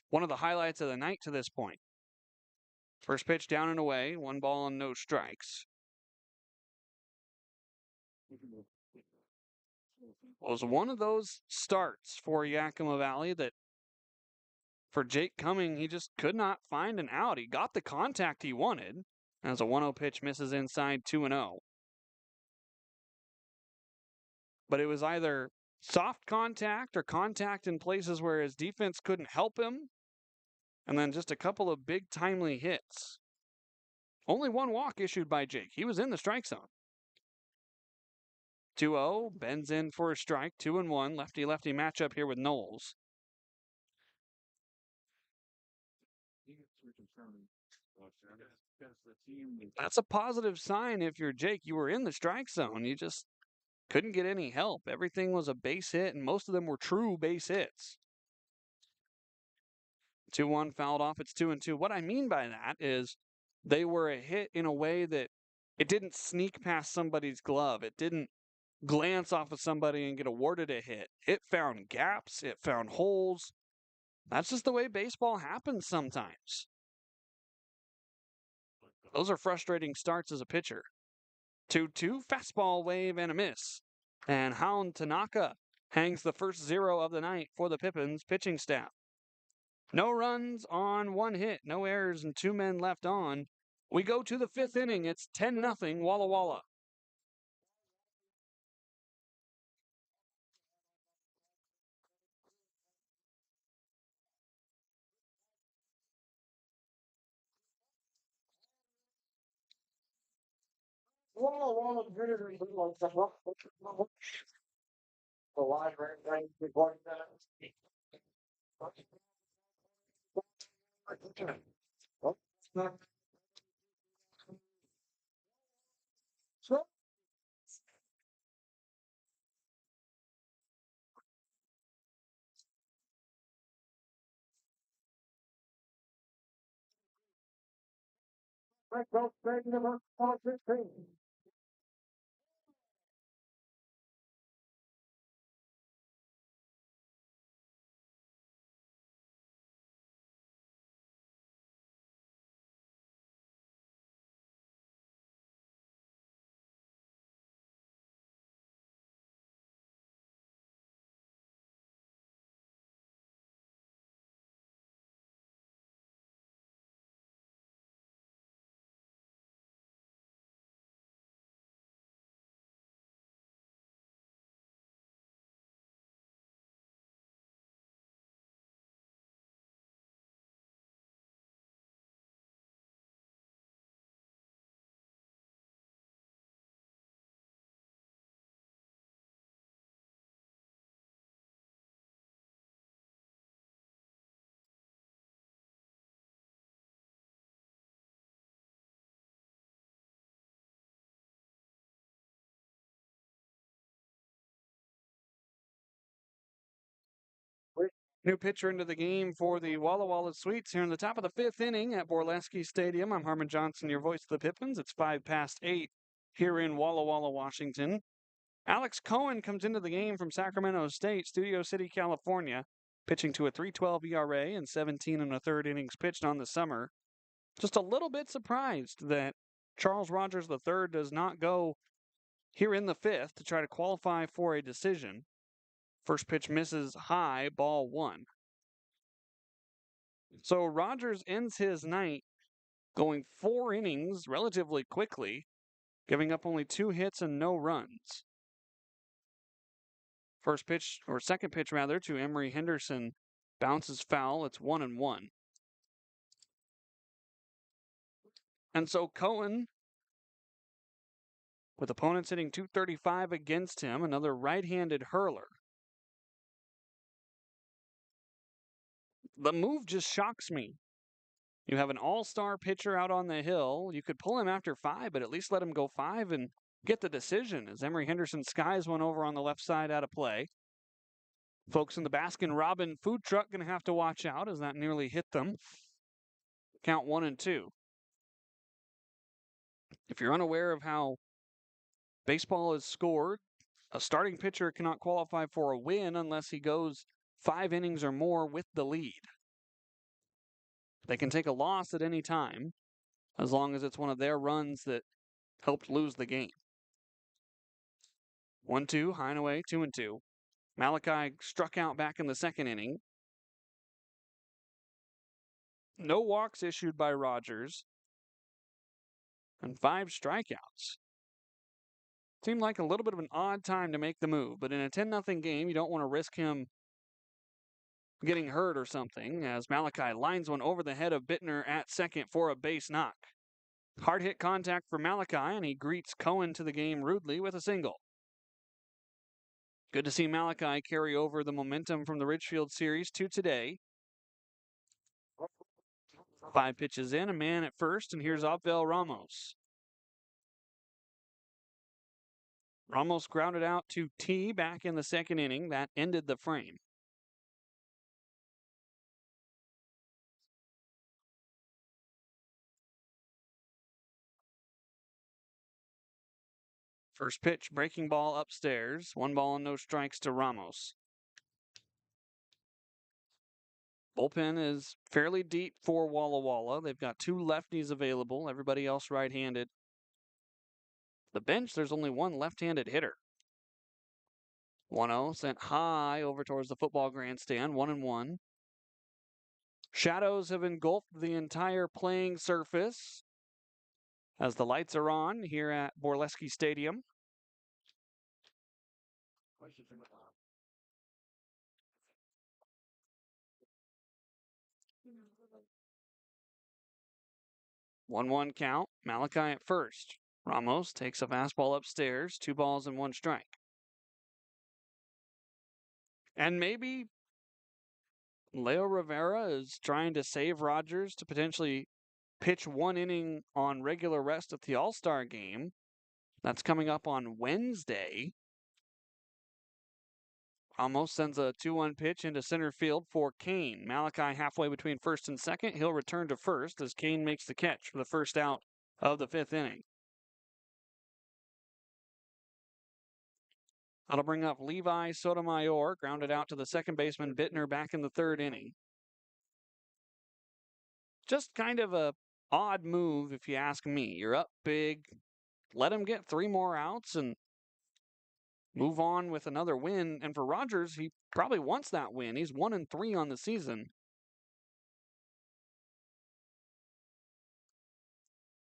one of the highlights of the night to this point. First pitch down and away, 1 ball and no strikes. It was one of those starts for Yakima Valley that for Jake Cumming, he just could not find an out. He got the contact he wanted as a 1-0 pitch misses inside 2-0. But it was either soft contact or contact in places where his defense couldn't help him, and then just a couple of big timely hits. Only 1 walk issued by Jake. He was in the strike zone. 2-0, bends in for a strike, 2-1, lefty-lefty matchup here with Knowles. That's a positive sign if you're Jake. You were in the strike zone. You just couldn't get any help. Everything was a base hit, and most of them were true base hits. 2-1 fouled off. It's 2-2. What I mean by that is they were a hit in a way that it didn't sneak past somebody's glove. It didn't glance off of somebody and get awarded a hit. It found gaps. It found holes. That's just the way baseball happens sometimes. Those are frustrating starts as a pitcher. 2-2, fastball wave and a miss. And Hound Tanaka hangs the first 0 of the night for the Pippins pitching staff. No runs on 1 hit, no errors, and 2 men left on. We go to the 5th inning. It's 10-0 Walla Walla. Walla Walla visitors like the live range report that. New pitcher into the game for the Walla Walla Sweets here in the top of the fifth inning at Borleske Stadium. I'm Harmon Johnsen, your voice of the Pippins. It's 8:05 here in Walla Walla, Washington. Alex Cohen comes into the game from Sacramento State, Studio City, California, pitching to a 3.12 ERA and 17 and a third innings pitched on the summer. Just a little bit surprised that Charles Rogers III does not go here in the fifth to try to qualify for a decision. First pitch misses high, ball one. So Rogers ends his night going 4 innings relatively quickly, giving up only 2 hits and no runs. First pitch, or second pitch rather, to Emery Henderson bounces foul. It's 1-1. And so Cohen, with opponents hitting .235 against him, another right-handed hurler. The move just shocks me. You have an all-star pitcher out on the hill. You could pull him after 5, but at least let him go 5 and get the decision as Emery Henderson skies one over on the left side out of play. Folks in the Baskin Robbins food truck going to have to watch out as that nearly hit them. Count 1-2. If you're unaware of how baseball is scored, a starting pitcher cannot qualify for a win unless he goes 5 innings or more with the lead. They can take a loss at any time as long as it's one of their runs that helped lose the game. 1-2, high and away, 2-2. Malachi struck out back in the second inning. No walks issued by Rogers. And 5 strikeouts. Seemed like a little bit of an odd time to make the move, but in a 10-0 game, you don't want to risk him getting hurt or something, as Malachi lines one over the head of Bittner at second for a base knock. Hard hit contact for Malachi, and he greets Cohen to the game rudely with a single. Good to see Malachi carry over the momentum from the Ridgefield series to today. 5 pitches in, a man at first, and here's Abel Ramos. Ramos grounded out to T back in the second inning. That ended the frame. First pitch, breaking ball upstairs. 1 ball and no strikes to Ramos. Bullpen is fairly deep for Walla Walla. They've got 2 lefties available, everybody else right-handed. The bench, there's only 1 left-handed hitter. 1-0 sent high over towards the football grandstand, 1-1. Shadows have engulfed the entire playing surface as the lights are on here at Borleske Stadium. One count. Malachi at first. Ramos takes a fastball upstairs. 2 balls and 1 strike. And maybe Leo Rivera is trying to save Rogers to potentially pitch 1 inning on regular rest at the All-Star game. That's coming up on Wednesday. Ramos sends a 2-1 pitch into center field for Kane. Malachi halfway between first and second. He'll return to first as Kane makes the catch for the first out of the 5th inning. That'll bring up Levi Sotomayor, grounded out to the second baseman Bittner back in the 3rd inning. Just kind of a odd move if you ask me. You're up big. Let him get 3 more outs and move on with another win. And for Rogers, he probably wants that win. He's 1-3 on the season.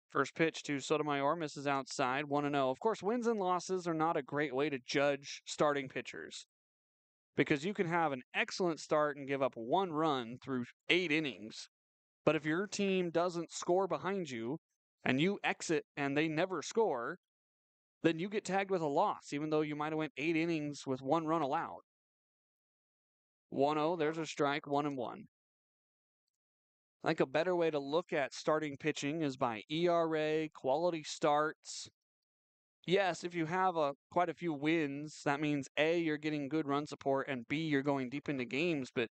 First pitch to Sotomayor misses outside, 1-0. Of course, wins and losses are not a great way to judge starting pitchers because you can have an excellent start and give up 1 run through 8 innings. But if your team doesn't score behind you and you exit and they never score, then you get tagged with a loss, even though you might have went 8 innings with 1 run allowed. 1-0, there's a strike, 1-1. I think a better way to look at starting pitching is by ERA, quality starts. Yes, if you have quite a few wins, that means A, you're getting good run support, and B, you're going deep into games. But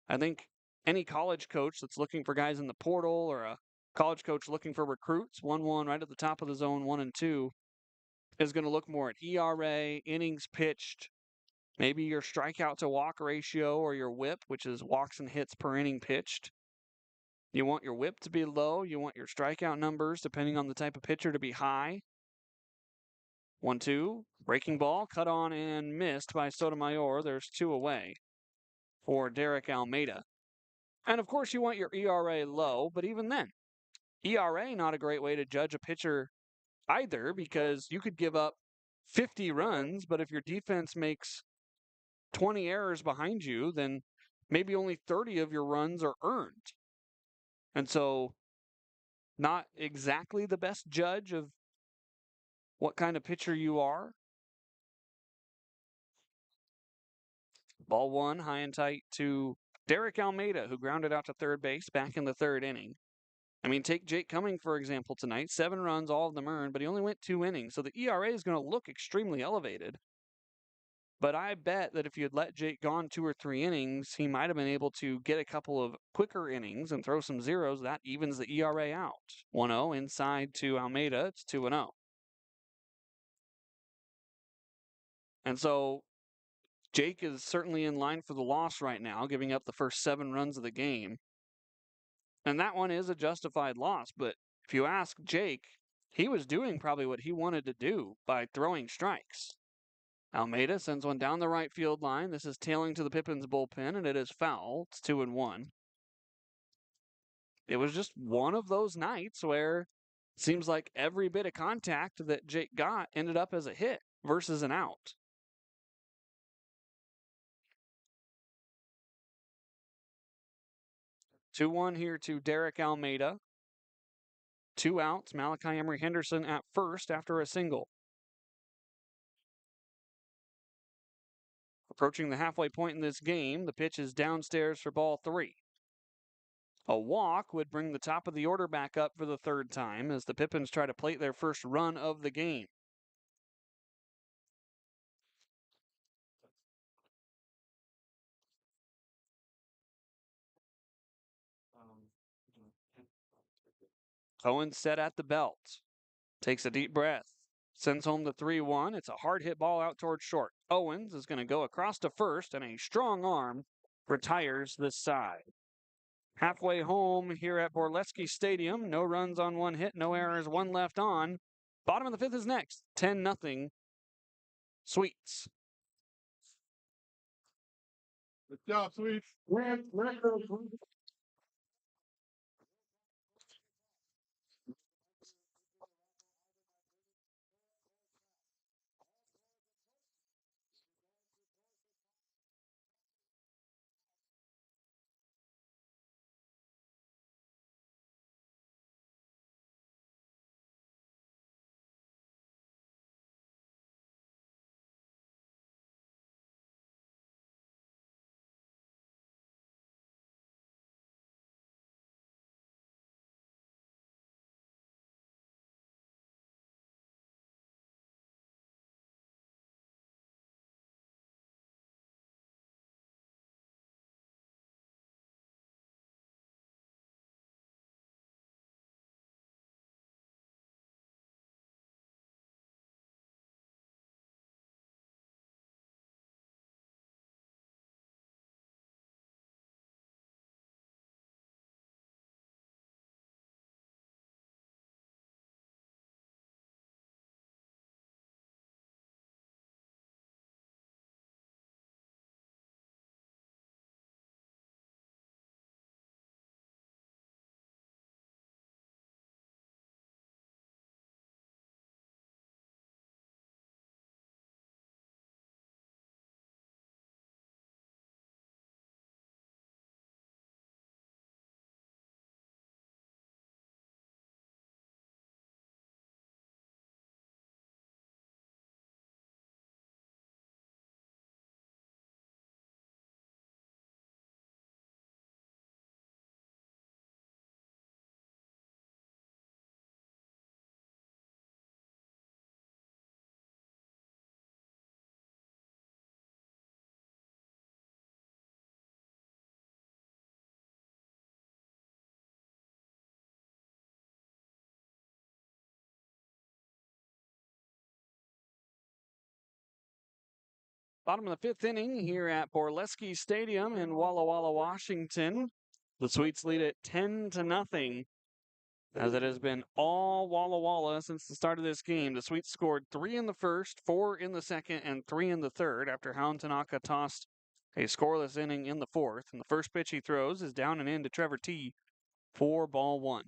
I think any college coach that's looking for guys in the portal or a college coach looking for recruits, 1-1 right at the top of the zone, 1-2, is going to look more at ERA, innings pitched, maybe your strikeout to walk ratio or your whip, which is walks and hits per inning pitched. You want your whip to be low. You want your strikeout numbers, depending on the type of pitcher, to be high. 1-2, breaking ball, cut on and missed by Sotomayor. There's 2 away for Derek Almeida. And of course, you want your ERA low, but even then, ERA not a great way to judge a pitcher either, because you could give up 50 runs, but if your defense makes 20 errors behind you, then maybe only 30 of your runs are earned. And so, not exactly the best judge of what kind of pitcher you are. Ball 1, high and tight to Derek Almeida, who grounded out to third base back in the 3rd inning. I mean, take Jake Cumming, for example, tonight. 7 runs, all of them earned, but he only went 2 innings. So the ERA is going to look extremely elevated. But I bet that if you had let Jake gone 2 or 3 innings, he might have been able to get a couple of quicker innings and throw some zeros. That evens the ERA out. 1-0 inside to Almeida. It's 2-0. And so Jake is certainly in line for the loss right now, giving up the first 7 runs of the game. And that one is a justified loss. But if you ask Jake, he was doing probably what he wanted to do by throwing strikes. Almeida sends one down the right field line. This is tailing to the Pippins bullpen, and it is foul. It's 2-1. It was just one of those nights where it seems like every bit of contact that Jake got ended up as a hit versus an out. 2-1 here to Derek Almeida. 2 outs. Malachi Emery Henderson at first after a single. Approaching the halfway point in this game, the pitch is downstairs for ball 3. A walk would bring the top of the order back up for the 3rd time as the Pippins try to plate their first run of the game. Owens set at the belt. Takes a deep breath. Sends home the 3-1. It's a hard hit ball out towards short. Owens is going to go across to first, and a strong arm retires this side. Halfway home here at Borleske Stadium. No runs on 1 hit, no errors, 1 left on. Bottom of the 5th is next. 10-0. Sweets. Good job, Sweets. Bottom of the fifth inning here at Borleske Stadium in Walla Walla, Washington. The Sweets lead it 10-0, as it has been all Walla Walla since the start of this game. The Sweets scored 3 in the first, 4 in the second, and 3 in the third after Hound Tanaka tossed a scoreless inning in the fourth. And the first pitch he throws is down and in to Trevor T for ball one.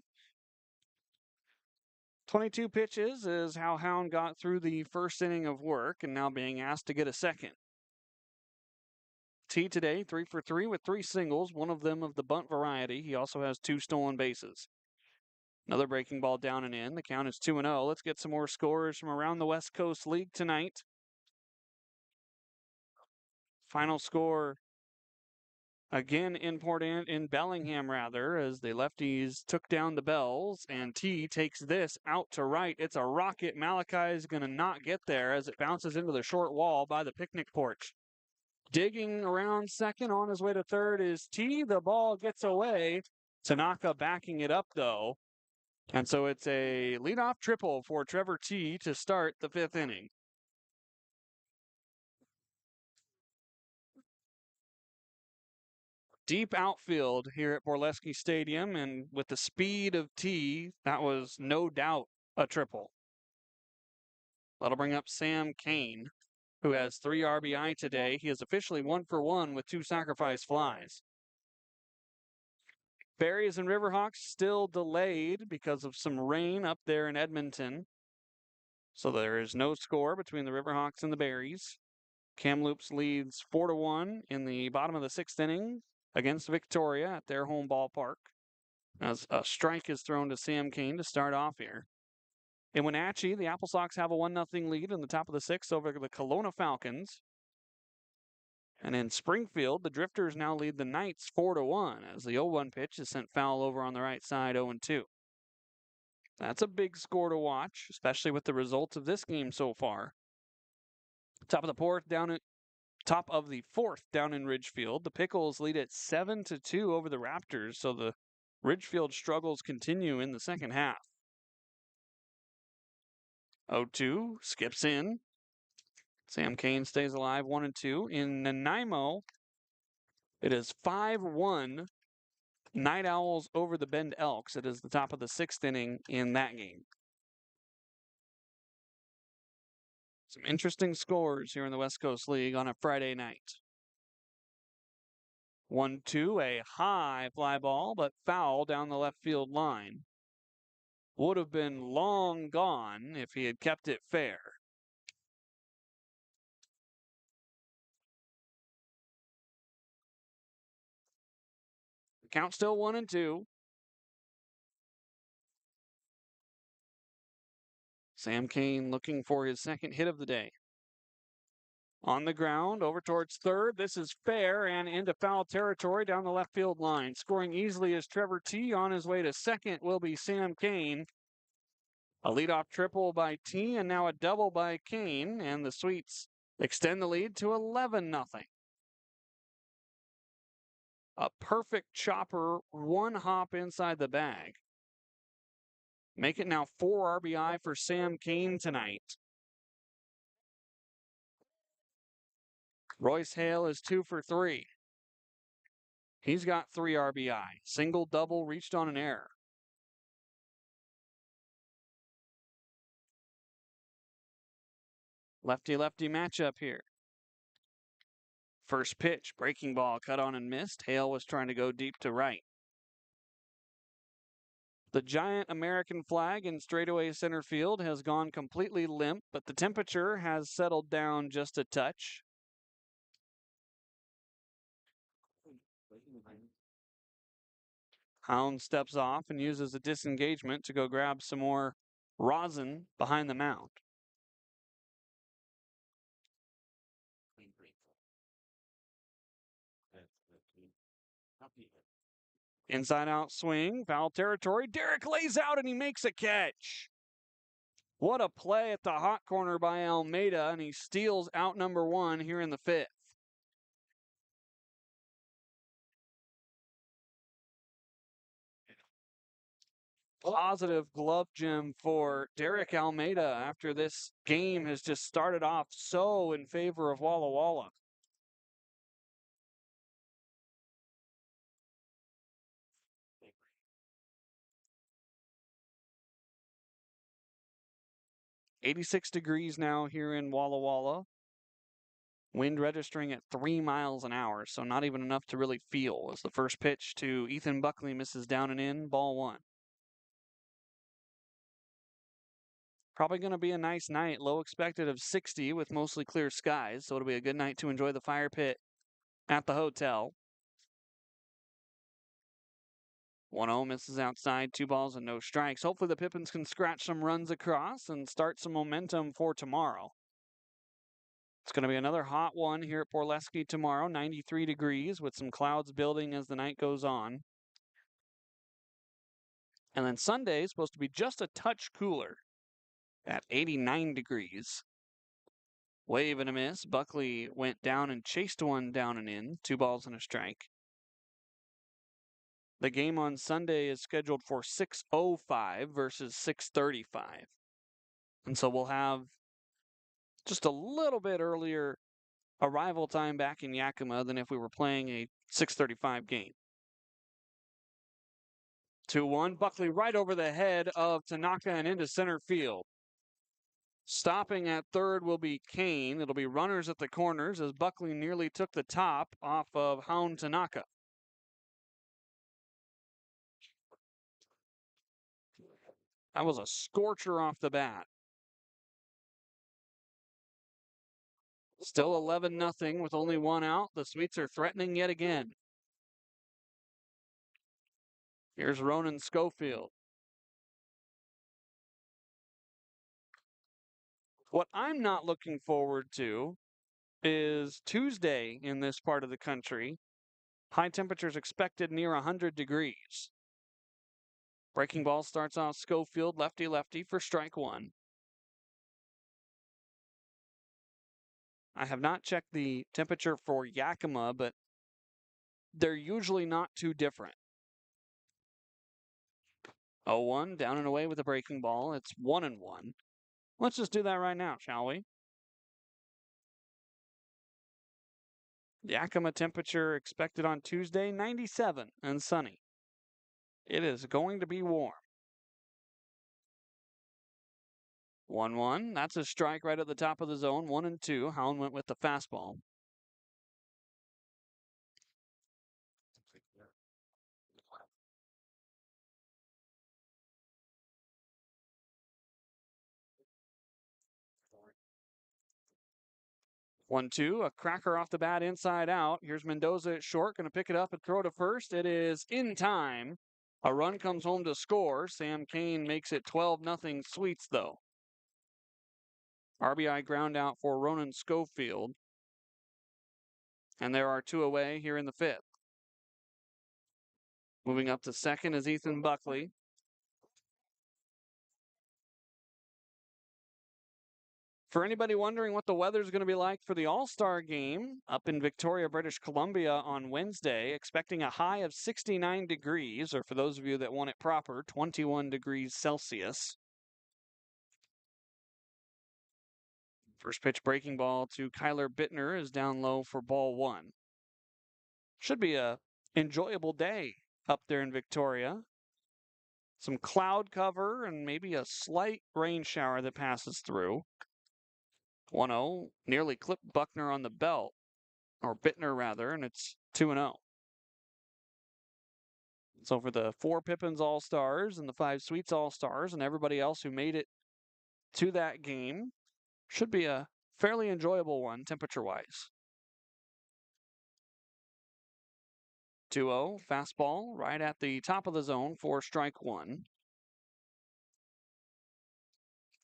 22 pitches is how Hound got through the first inning of work and now being asked to get a second. T today, 3 for 3 with 3 singles, one of them of the bunt variety. He also has 2 stolen bases. Another breaking ball down and in. The count is 2-0. Let's get some more scores from around the West Coast League tonight. Final score again in Bellingham, as the lefties took down the Bells, and T takes this out to right. It's a rocket. Malachi is going to not get there as it bounces into the short wall by the picnic porch. Digging around second on his way to third is T. The ball gets away. Tanaka backing it up, though. And so it's a leadoff triple for Trevor T to start the fifth inning. Deep outfield here at Borleske Stadium, and with the speed of T, that was no doubt a triple. That'll bring up Sam Kane, who has 3 RBI today. He is officially 1 for 1 with 2 sacrifice flies. Berries and Riverhawks still delayed because of some rain up there in Edmonton. So there is no score between the Riverhawks and the Berries. Kamloops leads 4-1 in the bottom of the sixth inning against Victoria at their home ballpark, as a strike is thrown to Sam Kane to start off here. In Wenatchee, the Apple Sox have a 1-0 lead in the top of the sixth over the Kelowna Falcons. And in Springfield, the Drifters now lead the Knights 4-1 as the 0-1 pitch is sent foul over on the right side, 0-2. That's a big score to watch, especially with the results of this game so far. Top of the fourth down in Ridgefield. The Pickles lead at 7-2 over the Raptors, so the Ridgefield struggles continue in the second half. 0-2 skips in. Sam Kane stays alive, 1-2. In Nanaimo, it is 5-1 Night Owls over the Bend Elks. It is the top of the sixth inning in that game. Some interesting scores here in the West Coast League on a Friday night. 1-2, a high fly ball, but foul down the left field line. Would have been long gone if he had kept it fair. The count still 1-2. Sam Kane looking for his second hit of the day. On the ground, over towards third. This is fair and into foul territory down the left field line. Scoring easily is Trevor T. On his way to second will be Sam Kane. A leadoff triple by T and now a double by Kane, and the Sweets extend the lead to 11-0. A perfect chopper, one hop inside the bag. Make it now 4 RBI for Sam Kane tonight. Royce Hale is 2 for 3. He's got 3 RBI. Single, double, reached on an error. Lefty-lefty matchup here. First pitch, breaking ball, cut on and missed. Hale was trying to go deep to right. The giant American flag in straightaway center field has gone completely limp, but the temperature has settled down just a touch. Hound steps off and uses a disengagement to go grab some more rosin behind the mound. Inside out swing, foul territory. Derek lays out and he makes a catch. What a play at the hot corner by Almeida, and he steals out number 1 here in the fifth. positive glove gem for Derek Almeida after this game has just started off so in favor of Walla Walla. "86 degrees now here in Walla Walla. Wind registering at 3 miles an hour, so not even enough to really feel. As the first pitch to Ethan Buckley misses down and in, ball one. Probably going to be a nice night. Low expected of 60 with mostly clear skies, so it'll be a good night to enjoy the fire pit at the hotel. 1-0 misses outside, 2 balls and no strikes. Hopefully the Pippins can scratch some runs across and start some momentum for tomorrow. It's going to be another hot one here at Borleske tomorrow, 93 degrees with some clouds building as the night goes on. And then Sunday is supposed to be just a touch cooler at 89 degrees. Wave and a miss. Buckley went down and chased one down and in, 2 balls and a strike. The game on Sunday is scheduled for 6:05 versus 6:35. And so we'll have just a little bit earlier arrival time back in Yakima than if we were playing a 6:35 game. 2-1. Buckley right over the head of Tanaka and into center field. Stopping at third will be Kane. It'll be runners at the corners as Buckley nearly took the top off of Hound Tanaka. That was a scorcher off the bat. Still 11-0 with only 1 out. The Sweets are threatening yet again. Here's Ronan Schofield. What I'm not looking forward to is Tuesday in this part of the country. High temperatures expected near 100 degrees. Breaking ball starts off Schofield, lefty-lefty for strike one. I have not checked the temperature for Yakima, but they're usually not too different. 0-1, down and away with a breaking ball. It's 1-1. Let's just do that right now, shall we? Yakima temperature expected on Tuesday, 97 and sunny. It is going to be warm. 1-1. That's a strike right at the top of the zone. 1-2. Hound went with the fastball. One, two, a cracker off the bat inside out. Here's Mendoza at short, going to pick it up and throw to first. It is in time. A run comes home to score. Sam Kane makes it 12-0 Sweets, though. RBI ground out for Ronan Schofield. And there are 2 away here in the 5th. Moving up to second is Ethan Buckley. For anybody wondering what the weather's going to be like for the All-Star game up in Victoria, British Columbia on Wednesday, expecting a high of 69 degrees, or for those of you that want it proper, 21 degrees Celsius. First pitch breaking ball to Kyler Bittner is down low for ball one. Should be a enjoyable day up there in Victoria. Some cloud cover and maybe a slight rain shower that passes through. 1-0, nearly clipped Buckner on the belt, or Bittner rather, and it's 2-0. So for the 4 Pippins All-Stars and the 5 Sweets All-Stars and everybody else who made it to that game, should be a fairly enjoyable one temperature-wise. 2-0, fastball right at the top of the zone for strike one.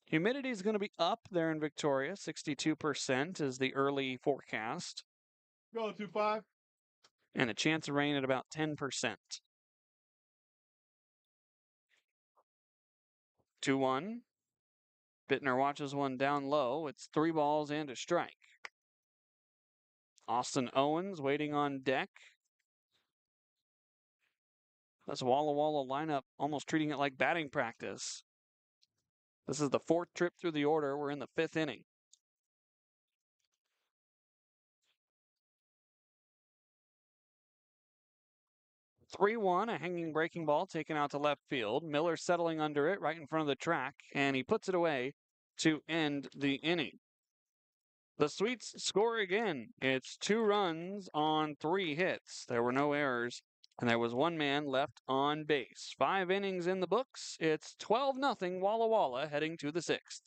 Humidity is going to be up there in Victoria. 62% is the early forecast. Go 2-5. And a chance of rain at about 10%. 2-1. Bittner watches one down low. It's 3 balls and a strike. Austin Owens waiting on deck. This Walla Walla lineup almost treating it like batting practice. This is the fourth trip through the order. We're in the fifth inning. 3-1, a hanging breaking ball taken out to left field. Miller settling under it right in front of the track, and he puts it away to end the inning. The Sweets score again. It's 2 runs on 3 hits. There were no errors, and there was 1 man left on base. 5 innings in the books. It's 12-0 Walla Walla heading to the 6th.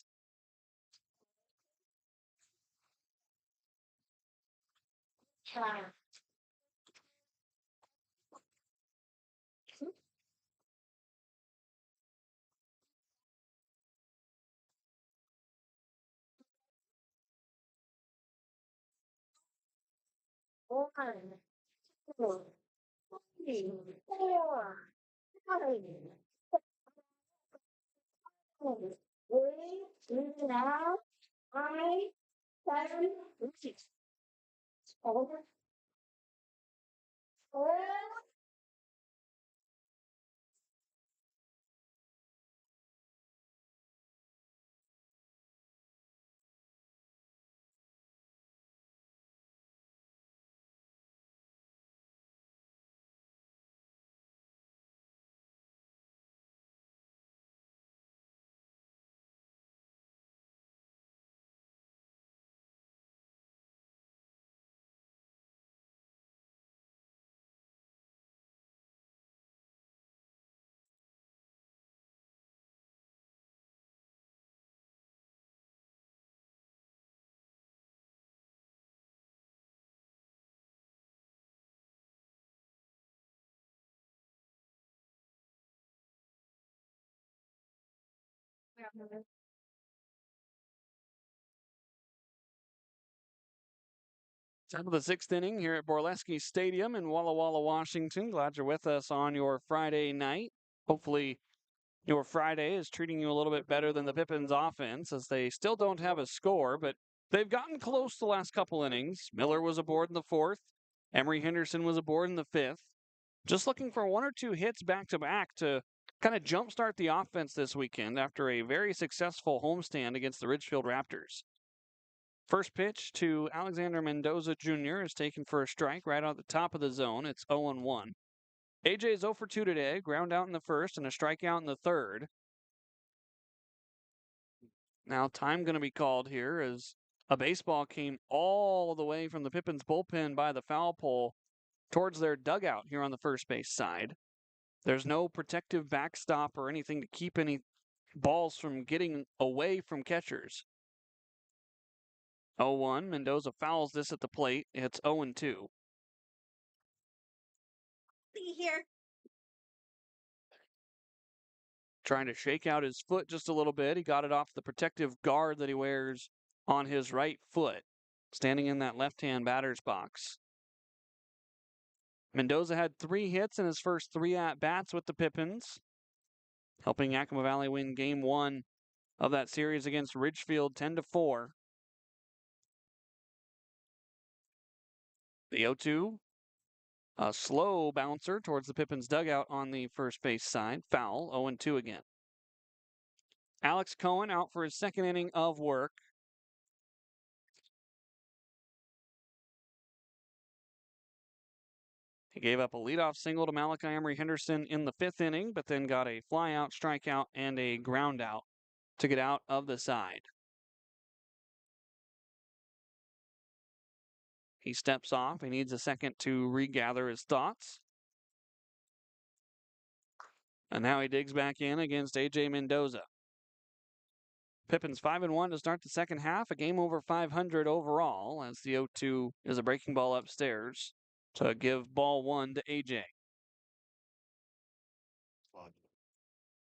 Top of the 6th inning here at Borleske Stadium in Walla Walla, Washington. Glad you're with us on your Friday night. Hopefully, your Friday is treating you a little bit better than the Pippins offense, as they still don't have a score, but they've gotten close the last couple innings. Miller was aboard in the 4th. Emery Henderson was aboard in the 5th. Just looking for 1 or 2 hits back-to-back to kind of jumpstart the offense this weekend after a very successful homestand against the Ridgefield Raptors. First pitch to Alexander Mendoza Jr. is taken for a strike right on the top of the zone. It's 0-1. AJ's 0 for 2 today, ground out in the 1st and a strikeout in the 3rd. Now time going to be called here as a baseball came all the way from the Pippins bullpen by the foul pole towards their dugout here on the first base side. There's no protective backstop or anything to keep any balls from getting away from catchers. 0-1. Mendoza fouls this at the plate. It's 0-2. Here. Trying to shake out his foot just a little bit. He got it off the protective guard that he wears on his right foot, standing in that left-hand batter's box. Mendoza had 3 hits in his first 3 at-bats with the Pippins, helping Yakima Valley win Game 1 of that series against Ridgefield 10-4. The 0-2, a slow bouncer towards the Pippins dugout on the first base side. Foul, 0-2 again. Alex Cohen out for his 2nd inning of work. He gave up a leadoff single to Malachi Emery Henderson in the 5th inning, but then got a flyout, strikeout, and a ground out to get out of the side. He steps off. He needs a second to regather his thoughts. And now he digs back in against AJ Mendoza. Pippins 5-1 to start the second half, a game over 500 overall, as the 0-2 is a breaking ball upstairs to give ball 1 to AJ.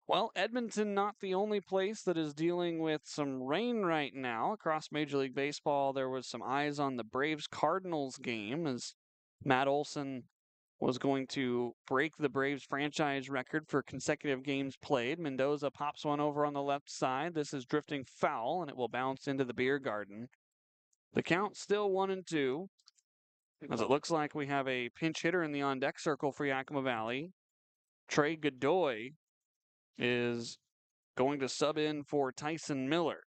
Well, Edmonton not the only place that is dealing with some rain right now. Across Major League Baseball, there was some eyes on the Braves-Cardinals game as Matt Olson was going to break the Braves franchise record for consecutive games played. Mendoza pops one over on the left side. This is drifting foul, and it will bounce into the beer garden. The count still 1-2, as it looks like we have a pinch hitter in the on-deck circle for Yakima Valley. Trey Godoy is going to sub in for Tyson Miller.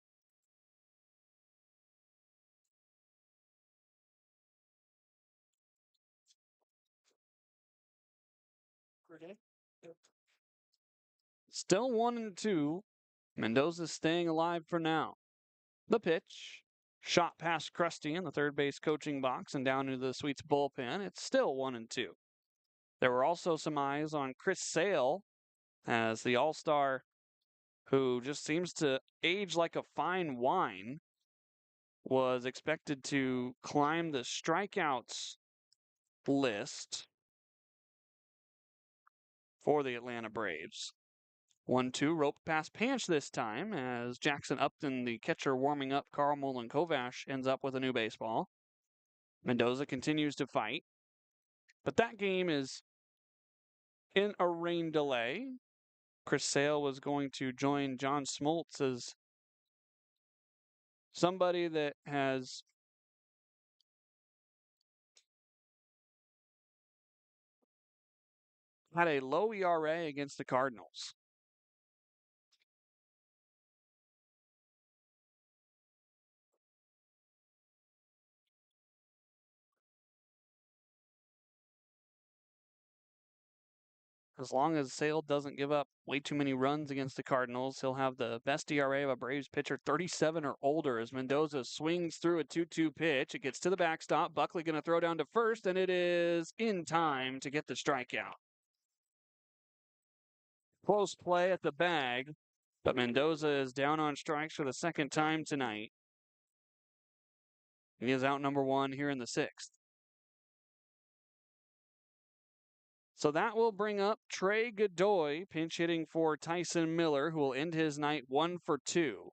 Still 1-2. Mendoza's staying alive for now. The pitch. Shot past Krusty in the third base coaching box and down into the Sweets bullpen. It's still 1-2. There were also some eyes on Chris Sale as the All-Star who just seems to age like a fine wine was expected to climb the strikeouts list for the Atlanta Braves. 1-2, rope past Panch this time as Jackson Upton, the catcher warming up Carl Mullen-Kovash, ends up with a new baseball. Mendoza continues to fight, but that game is in a rain delay. Chris Sale was going to join John Smoltz as somebody that has had a low ERA against the Cardinals. As long as Sale doesn't give up way too many runs against the Cardinals, he'll have the best ERA of a Braves pitcher 37 or older as Mendoza swings through a 2-2 pitch. It gets to the backstop. Buckley going to throw down to first, and it is in time to get the strikeout. Close play at the bag, but Mendoza is down on strikes for the second time tonight. He is out number one here in the sixth. So that will bring up Trey Godoy, pinch hitting for Tyson Miller, who will end his night 1 for 2.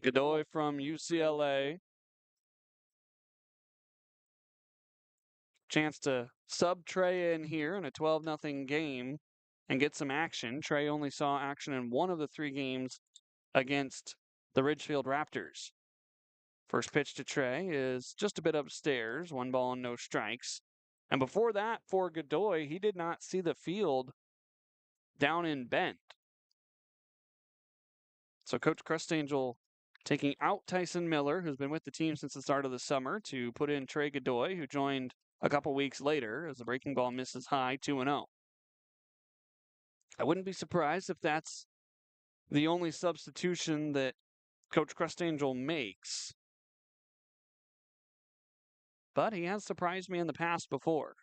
Godoy from UCLA. Chance to sub Trey in here in a 12-0 game and get some action. Trey only saw action in one of the 3 games against the Ridgefield Raptors. First pitch to Trey is just a bit upstairs, 1 ball and no strikes. And before that, for Godoy, he did not see the field down in Bend. So Coach Crustangel taking out Tyson Miller, who's been with the team since the start of the summer, to put in Trey Godoy, who joined a couple weeks later as the breaking ball misses high 2-0. I wouldn't be surprised if that's the only substitution that Coach Crustangel makes. But he has surprised me in the past before.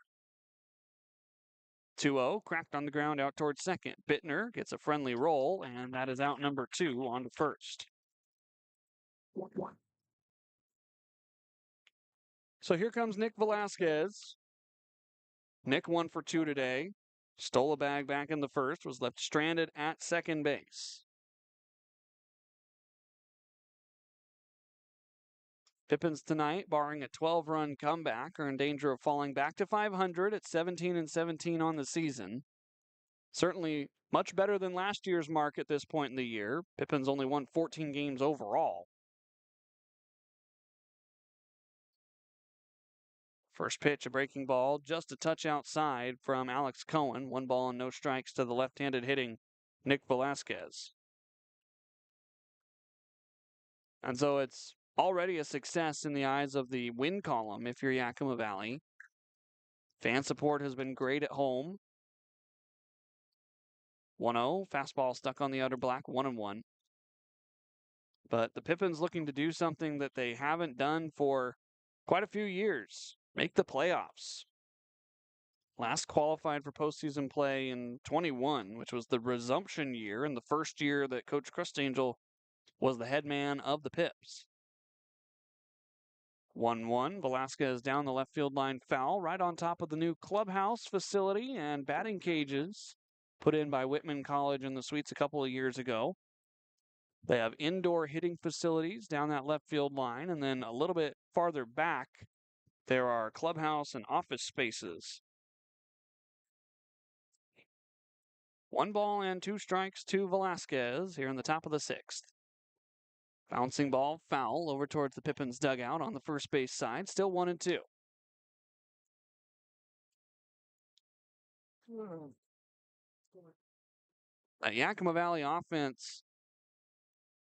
2-0, cracked on the ground out towards second. Bittner gets a friendly roll, and that is out number 2 on to first. So here comes Nick Velasquez. Nick 1 for 2 today. Stole a bag back in the first, was left stranded at second base. Pippins tonight, barring a 12-run comeback, are in danger of falling back to 500 at 17-17 on the season. Certainly much better than last year's mark at this point in the year. Pippins only won 14 games overall. First pitch, a breaking ball, just a touch outside from Alex Cohen. 1 ball and no strikes to the left-handed hitting Nick Velasquez. And so it's already a success in the eyes of the win column if you're Yakima Valley. Fan support has been great at home. 1-0, fastball stuck on the outer black, 1-1. But the Pippins looking to do something that they haven't done for quite a few years. Make the playoffs. Last qualified for postseason play in 21, which was the resumption year and the first year that Coach Crustangel was the head man of the Pipps. 1-1. Velasquez down the left field line foul right on top of the new clubhouse facility and batting cages put in by Whitman College in the Sweets a couple of years ago. They have indoor hitting facilities down that left field line, and then a little bit farther back, there are clubhouse and office spaces. 1 ball and 2 strikes to Velasquez here in the top of the 6th. Bouncing ball foul over towards the Pippins dugout on the first base side. Still 1-2. That Yakima Valley offense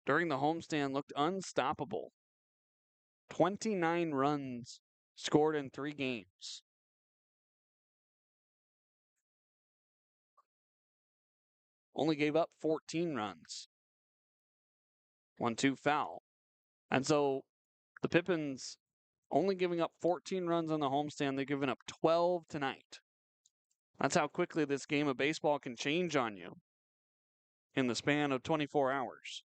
during the homestand looked unstoppable. 29 runs scored in 3 games. Only gave up 14 runs. 1-2 foul. And so the Pippins only giving up 14 runs on the homestand. They've given up 12 tonight. That's how quickly this game of baseball can change on you in the span of 24 hours.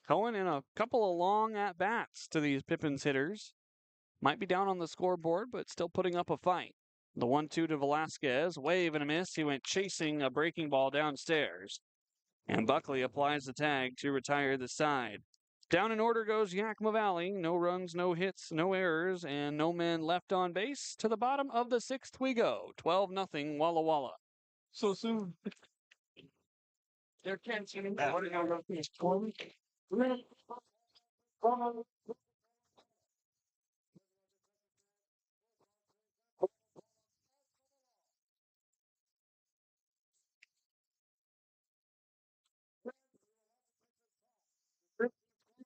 Cohen in a couple of long at-bats to these Pippins hitters. Might be down on the scoreboard, but still putting up a fight. The 1-2 to Velasquez, wave and a miss. He went chasing a breaking ball downstairs. And Buckley applies the tag to retire the side. Down in order goes Yakima Valley. No runs, no hits, no errors, and no men left on base. To the bottom of the 6th we go. 12-0 Walla Walla. So soon. There can't see any. What are you going to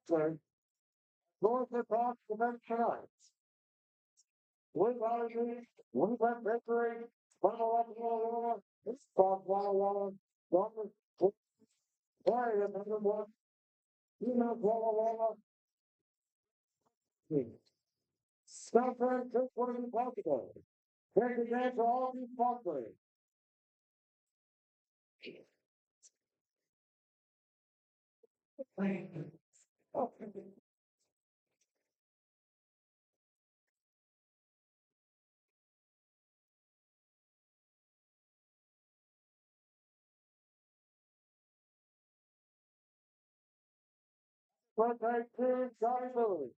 Going to talk to them tonight. Rivalry, victory, Walla Walla, it's called Walla Walla, Walla, number one, you know Walla Walla. Stopper, just what is possible. Take the game to all these possible. But I can't rivalry.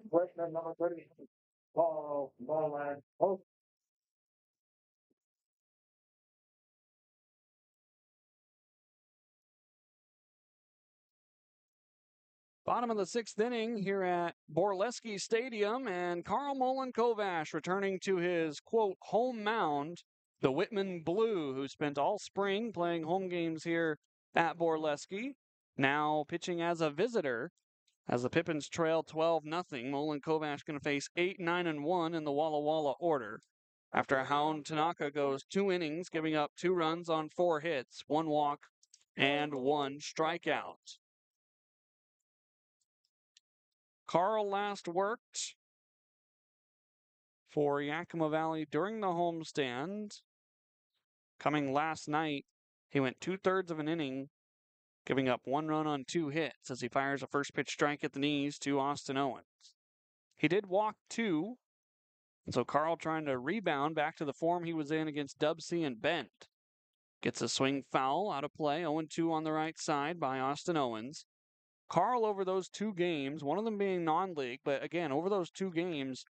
Question number 30. Ball line. Oh, Bottom of the 6th inning here at Borleske Stadium, and Carl Kovash returning to his, quote, home mound, the Whitman Blue, who spent all spring playing home games here at Borleske, now pitching as a visitor as the Pippins trail 12-0. Kovash going to face 8, 9, and 1 in the Walla Walla order. After Hound Tanaka goes 2 innings, giving up 2 runs on 4 hits, 1 walk, and 1 strikeout. Carl last worked for Yakima Valley during the homestand. Coming last night, he went 2/3 of an inning, giving up 1 run on 2 hits as he fires a first pitch strike at the knees to Austin Owens. He did walk 2, and so Carl trying to rebound back to the form he was in against Dubsey and Bent. Gets a swing foul out of play, 0-2 on the right side by Austin Owens. Carl over those 2 games, one of them being non-league, but again, over those 2 games,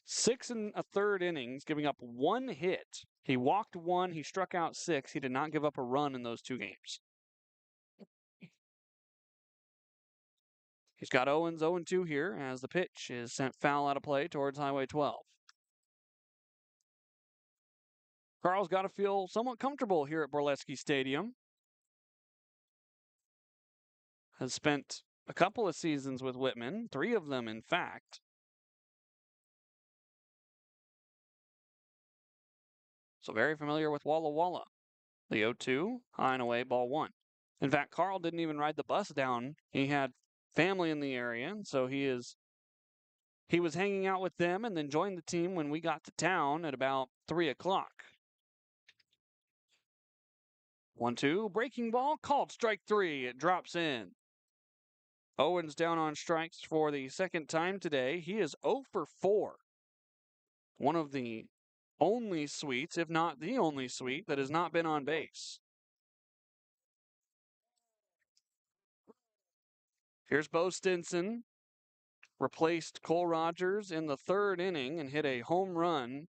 6 1/3 innings, giving up 1 hit. He walked 1, he struck out 6. He did not give up a run in those 2 games. He's got Owens 0-2 here as the pitch is sent foul out of play towards Highway 12. Carl's got to feel somewhat comfortable here at Borleske Stadium. Has spent a couple of seasons with Whitman, 3 of them in fact. So very familiar with Walla Walla. The 0-2, high and away, ball 1. In fact, Carl didn't even ride the bus down. He had family in the area, and so he was hanging out with them and then joined the team when we got to town at about 3 o'clock. 1-2, breaking ball, called strike 3. It drops in. Owens down on strikes for the second time today. He is 0 for 4. One of the only Sweets, if not the only Sweet, that has not been on base. Here's Bo Stinson, replaced Cole Rogers in the third inning and hit a home run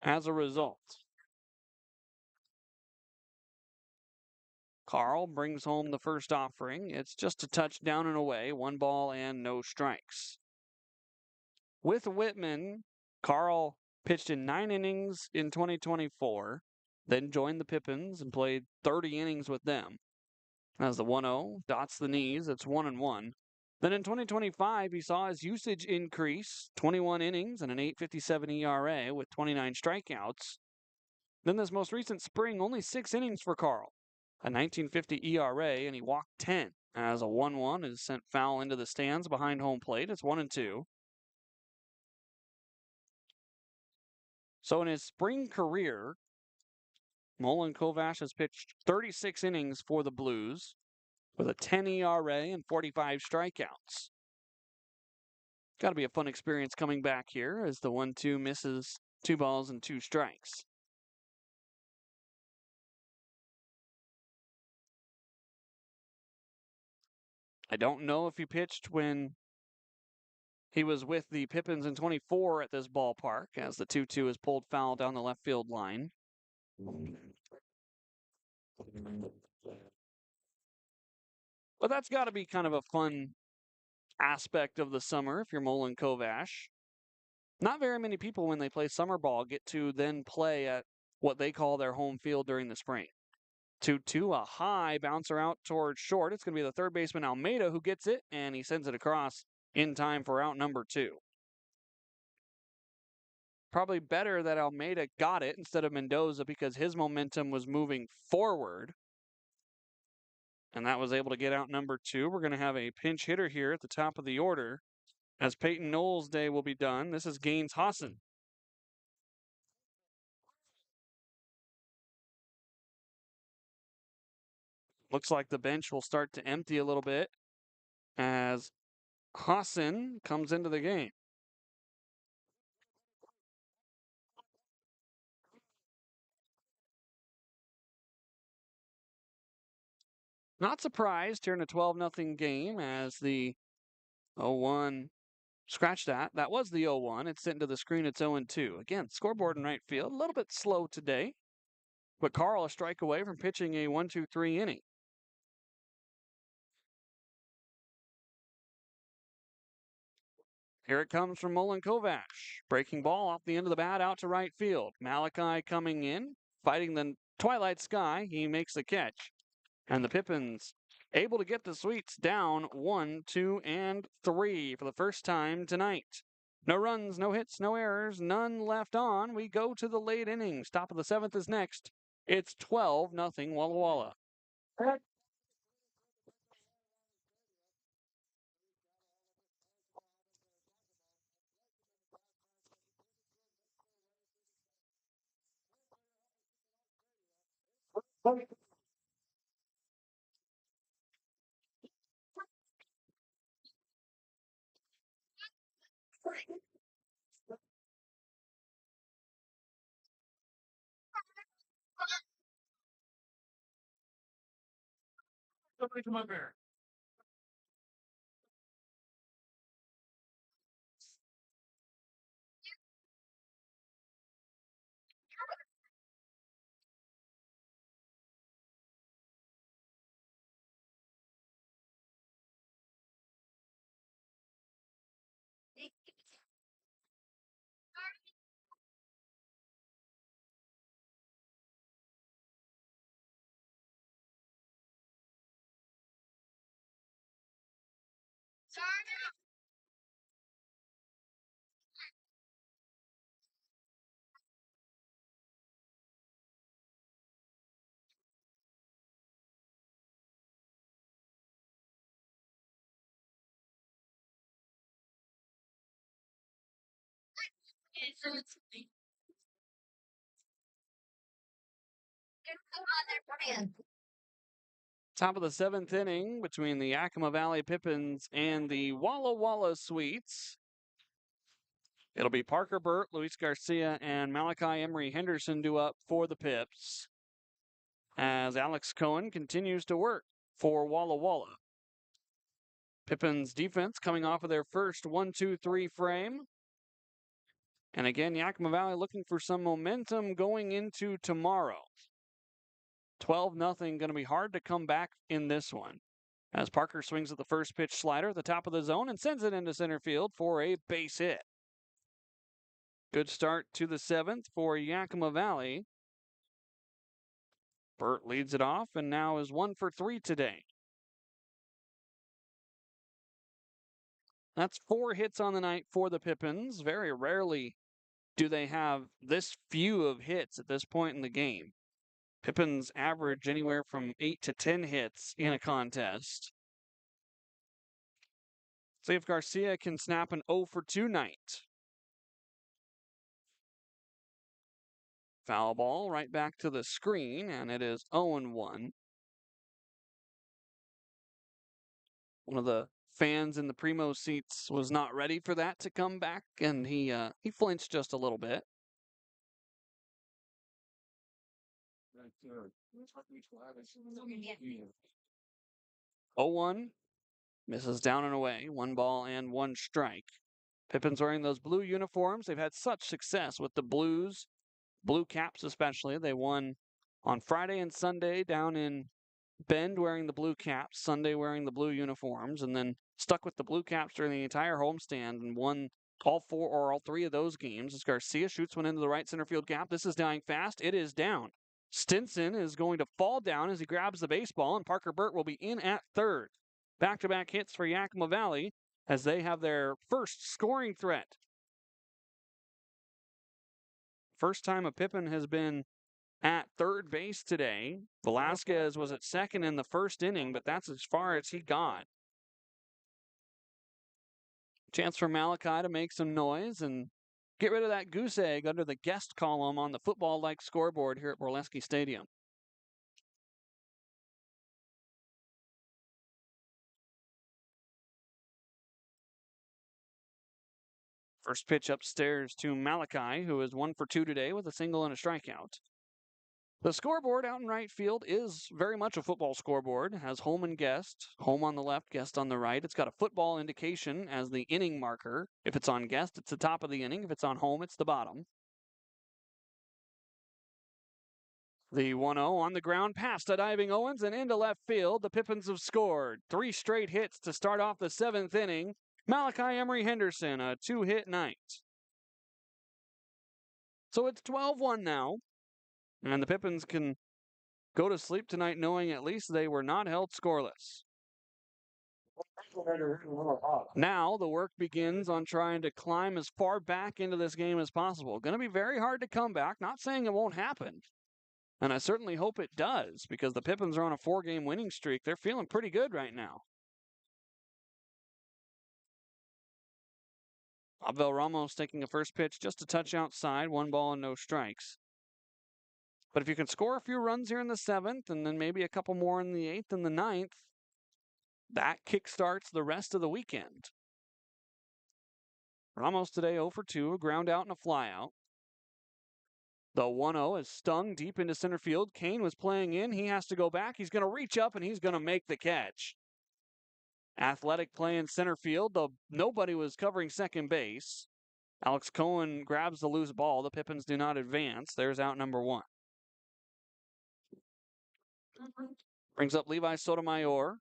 as a result. Carl brings home the first offering. It's just a touchdown and away, 1 ball and no strikes. With Whitman, Carl pitched in 9 innings in 2024, then joined the Pippins and played 30 innings with them. As the 1-0 dots the knees, it's 1-1. Then in 2025, he saw his usage increase, 21 innings and an 8.57 ERA with 29 strikeouts. Then this most recent spring, only 6 innings for Carl, a 19.50 ERA, and he walked 10 as a 1-1 is sent foul into the stands behind home plate. It's 1-2. So in his spring career, Molen Kovash has pitched 36 innings for the Blues with a 10 ERA and 45 strikeouts. Got to be a fun experience coming back here as the 1-2 misses 2 balls and 2 strikes. I don't know if he pitched when he was with the Pippins in 24 at this ballpark, as the 2-2 is pulled foul down the left field line. But that's got to be kind of a fun aspect of the summer if you're Molen Kovash. Not very many people, when they play summer ball, get to then play at what they call their home field during the spring. 2-2, a high bouncer out towards short. It's going to be the third baseman Almeida who gets it, and he sends it across in time for out number 2. Probably better that Almeida got it instead of Mendoza because his momentum was moving forward. And that was able to get out number 2. We're going to have a pinch hitter here at the top of the order as Peyton Knowles' day will be done. This is Gaines Hassan. Looks like the bench will start to empty a little bit as Hassan comes into the game. Not surprised here in a 12-0 game as the 0-1, scratch that. That was the 0-1. It's sent to the screen. It's 0-2. Again, scoreboard in right field, a little bit slow today. But Carl a strike away from pitching a 1-2-3 inning. Here it comes from Molen Kovash. Breaking ball off the end of the bat out to right field. Malachi coming in, fighting the twilight sky. He makes the catch. And the Pippins able to get the Sweets down 1, 2, and 3 for the first time tonight. No runs, no hits, no errors, none left on. We go to the late innings. Top of the 7th is next. It's 12-0 Walla Walla. Somebody come up here. Top of the 7th inning between the Yakima Valley Pippins and the Walla Walla Sweets. It'll be Parker Burt, Luis Garcia, and Malachi Emery Henderson due up for the Pipps as Alex Cohen continues to work for Walla Walla. Pippins defense coming off of their first 1-2-3 frame. And again, Yakima Valley looking for some momentum going into tomorrow. 12-0, going to be hard to come back in this one. As Parker swings at the first pitch slider at the top of the zone and sends it into center field for a base hit. Good start to the seventh for Yakima Valley. Burt leads it off and now is 1 for 3 today. That's 4 hits on the night for the Pippins. Very rarely do they have this few of hits at this point in the game. Pippins average anywhere from 8 to 10 hits in a contest. See if Garcia can snap an 0 for 2 night. Foul ball right back to the screen, and it is 0-1. One of the fans in the Primo seats was not ready for that to come back, and he flinched just a little bit. 0-1, misses down and away. 1 ball and 1 strike. Pippins wearing those blue uniforms. They've had such success with the Blues, blue caps especially. They won on Friday and Sunday down in Bend wearing the blue caps, Sunday wearing the blue uniforms, and then stuck with the blue caps during the entire homestand and won all 4 or all 3 of those games. As Garcia shoots one into the right center field gap. This is dying fast. It is down. Stinson is going to fall down as he grabs the baseball, and Parker Burt will be in at third. Back-to-back hits for Yakima Valley as they have their first scoring threat. First time a Pippin has been at third base today. Velasquez was at second in the first inning, but that's as far as he got. Chance for Malachi to make some noise and get rid of that goose egg under the guest column on the football-like scoreboard here at Borleske Stadium. First pitch upstairs to Malachi, who is 1 for 2 today with a single and a strikeout. The scoreboard out in right field is very much a football scoreboard. It has home and guest, home on the left, guest on the right. It's got a football indication as the inning marker. If it's on guest, it's the top of the inning. If it's on home, it's the bottom. The 1-0 on the ground past a diving Owens and into left field. The Pippins have scored 3 straight hits to start off the 7th inning. Malachi Emery Henderson, a 2-hit night. So it's 12-1 now. And the Pippins can go to sleep tonight knowing at least they were not held scoreless. Now the work begins on trying to climb as far back into this game as possible. Going to be very hard to come back. Not saying it won't happen. And I certainly hope it does because the Pippins are on a 4-game winning streak. They're feeling pretty good right now. Abel Ramos taking a first pitch just a touch outside. 1 ball and no strikes. But if you can score a few runs here in the 7th and then maybe a couple more in the 8th and the 9th, that kickstarts the rest of the weekend. Ramos today 0 for 2, a ground out and a fly out. The 1-0 is stung deep into center field. Kane was playing in. He has to go back. He's going to reach up and he's going to make the catch. Athletic play in center field, though nobody was covering second base. Alex Cohen grabs the loose ball. The Pippins do not advance. There's out number 1. Brings up Levi Sotomayor.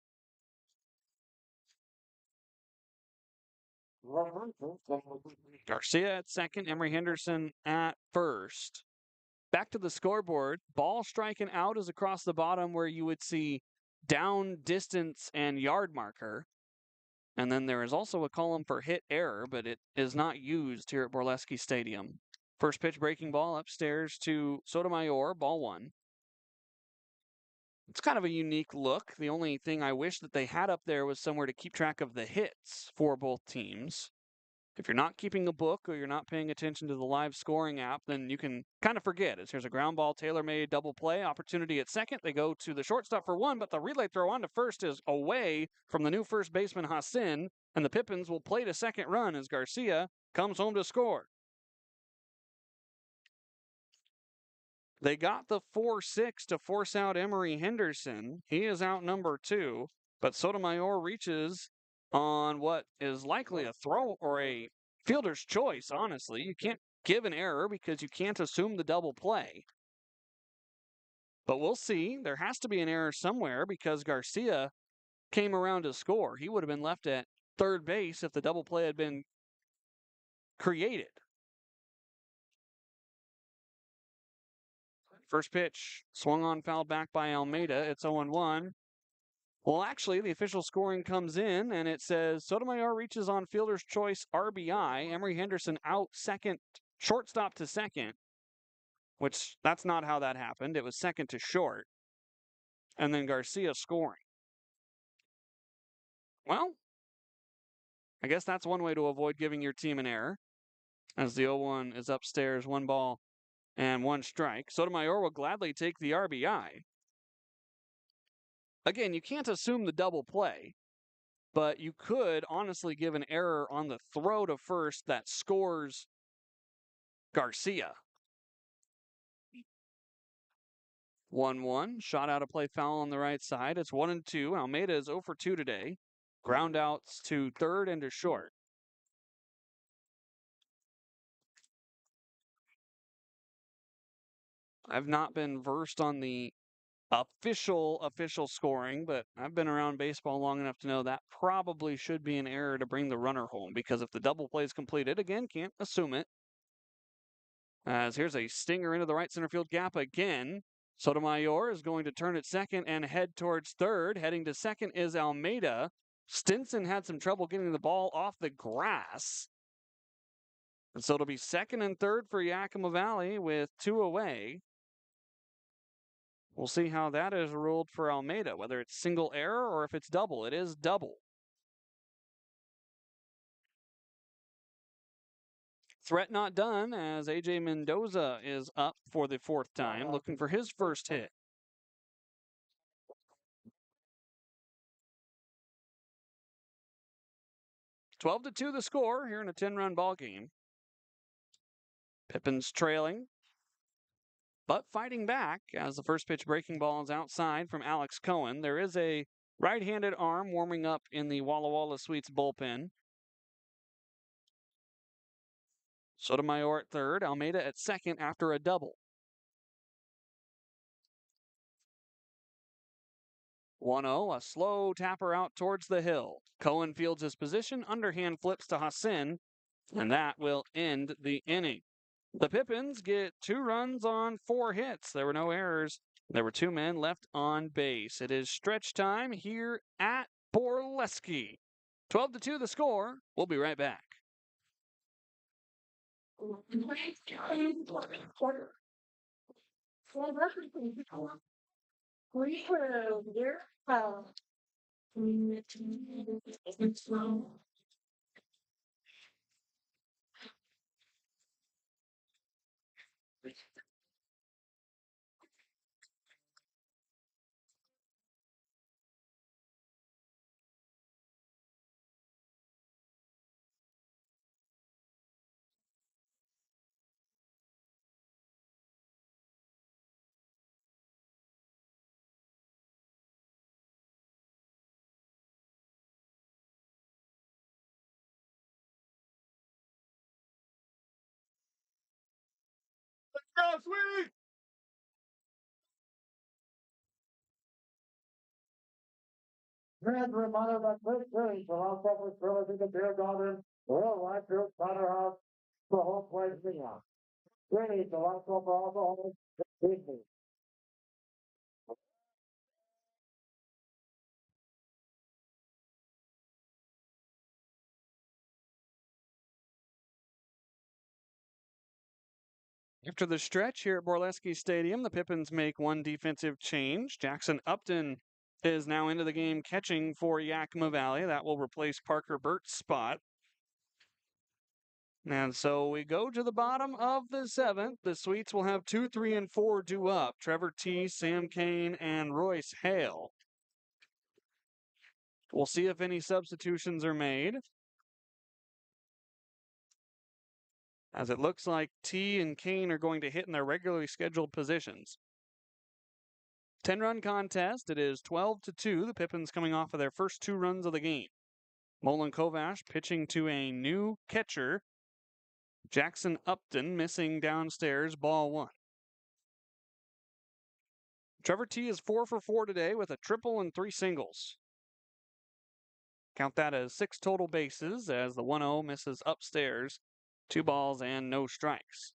Garcia at second, Emery Henderson at first. Back to the scoreboard. Ball striking out is across the bottom where you would see down, distance, and yard marker. And then there is also a column for hit error, but it is not used here at Borleske Stadium. First pitch breaking ball upstairs to Sotomayor, ball 1. It's kind of a unique look. The only thing I wish that they had up there was somewhere to keep track of the hits for both teams. If you're not keeping a book or you're not paying attention to the live scoring app, then you can kind of forget it. Here's a ground ball, tailor-made double play, opportunity at second. They go to the shortstop for 1, but the relay throw on to first is away from the new first baseman, Hassan, and the Pippins will play to second run as Garcia comes home to score. They got the 4-6 to force out Emory Henderson. He is out number 2, but Sotomayor reaches on what is likely a throw or a fielder's choice, honestly. You can't give an error because you can't assume the double play. But we'll see. There has to be an error somewhere because Garcia came around to score. He would have been left at third base if the double play had been created. First pitch swung on, fouled back by Almeida. It's 0-1. Well, actually, the official scoring comes in, and it says Sotomayor reaches on fielder's choice RBI. Emory Henderson out second, shortstop to second, which that's not how that happened. It was second to short, and then Garcia scoring. Well, I guess that's one way to avoid giving your team an error, as the 0-1 is upstairs, 1 ball and 1 strike. Sotomayor will gladly take the RBI. Again, you can't assume the double play, but you could honestly give an error on the throw to first that scores Garcia. 1-1, shot out of play, foul on the right side. It's 1-2. Almeida is 0 for 2 today. Ground outs to third and to short. I've not been versed on the official scoring, but I've been around baseball long enough to know that probably should be an error to bring the runner home, because if the double play is completed, again, can't assume it. As here's a stinger into the right center field gap again. Sotomayor is going to turn at second and head towards third. Heading to second is Almeida. Stinson had some trouble getting the ball off the grass. And so it'll be second and third for Yakima Valley with 2 away. We'll see how that is ruled for Almeida, whether it's single error or if it's double. It is double. Threat not done, as A.J. Mendoza is up for the 4th time, looking for his first hit. Twelve to 2 the score here in a 10-run ball game. Pippins trailing, but fighting back as the first pitch breaking ball is outside from Alex Cohen. There is a right-handed arm warming up in the Walla Walla Sweets bullpen. Sotomayor at third, Almeida at second after a double. 1-0, a slow tapper out towards the hill. Cohen fields his position, underhand flips to Hassan, and that will end the inning. The Pippins get 2 runs on 4 hits. There were no errors. There were 2 men left on base. It is stretch time here at Borleske. 12 to 2 the score. We'll be right back. Go, Sweetie! Grand reminder that this series will also be thrillers in the beer garden, worldwide field Slaughterhouse, the whole place beyond. Sweetie, the last one for all the home, Disney. After the stretch here at Borleske Stadium, the Pippins make 1 defensive change. Jackson Upton is now into the game catching for Yakima Valley. That will replace Parker Burt's spot. And so we go to the bottom of the 7th. The Sweets will have 2, 3, and 4 due up. Trevor T., Sam Kane, and Royce Hale. We'll see if any substitutions are made. as it looks like T and Kane are going to hit in their regularly scheduled positions. 10-run contest. It is 12-2. The Pippins coming off of their first 2 runs of the game. Molin Kovash pitching to a new catcher. Jackson Upton missing downstairs, ball 1. Trevor T is 4 for 4 today with a triple and 3 singles. Count that as 6 total bases as the 1-0 misses upstairs. 2 balls and no strikes.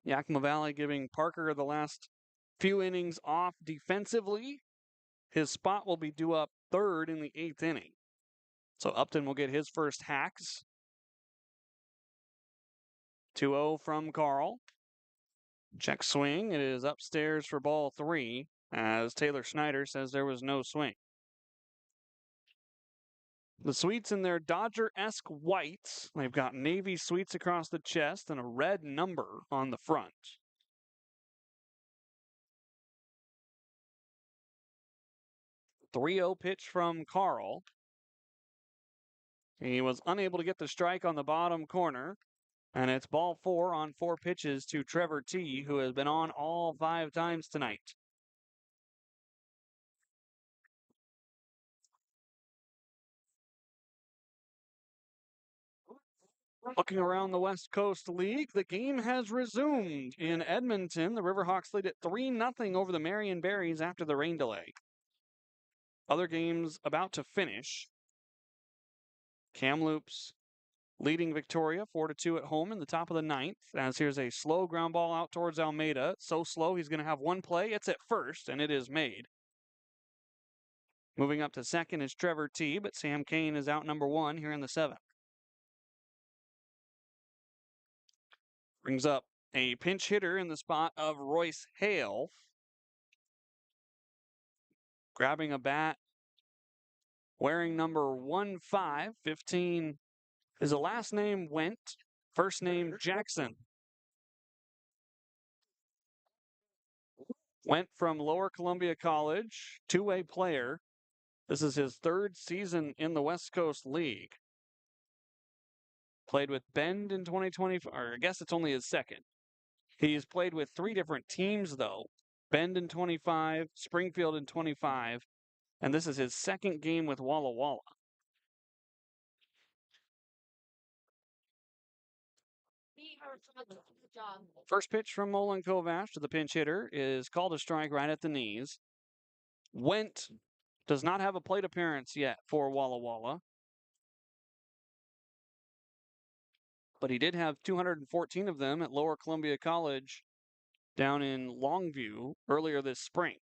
Yakima Valley giving Parker the last few innings off defensively. His spot will be due up 3rd in the 8th inning. So Upton will get his first hacks. 2-0 from Carl. Check swing. It is upstairs for ball 3 as Taylor Schneider says there was no swing. The Sweets in their Dodger-esque whites. They've got navy Sweets across the chest and a red number on the front. The 3-0 pitch from Carl. He was unable to get the strike on the bottom corner. And it's ball 4 on 4 pitches to Trevor T., who has been on all 5 times tonight. Looking around the West Coast League, the game has resumed in Edmonton. The Riverhawks lead at 3-0 over the Marion Berries after the rain delay. Other games about to finish. Kamloops leading Victoria 4-2 at home in the top of the 9th. As here's a slow ground ball out towards Almeida. So slow, he's going to have one play. It's at first, and it is made. Moving up to second is Trevor T., but Sam Kane is out number 1 here in the 7th. Brings up a pinch hitter in the spot of Royce Hale. Grabbing a bat, wearing number 15. 15 is the last name Went, first name Jackson. Went from Lower Columbia College, 2-way player. This is his 3rd season in the West Coast League. Played with Bend in 2020, or I guess it's only his 2nd. He's played with 3 different teams, though. Bend in 25, Springfield in 25, and this is his 2nd game with Walla Walla. First pitch from Molin Kovash to the pinch hitter is called a strike right at the knees. Went does not have a plate appearance yet for Walla Walla, but he did have 214 of them at Lower Columbia College down in Longview earlier this spring.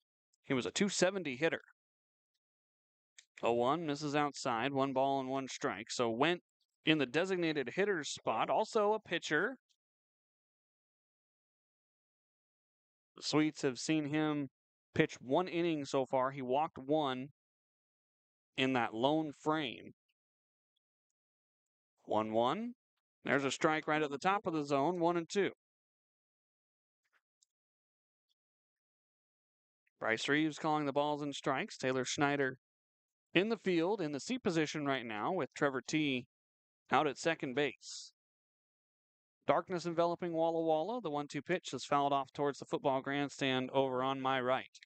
He was a .270 hitter. 0-1 misses outside, 1 ball and 1 strike. So Went in the designated hitter's spot, also a pitcher. The Sweets have seen him pitch 1 inning so far. He walked 1 in that lone frame. 1-1. There's a strike right at the top of the zone, 1-2. Bryce Reeves calling the balls and strikes. Taylor Schneider in the field, in the seat position right now, with Trevor T. out at second base. Darkness enveloping Walla Walla. The 1-2 pitch is fouled off towards the football grandstand over on my right.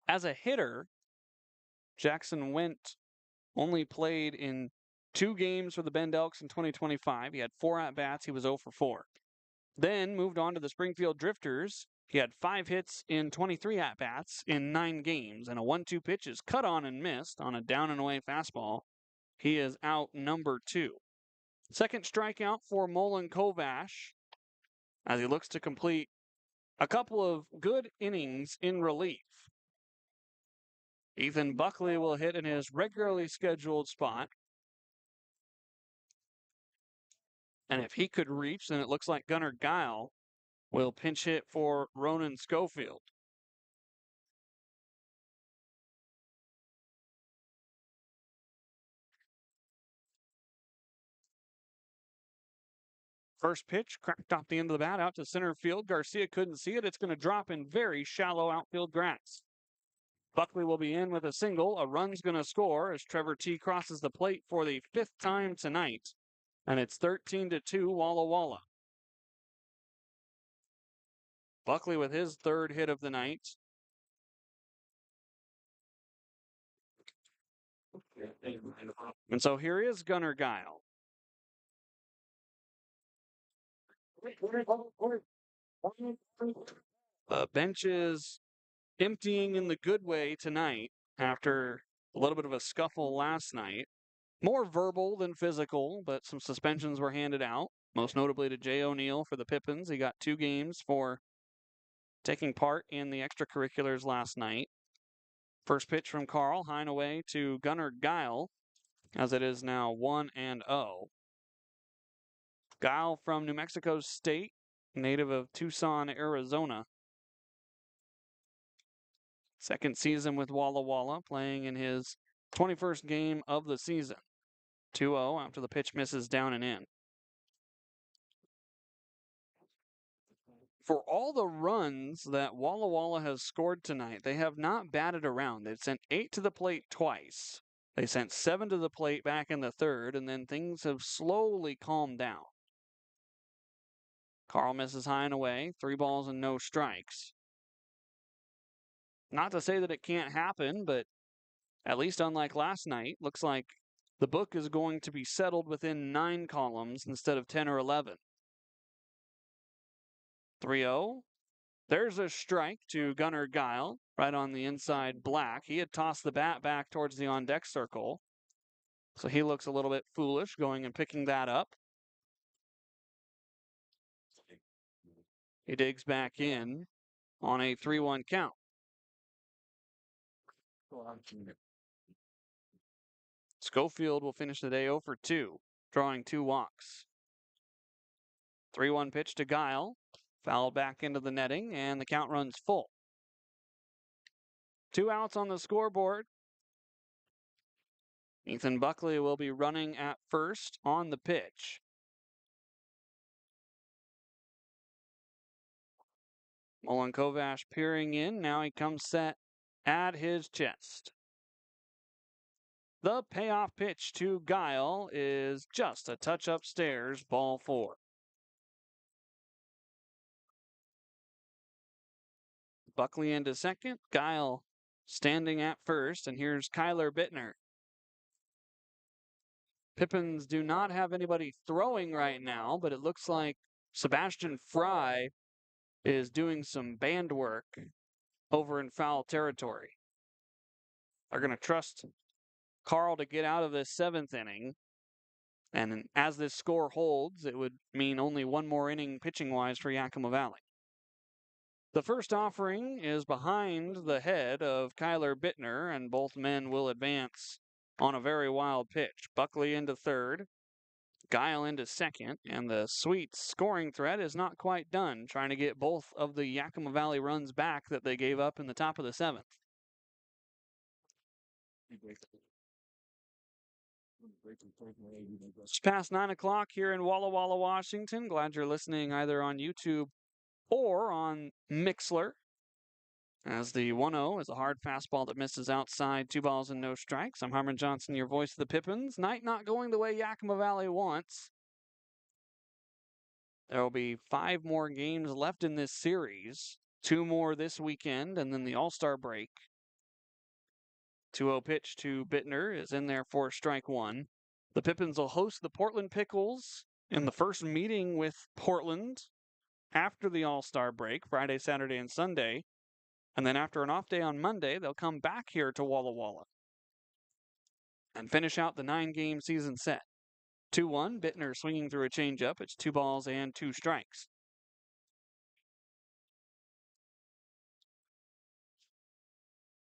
As a hitter, Jackson Went only played in 2 games for the Bend Elks in 2025. He had 4 at-bats. He was 0 for 4. Then moved on to the Springfield Drifters. He had 5 hits in 23 at-bats in 9 games, and a 1-2 pitch is cut on and missed on a down-and-away fastball. He is out number 2. Second strikeout for Molin Kovash as he looks to complete a couple of good innings in relief. Ethan Buckley will hit in his regularly scheduled spot. And if he could reach, then it looks like Gunnar Guile will pinch hit for Ronan Schofield. First pitch cracked off the end of the bat out to center field. Garcia couldn't see it. It's going to drop in very shallow outfield grass. Buckley will be in with a single. A run's going to score as Trevor T crosses the plate for the 5th time tonight. And it's 13-2 Walla Walla. Buckley with his 3rd hit of the night. And so here is Gunnar Guile. The bench is emptying in the good way tonight after a little bit of a scuffle last night. More verbal than physical, but some suspensions were handed out, most notably to Jay O'Neill for the Pippins. He got 2 games for taking part in the extracurriculars last night. First pitch from Carl, high and away to Gunnar Guile, as it is now 1-0. Guile from New Mexico State, native of Tucson, Arizona. Second season with Walla Walla, playing in his 21st game of the season. 2-0 after the pitch misses down and in. For all the runs that Walla Walla has scored tonight, they have not batted around. They've sent 8 to the plate twice. They sent 7 to the plate back in the 3rd, and then things have slowly calmed down. Carl misses high and away, 3 balls and no strikes. Not to say that it can't happen, but at least unlike last night, looks like the book is going to be settled within 9 columns instead of 10 or 11. 3-0. There's a strike to Gunnar Guile, right on the inside black. He had tossed the bat back towards the on-deck circle, so he looks a little bit foolish going and picking that up. He digs back in on a 3-1 count. Schofield will finish the day 0 for 2, drawing 2 walks. 3-1 pitch to Guile, fouled back into the netting, and the count runs full. 2 outs on the scoreboard. Ethan Buckley will be running at first on the pitch. Mullen Kovash peering in. Now he comes set at his chest. The payoff pitch to Guile is just a touch upstairs, ball 4. Buckley into second, Guile standing at first, and here's Kyler Bittner. Pippins do not have anybody throwing right now, but it looks like Sebastian Fry is doing some band work over in foul territory. They're going to trust Carl to get out of this 7th inning. And as this score holds, it would mean only 1 more inning pitching-wise for Yakima Valley. The first offering is behind the head of Kyler Bittner, and both men will advance on a very wild pitch. Buckley into 3rd, Guile into 2nd, and the Sweets scoring threat is not quite done, trying to get both of the Yakima Valley runs back that they gave up in the top of the 7th. It's past 9 o'clock here in Walla Walla, Washington. Glad you're listening either on YouTube or on Mixler. As the 1-0 is a hard fastball that misses outside, 2 balls and no strikes. I'm Harmon Johnsen, your voice of the Pippins. Night not going the way Yakima Valley wants. There will be 5 more games left in this series. 2 more this weekend, and then the All-Star break. 2-0 pitch to Bittner is in there for strike 1. The Pippins will host the Portland Pickles in the first meeting with Portland after the All-Star break, Friday, Saturday, and Sunday. And then after an off day on Monday, they'll come back here to Walla Walla and finish out the 9-game season set. 2-1, Bittner swinging through a changeup. It's 2 balls and 2 strikes.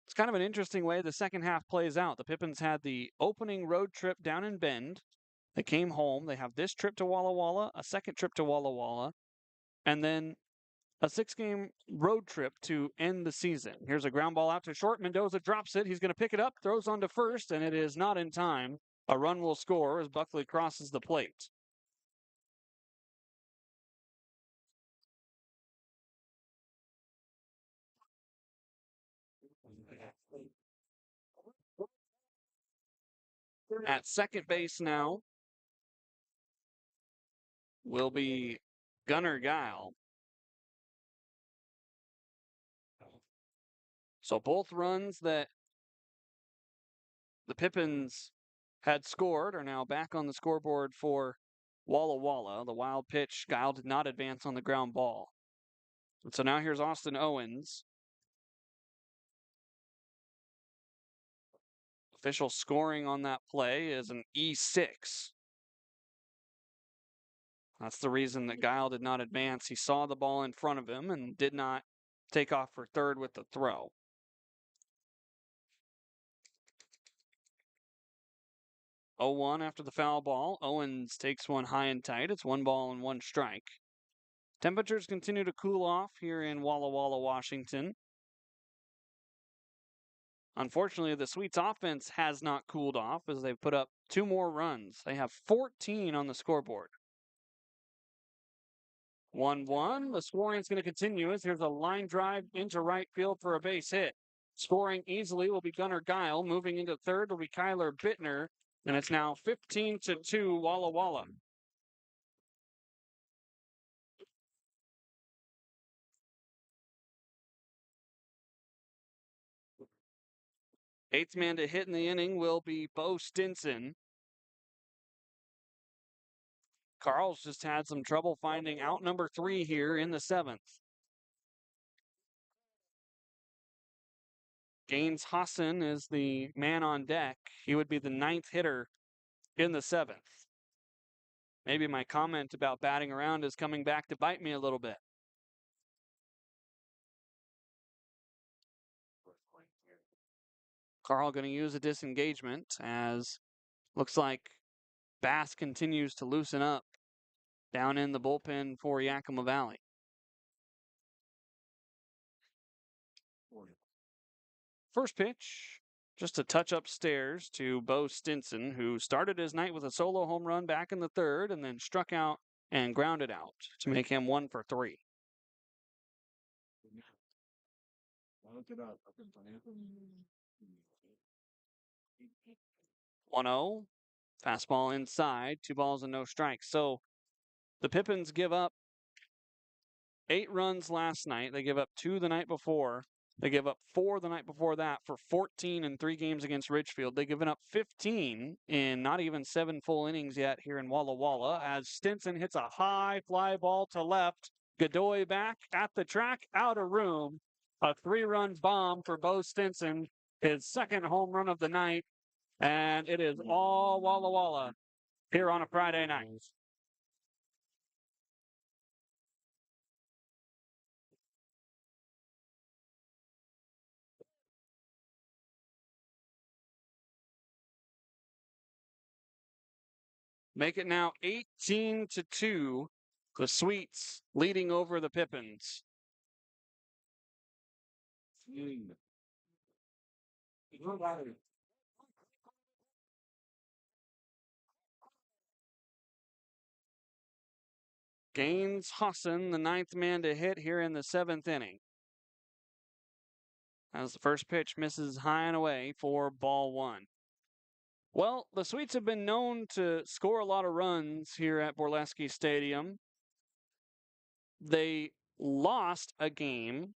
It's kind of an interesting way the second half plays out. The Pippins had the opening road trip down in Bend. They came home. They have this trip to Walla Walla, a second trip to Walla Walla, and then a 6-game road trip to end the season. Here's a ground ball out to short. Mendoza drops it. He's going to pick it up, throws on to first, and it is not in time. A run will score as Buckley crosses the plate. At second base now will be Gunnar Guile. So both runs that the Pippins had scored are now back on the scoreboard for Walla Walla. The wild pitch, Guile did not advance on the ground ball. And so now here's Austin Owens. Official scoring on that play is an E6. That's the reason that Guile did not advance. He saw the ball in front of him and did not take off for third with the throw. 0-1 after the foul ball. Owens takes one high and tight. It's 1 ball and 1 strike. Temperatures continue to cool off here in Walla Walla, Washington. Unfortunately, the Sweets offense has not cooled off as they've put up 2 more runs. They have 14 on the scoreboard. 1-1. The scoring is going to continue as here's a line drive into right field for a base hit. Scoring easily will be Gunnar Guile. Moving into third will be Kyler Bittner. And it's now 15-2 Walla Walla. Eighth man to hit in the inning will be Bo Stinson. Carl's just had some trouble finding out number 3 here in the 7th. Gaines Hassan is the man on deck. He would be the 9th hitter in the 7th. Maybe my comment about batting around is coming back to bite me a little bit. Carl going to use a disengagement as looks like Bass continues to loosen up down in the bullpen for Yakima Valley. First pitch, just a touch upstairs to Bo Stinson, who started his night with a solo home run back in the 3rd and then struck out and grounded out to make him 1 for 3. 1-0. Fastball inside, 2 balls and no strikes. So the Pippins give up 8 runs last night. They give up 2 the night before. They give up 4 the night before that for 14 in 3 games against Ridgefield. They've given up 15 in not even 7 full innings yet here in Walla Walla as Stinson hits a high fly ball to left. Godoy back at the track, out of room. A 3-run bomb for Bo Stinson, his 2nd home run of the night. And it is all Walla Walla here on a Friday night. Make it now 18-2. The Sweets leading over the Pippins. Gaines Hassan, the 9th man to hit here in the 7th inning. As the first pitch misses high and away for ball 1. Well, the Sweets have been known to score a lot of runs here at Borleske Stadium. They lost a game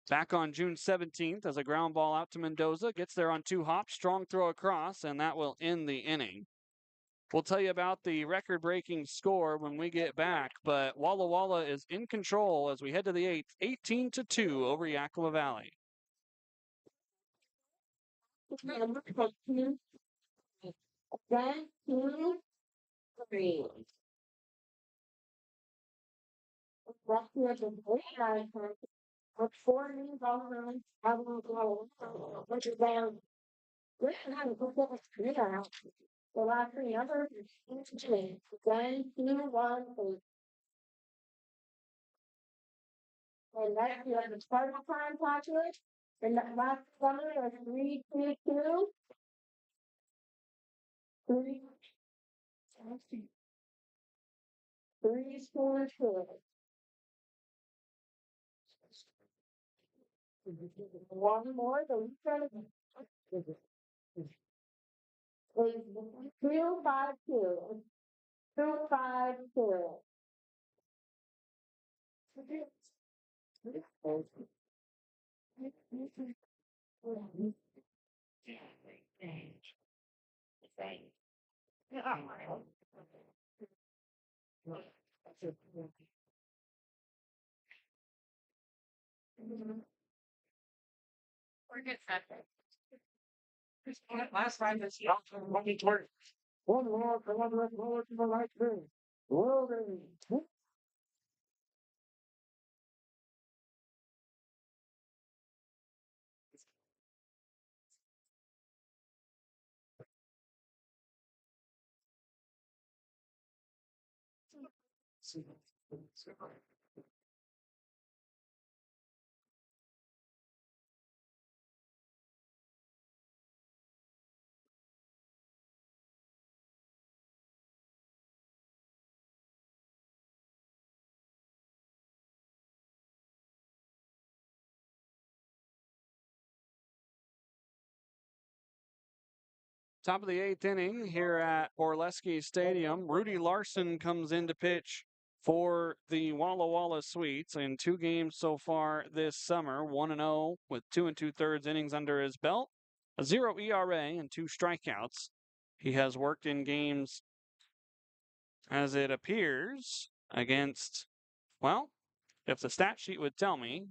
back on June 17th as a ground ball out to Mendoza. Gets there on 2 hops, strong throw across, and that will end the inning. We'll tell you about the record-breaking score when we get back, but Walla Walla is in control as we head to the 8th, 18-2 over Yakima Valley. One, two, three. Left here to with 4 new ballrooms, which is down. This time, we'll get a screen out. The last 3 numbers are 2. 1, 2, 1, 3. And next, we have the Spartan time popular. And the last number is 3, 2, 2. 3, 3, 4, 2. One more, the weekend. is 252. 252. Last time it's not 23. One more for one roller to the right wing. Loading. Top of the 8th inning here at Borleske Stadium. Rudy Larson comes in to pitch for the Walla Walla Sweets in 2 games so far this summer. 1-0 with 2 2/3 innings under his belt, a 0 ERA and 2 strikeouts. He has worked in games, as it appears, against, well, if the stat sheet would tell me,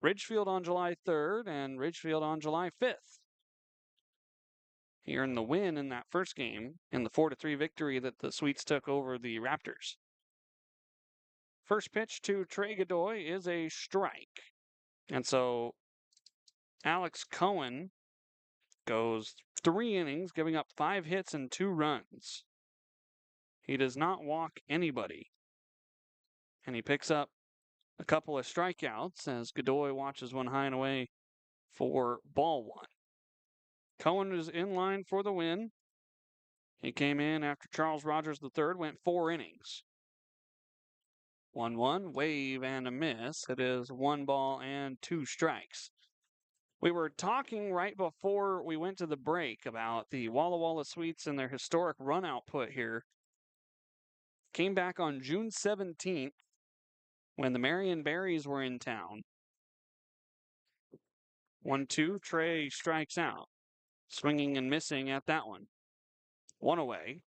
Ridgefield on July 3rd and Ridgefield on July 5th. He earned the win in that first game in the 4-3 victory that the Sweets took over the Raptors. First pitch to Trey Godoy is a strike. And so Alex Cohen goes 3 innings, giving up 5 hits and 2 runs. He does not walk anybody. And he picks up a couple of strikeouts as Godoy watches one high and away for ball 1. Cohen is in line for the win. He came in after Charles Rogers III went 4 innings. 1-1, wave and a miss. It is 1 ball and 2 strikes. We were talking right before we went to the break about the Walla Walla Sweets and their historic run output here. Came back on June 17th when the Marion Berries were in town. 1-2, Trey strikes out. Swinging and missing at that one. 1 away.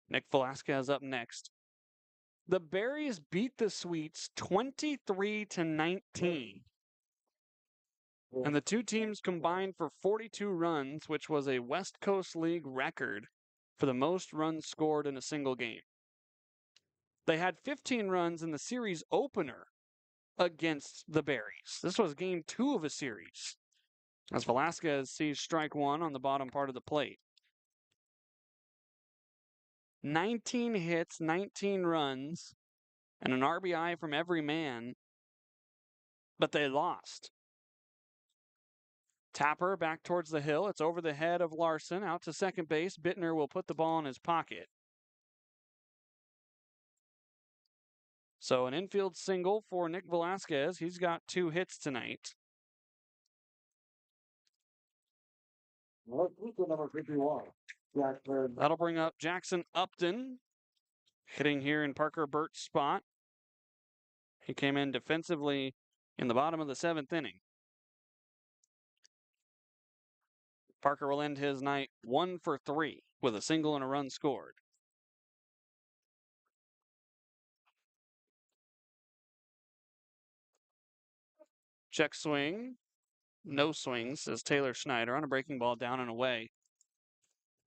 Nick Velasquez up next. The Berries beat the Sweets 23-19. And the 2 teams combined for 42 runs, which was a West Coast League record for the most runs scored in a single game. They had 15 runs in the series opener against the Berries. This was game 2 of a series, as Velasquez sees strike 1 on the bottom part of the plate. 19 hits, 19 runs, and an RBI from every man, but they lost. Tapper back towards the hill. It's over the head of Larson. Out to second base. Bittner will put the ball in his pocket. So an infield single for Nick Velasquez. He's got 2 hits tonight. Number 51. That'll bring up Jackson Upton, hitting here in Parker Burt's spot. He came in defensively in the bottom of the 7th inning. Parker will end his night 1 for 3 with a single and a run scored. Check swing. No swings, says Taylor Schneider on a breaking ball down and away.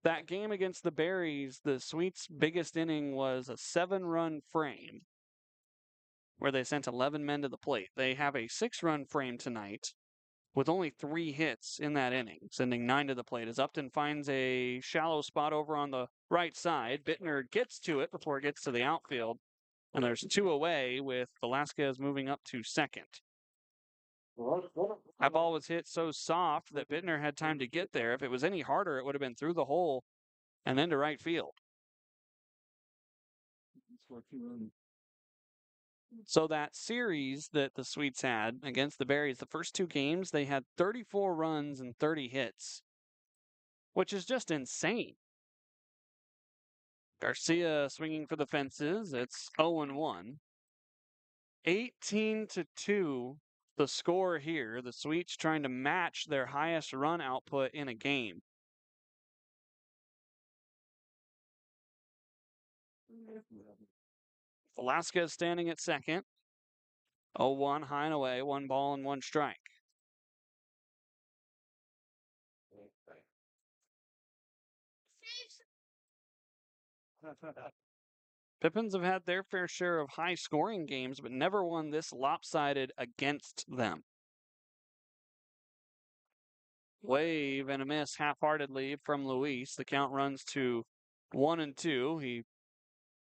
That game against the Berries, the Sweets' biggest inning was a 7-run frame where they sent 11 men to the plate. They have a 6-run frame tonight with only 3 hits in that inning, sending 9 to the plate as Upton finds a shallow spot over on the right side. Bittner gets to it before it gets to the outfield, and there's 2 away with Velasquez moving up to second. That ball was hit so soft that Bittner had time to get there. If it was any harder, it would have been through the hole and then to right field. So that series that the Sweets had against the Berries, the first 2 games, they had 34 runs and 30 hits. which is just insane. Garcia swinging for the fences. It's 0-1. 18-2, the score here. The Sweets trying to match their highest run output in a game. Velasquez standing at second. 0-1, high and away, 1 ball and 1 strike. Pippins have had their fair share of high-scoring games, but never won this lopsided against them. Wave and a miss half-heartedly from Luis. The count runs to 1-2. He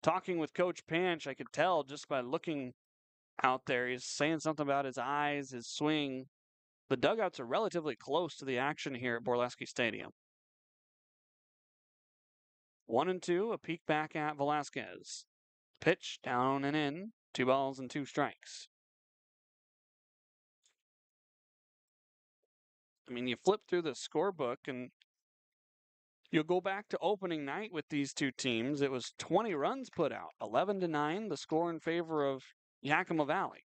talking with Coach Panch, I could tell just by looking out there. He's saying something about his eyes, his swing. The dugouts are relatively close to the action here at Borleske Stadium. 1-2, a peek back at Velasquez. Pitch down and in, 2 balls and 2 strikes. I mean, you flip through the scorebook and you'll go back to opening night with these two teams. It was 20 runs put out, 11-9, the score in favor of Yakima Valley.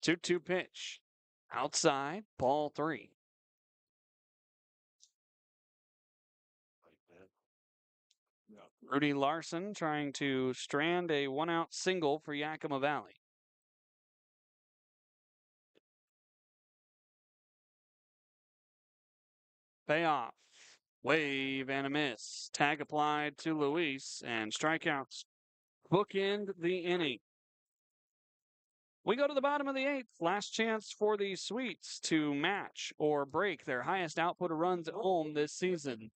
2-2 pitch. Outside, ball 3. Rudy Larson trying to strand a 1-out single for Yakima Valley. Payoff. Wave and a miss. Tag applied to Luis and strikeouts. Bookend the inning. We go to the bottom of the 8th. Last chance for the Sweets to match or break their highest output of runs at home this season.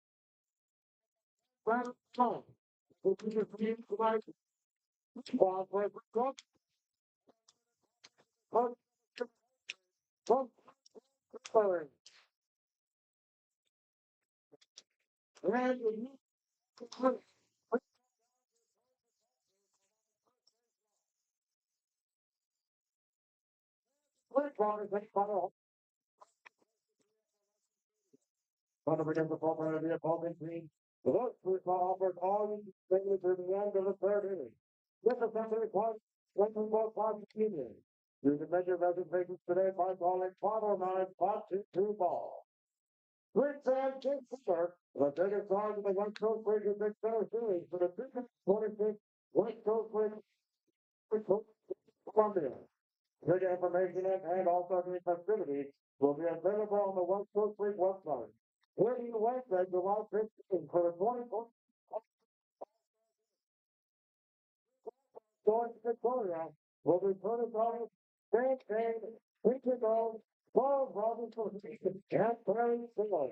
Don't forget the program to be a ball between. The vote football offers all you things to the end of the 3rd inning. This is Century Park, Central Ball Park Union. You can make your reservations today by calling 509-522 ball. Great Sam King Center, the biggest song of the West Coast Radio Big Center Series for the 2026 West Coast Radio Columbia. Bigger information and also the festivities will be available on the West Coast League website. Winning the Wednesday, July 15th for the 24th George Victoria will be put on St. James, Wichita, Paul Robinson, and Perry Singler.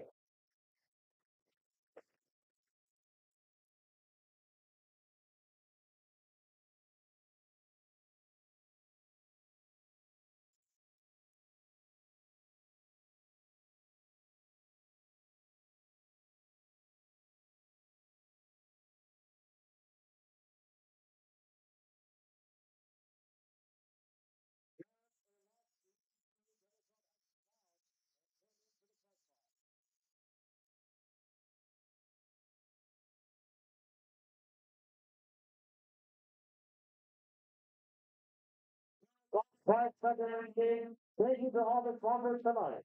Right, second game. Thank you to all the sponsors tonight.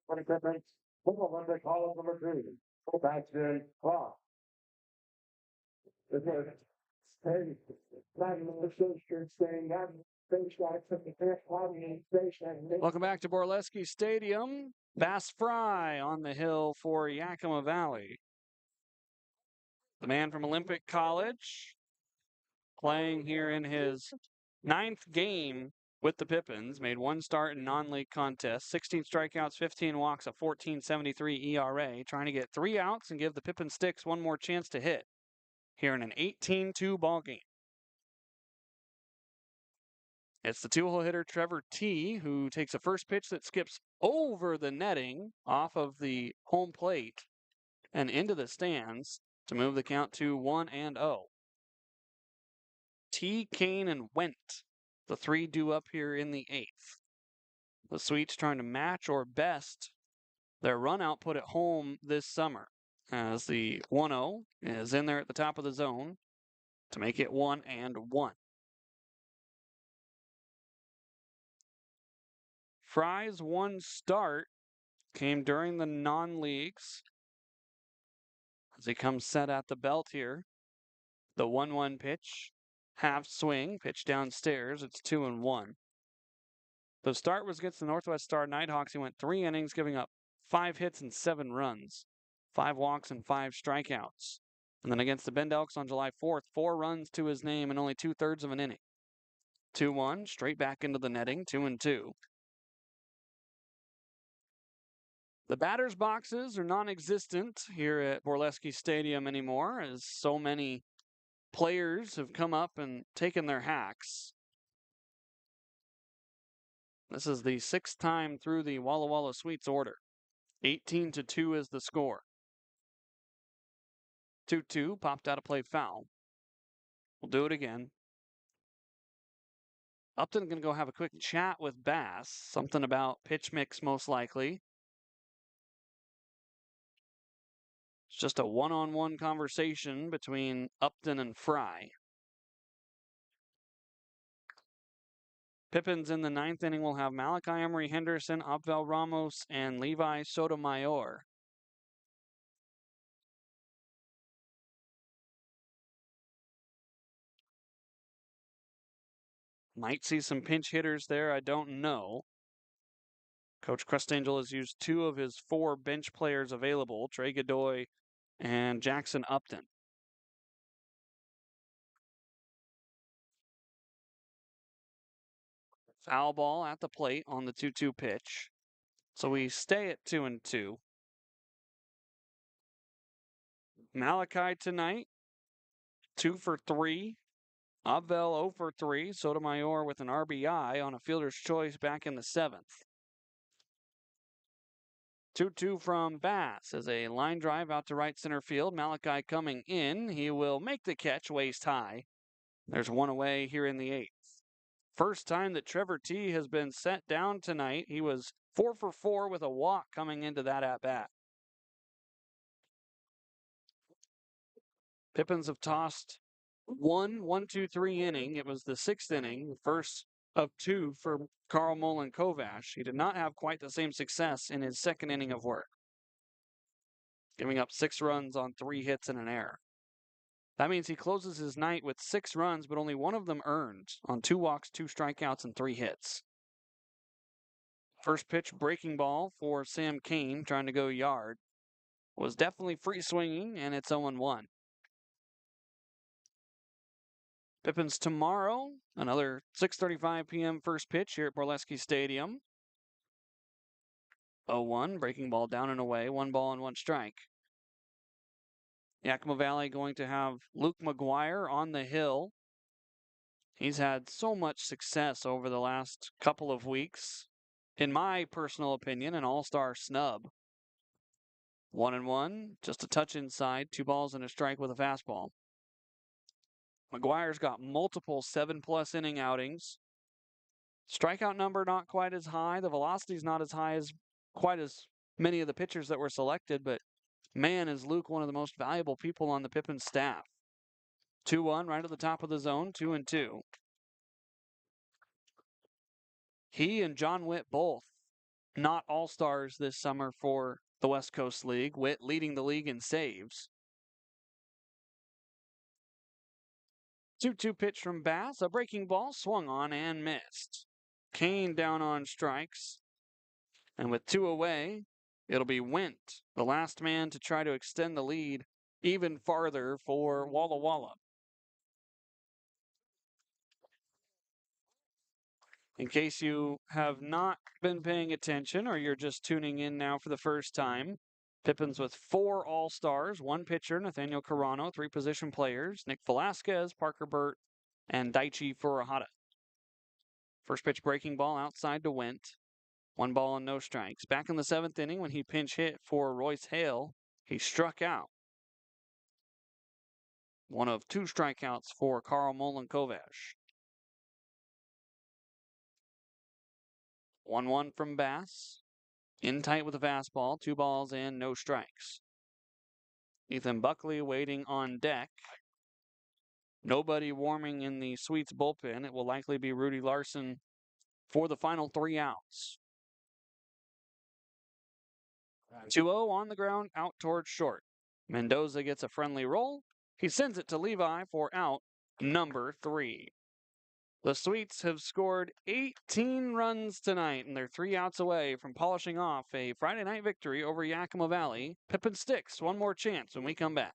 What a good night. Football Monday, call number 3. Go back to clock. Hey, Welcome back to Borleske Stadium. Bass Fry on the hill for Yakima Valley. The man from Olympic College playing here in his 9th game with the Pippins. Made 1 start in non-league contests, 16 strikeouts, 15 walks, a 14.73 ERA. Trying to get 3 outs and give the Pippin Sticks 1 more chance to hit here in an 18-2 ball game. It's the 2-hole hitter Trevor T, who takes a first pitch that skips over the netting off of the home plate and into the stands. to move the count to 1-0. T, Kane, and Went, the three due up here in the 8th. The Sweets trying to match or best their run output at home this summer, as the 1-0 is in there at the top of the zone to make it 1-1. Fry's one start came during the non-leagues as he comes set at the belt here. The 1-1 pitch, half swing, pitch downstairs. It's 2-1. The start was against the Northwest Star Nighthawks. He went 3 innings, giving up 5 hits and 7 runs, 5 walks and 5 strikeouts. And then against the Bend Elks on July 4th, 4 runs to his name in only 2/3 of an inning. 2-1, straight back into the netting, 2-2. The batter's boxes are non-existent here at Borleske Stadium anymore, as so many players have come up and taken their hacks. This is the 6th time through the Walla Walla Sweets order. 18-2 is the score. 2-2, popped out of play foul. We'll do it again. Upton going to go have a quick chat with Bass. Something about pitch mix, most likely. It's just a one-on-one conversation between Upton and Fry. Pippins in the 9th inning will have Malachi Emery Henderson, Abel Ramos, and Levi Sotomayor. Might see some pinch hitters there, I don't know. Coach Crustangel has used 2 of his 4 bench players available, Trey Godoy and Jackson Upton. Foul ball at the plate on the 2-2 pitch. So we stay at 2-2. Malachi tonight, 2 for 3. Abel 0 for 3. Sotomayor with an RBI on a fielder's choice back in the 7th. 2-2 from Bass as a line drive out to right center field. Malachi coming in. He will make the catch waist high. There's 1 away here in the 8th. First time that Trevor T has been set down tonight. He was 4 for 4 with a walk coming into that at-bat. Pippins have tossed 1-2-3 inning. It was the 6th inning, the first of 2 for Carl Mullen Kovash. He did not have quite the same success in his 2nd inning of work, giving up 6 runs on 3 hits and an error. That means he closes his night with 6 runs, but only 1 of them earned on 2 walks, 2 strikeouts, and 3 hits. First pitch breaking ball for Sam Kane, trying to go yard. Was definitely free swinging, and it's 0-1. Pippins tomorrow, another 6:35 p.m. first pitch here at Borleske Stadium. 0-1, breaking ball down and away, 1 ball and 1 strike. Yakima Valley going to have Luke McGuire on the hill. He's had so much success over the last couple of weeks. In my personal opinion, an all-star snub. 1-1, just a touch inside, 2 balls and a strike with a fastball. McGuire's got multiple 7+ inning outings. Strikeout number not quite as high. The velocity's not as high as quite as many of the pitchers that were selected, but man, is Luke one of the most valuable people on the Pippins staff. 2-1 right at the top of the zone, 2-2. He and John Witt both not all-stars this summer for the West Coast League. Witt leading the league in saves. 2-2 pitch from Bass. A breaking ball swung on and missed. Kane down on strikes. And with 2 away, it'll be Went, the last man to try to extend the lead even farther for Walla Walla. In case you have not been paying attention or you're just tuning in now for the first time, Pippins with 4 all-stars, 1 pitcher, Nathaniel Carano, 3 position players, Nick Velasquez, Parker Burt, and Daichi Furuhata. First pitch breaking ball outside to Went. 1 ball and no strikes. Back in the 7th inning when he pinch hit for Royce Hale, he struck out. One of 2 strikeouts for Carl Molenkovac. 1-1 from Bass. In tight with a fastball. 2 balls and no strikes. Ethan Buckley waiting on deck. Nobody warming in the Sweets bullpen. It will likely be Rudy Larson for the final 3 outs. 2-0 on the ground, out towards short. Mendoza gets a friendly roll. He sends it to Levi for out number 3. The Sweets have scored 18 runs tonight, and they're 3 outs away from polishing off a Friday night victory over Yakima Valley. Pippins sticks one more chance when we come back.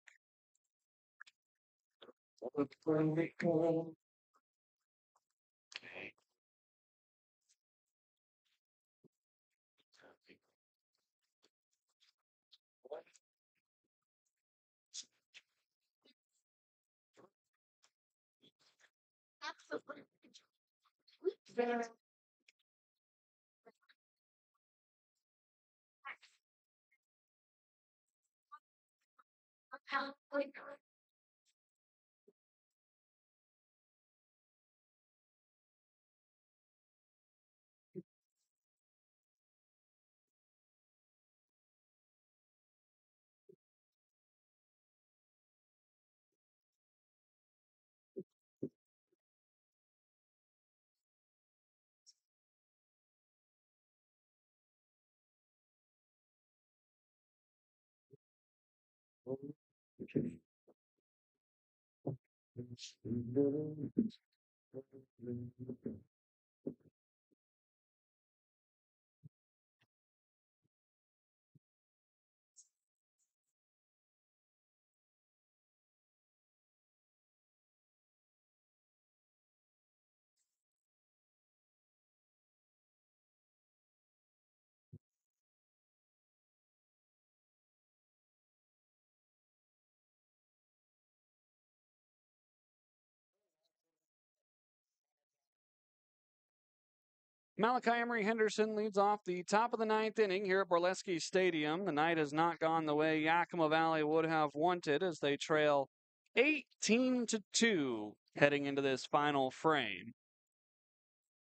Malachi Emery Henderson leads off the top of the 9th inning here at Borleske Stadium. The night has not gone the way Yakima Valley would have wanted as they trail 18-2 heading into this final frame.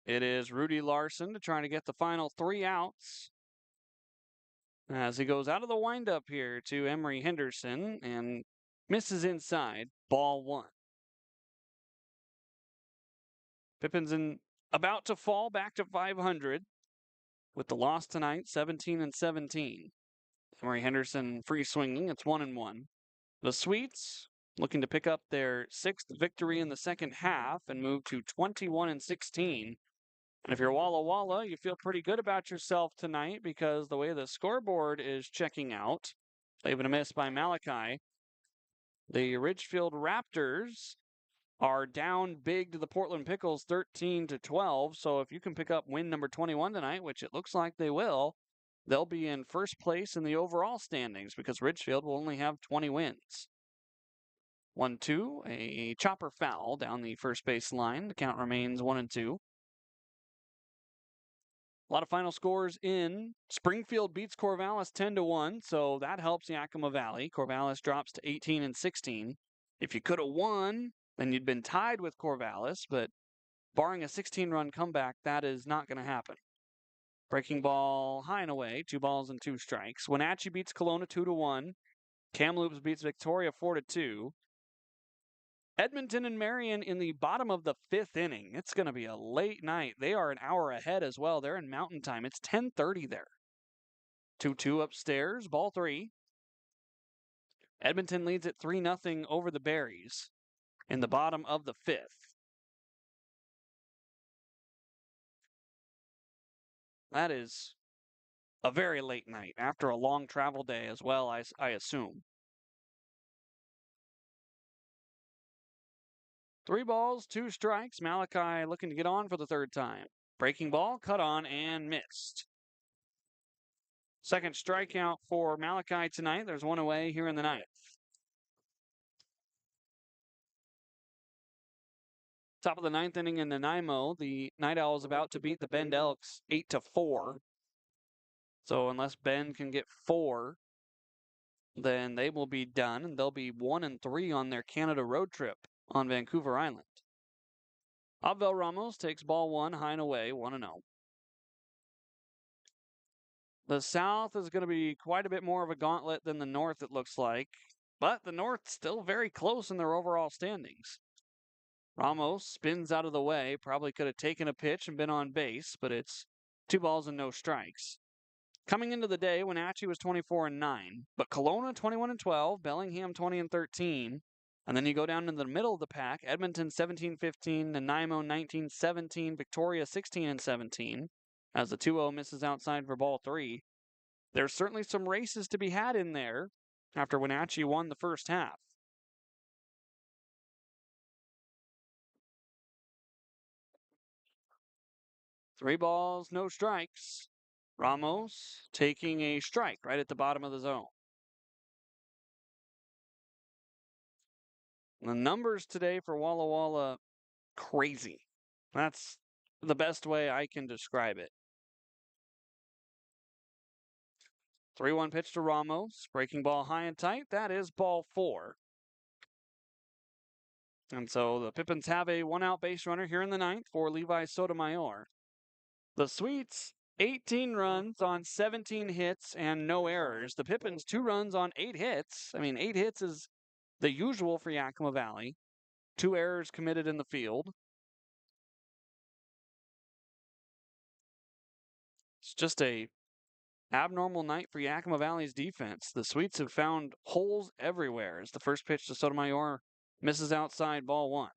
It is Rudy Larson to try to get the final 3 outs as he goes out of the windup here to Emery Henderson and misses inside, ball 1. Pippins about to fall back to 500 with the loss tonight, 17-17. Emery Henderson free swinging. It's 1-1. The Sweets looking to pick up their 6th victory in the second half and move to 21-16. And if you're Walla Walla, you feel pretty good about yourself tonight because the way the scoreboard is checking out, even a miss by Malachi. The Ridgefield Raptors are down big to the Portland Pickles 13-12. So if you can pick up win number 21 tonight, which it looks like they will, they'll be in first place in the overall standings because Ridgefield will only have 20 wins. 1-2, a chopper foul down the first base line. The count remains 1-2. A lot of final scores in. Springfield beats Corvallis 10-1, so that helps Yakima Valley. Corvallis drops to 18-16. If you could have won, then you'd been tied with Corvallis, but barring a 16-run comeback, that is not going to happen. Breaking ball high and away, 2 balls and 2 strikes. Wenatchee beats Kelowna 2-1. Kamloops beats Victoria 4-2. Edmonton and Marion in the bottom of the 5th inning. It's going to be a late night. They are an hour ahead as well. They're in Mountain Time. It's 10:30 there. 2-2 upstairs, ball 3. Edmonton leads at 3-0 over the Berries in the bottom of the 5th. That is a very late night after a long travel day as well, I assume. 3 balls, 2 strikes. Malachi looking to get on for the 3rd time. Breaking ball, cut on, and missed. Second strikeout for Malachi tonight. There's 1 away here in the 9th. Top of the 9th inning in Nanaimo, the Night Owls about to beat the Bend Elks 8-4. So unless Bend can get 4, then they will be done, and they'll be 1-3 on their Canada road trip on Vancouver Island. Abel Ramos takes ball one, high and away, 1-0. The South is going to be quite a bit more of a gauntlet than the North, it looks like. But the North still very close in their overall standings. Ramos spins out of the way, probably could have taken a pitch and been on base, but it's 2 balls and no strikes. Coming into the day, Wenatchee was 24-9, but Kelowna 21-12, Bellingham 20-13, and then you go down in the middle of the pack, Edmonton 17-15, Nanaimo 19-17, Victoria 16-17, as the 2-0 misses outside for ball 3. There's certainly some races to be had in there after Wenatchee won the first half. Three balls, no strikes. Ramos taking a strike right at the bottom of the zone. The numbers today for Walla Walla, crazy. That's the best way I can describe it. 3-1 pitch to Ramos. Breaking ball high and tight. That is ball 4. And so the Pippins have a 1-out base runner here in the ninth for Levi Sotomayor. The Sweets, 18 runs on 17 hits and no errors. The Pippins, 2 runs on 8 hits. I mean, 8 hits is the usual for Yakima Valley. 2 errors committed in the field. It's just a abnormal night for Yakima Valley's defense. The Sweets have found holes everywhere as the first pitch to Sotomayor misses outside, ball 1.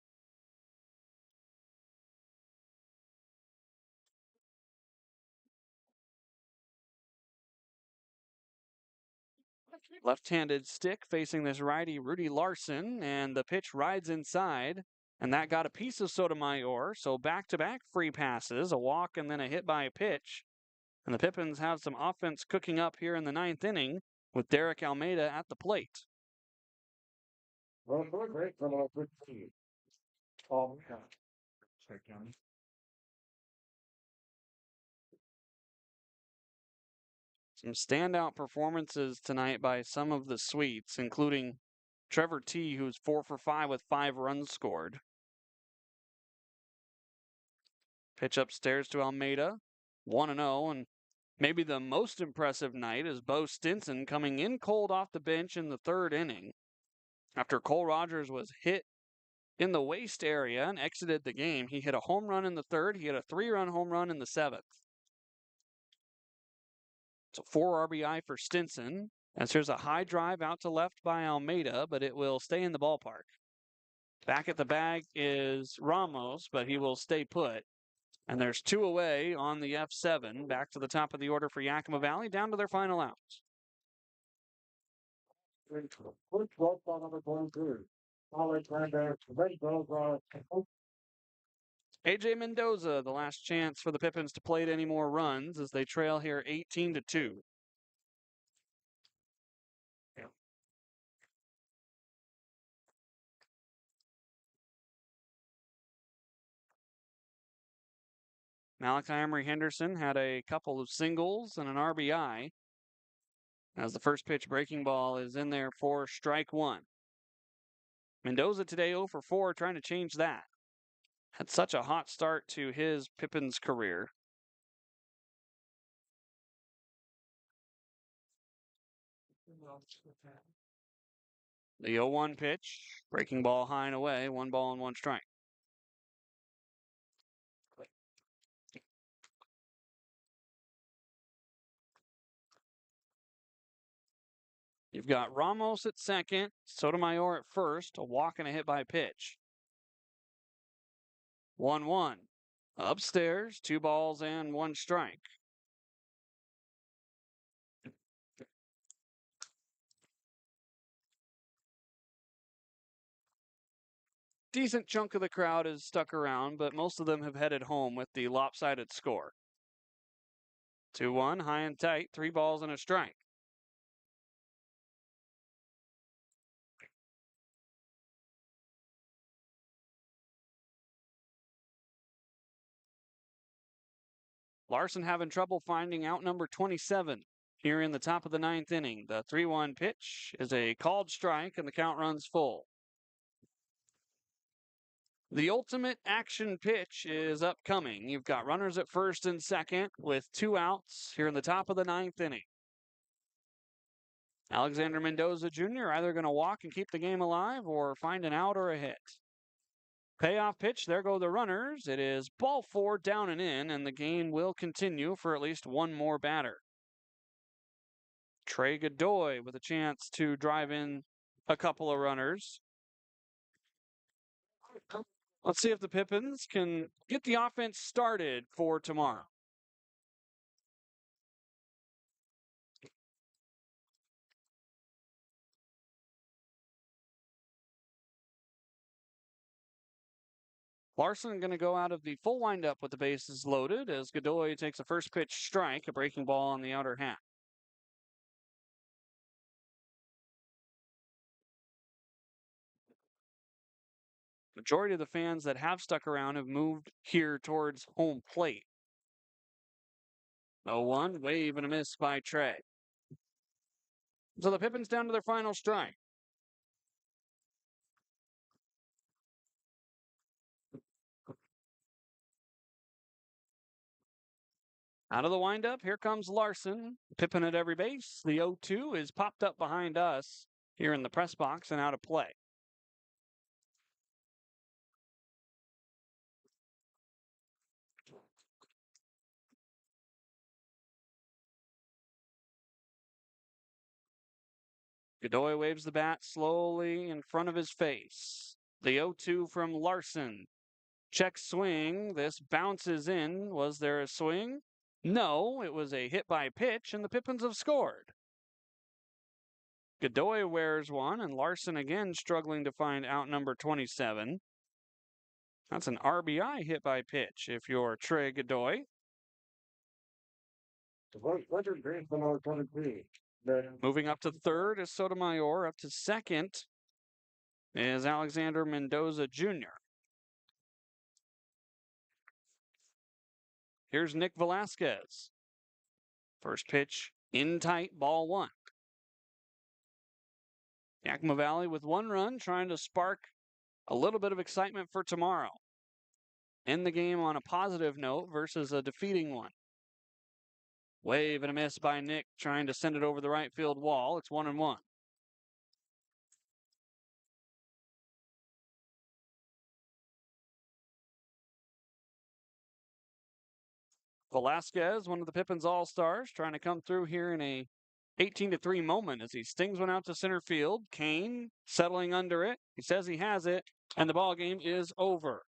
Left-handed stick facing this righty, Rudy Larson, and the pitch rides inside, and that got a piece of Sotomayor, so back-to-back free passes, a walk and then a hit by a pitch. And the Pippins have some offense cooking up here in the 9th inning with Derek Almeida at the plate. Well, great from our good team. Some standout performances tonight by some of the Sweets, including Trevor T., who's 4 for 5 with 5 runs scored. Pitch upstairs to Almeida, 1-0, and maybe the most impressive night is Bo Stinson coming in cold off the bench in the 3rd inning. After Cole Rogers was hit in the waist area and exited the game, he hit a home run in the 3rd. He hit a 3-run home run in the 7th. So 4 RBI for Stinson, as here's a high drive out to left by Almeida, but it will stay in the ballpark. Back at the bag is Ramos, but he will stay put. And there's 2 away on the F7, back to the top of the order for Yakima Valley, down to their final outs. AJ Mendoza, the last chance for the Pippins to plate any more runs as they trail here 18-2. Malachi Emery Henderson had a couple of singles and an RBI as the first pitch breaking ball is in there for strike 1. Mendoza today 0 for 4, trying to change that. Had such a hot start to his Pippins career. The 0-1 pitch, breaking ball high and away, 1 ball and 1 strike. You've got Ramos at second, Sotomayor at first, a walk and a hit by pitch. 1-1. Upstairs, 2 balls and 1 strike. Decent chunk of the crowd is stuck around, but most of them have headed home with the lopsided score. 2-1, high and tight, 3 balls and a strike. Larson having trouble finding out number 27 here in the top of the ninth inning. The 3-1 pitch is a called strike, and the count runs full. The ultimate action pitch is upcoming. You've got runners at first and second with 2 outs here in the top of the ninth inning. Alexander Mendoza Jr. either going to walk and keep the game alive or find an out or a hit. Payoff pitch, there go the runners. It is ball 4 down and in, and the game will continue for at least one more batter. Trey Godoy with a chance to drive in a couple of runners. Let's see if the Pippins can get the offense started for tomorrow. Larson going to go out of the full windup with the bases loaded as Godoy takes a first pitch strike, a breaking ball on the outer half. Majority of the fans that have stuck around have moved here towards home plate. 0-1, wave and a miss by Trey. So the Pippins down to their final strike. Out of the windup, here comes Larson. Pippin at every base. The 0-2 is popped up behind us here in the press box and out of play. Godoy waves the bat slowly in front of his face. The 0-2 from Larson. Check swing. This bounces in. Was there a swing? No, it was a hit by pitch, and the Pippins have scored. Godoy wears one, and Larson again struggling to find out number 27. That's an RBI hit by pitch if you're Trey Godoy. Moving up to third is Sotomayor. Up to second is Alexander Mendoza Jr. Here's Nick Velasquez. First pitch in tight, ball 1. Yakima Valley with 1 run, trying to spark a little bit of excitement for tomorrow. End the game on a positive note versus a defeating one. Wave and a miss by Nick, trying to send it over the right field wall. It's 1-1. Velasquez, one of the Pippins All-Stars, trying to come through here in a 18-3 moment as he stings one out to center field. Kane settling under it. He says he has it, and the ball game is over.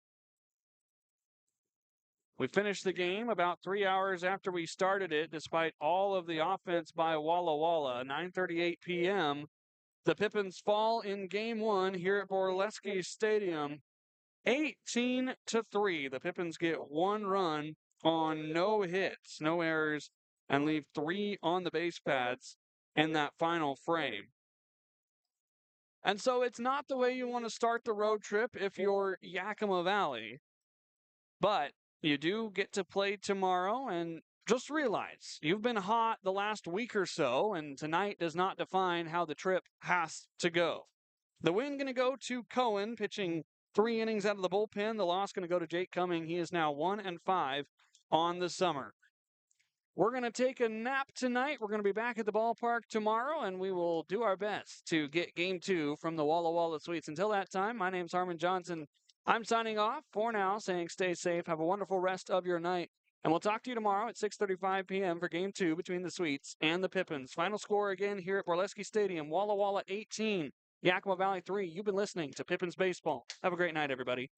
We finished the game about 3 hours after we started it, despite all of the offense by Walla Walla. 9:38 p.m. The Pippins fall in Game 1 here at Borleske Stadium. 18-3. The Pippins get 1 run on no hits, no errors, and leave 3 on the base pads in that final frame. And so it's not the way you want to start the road trip if you're Yakima Valley, but you do get to play tomorrow, and just realize you've been hot the last week or so, and tonight does not define how the trip has to go. The win going to go to Cohen, pitching 3 innings out of the bullpen. The loss going to go to Jake Cumming. He is now 1-5 on the summer. We're going to take a nap tonight. We're going to be back at the ballpark tomorrow, and we will do our best to get Game 2 from the Walla Walla Sweets. Until that time, my name's Harmon Johnsen. I'm signing off for now, saying stay safe. Have a wonderful rest of your night. And we'll talk to you tomorrow at 6:35 p.m. for Game 2 between the Sweets and the Pippins. Final score again here at Borleske Stadium. Walla Walla 18, Yakima Valley 3. You've been listening to Pippins Baseball. Have a great night, everybody.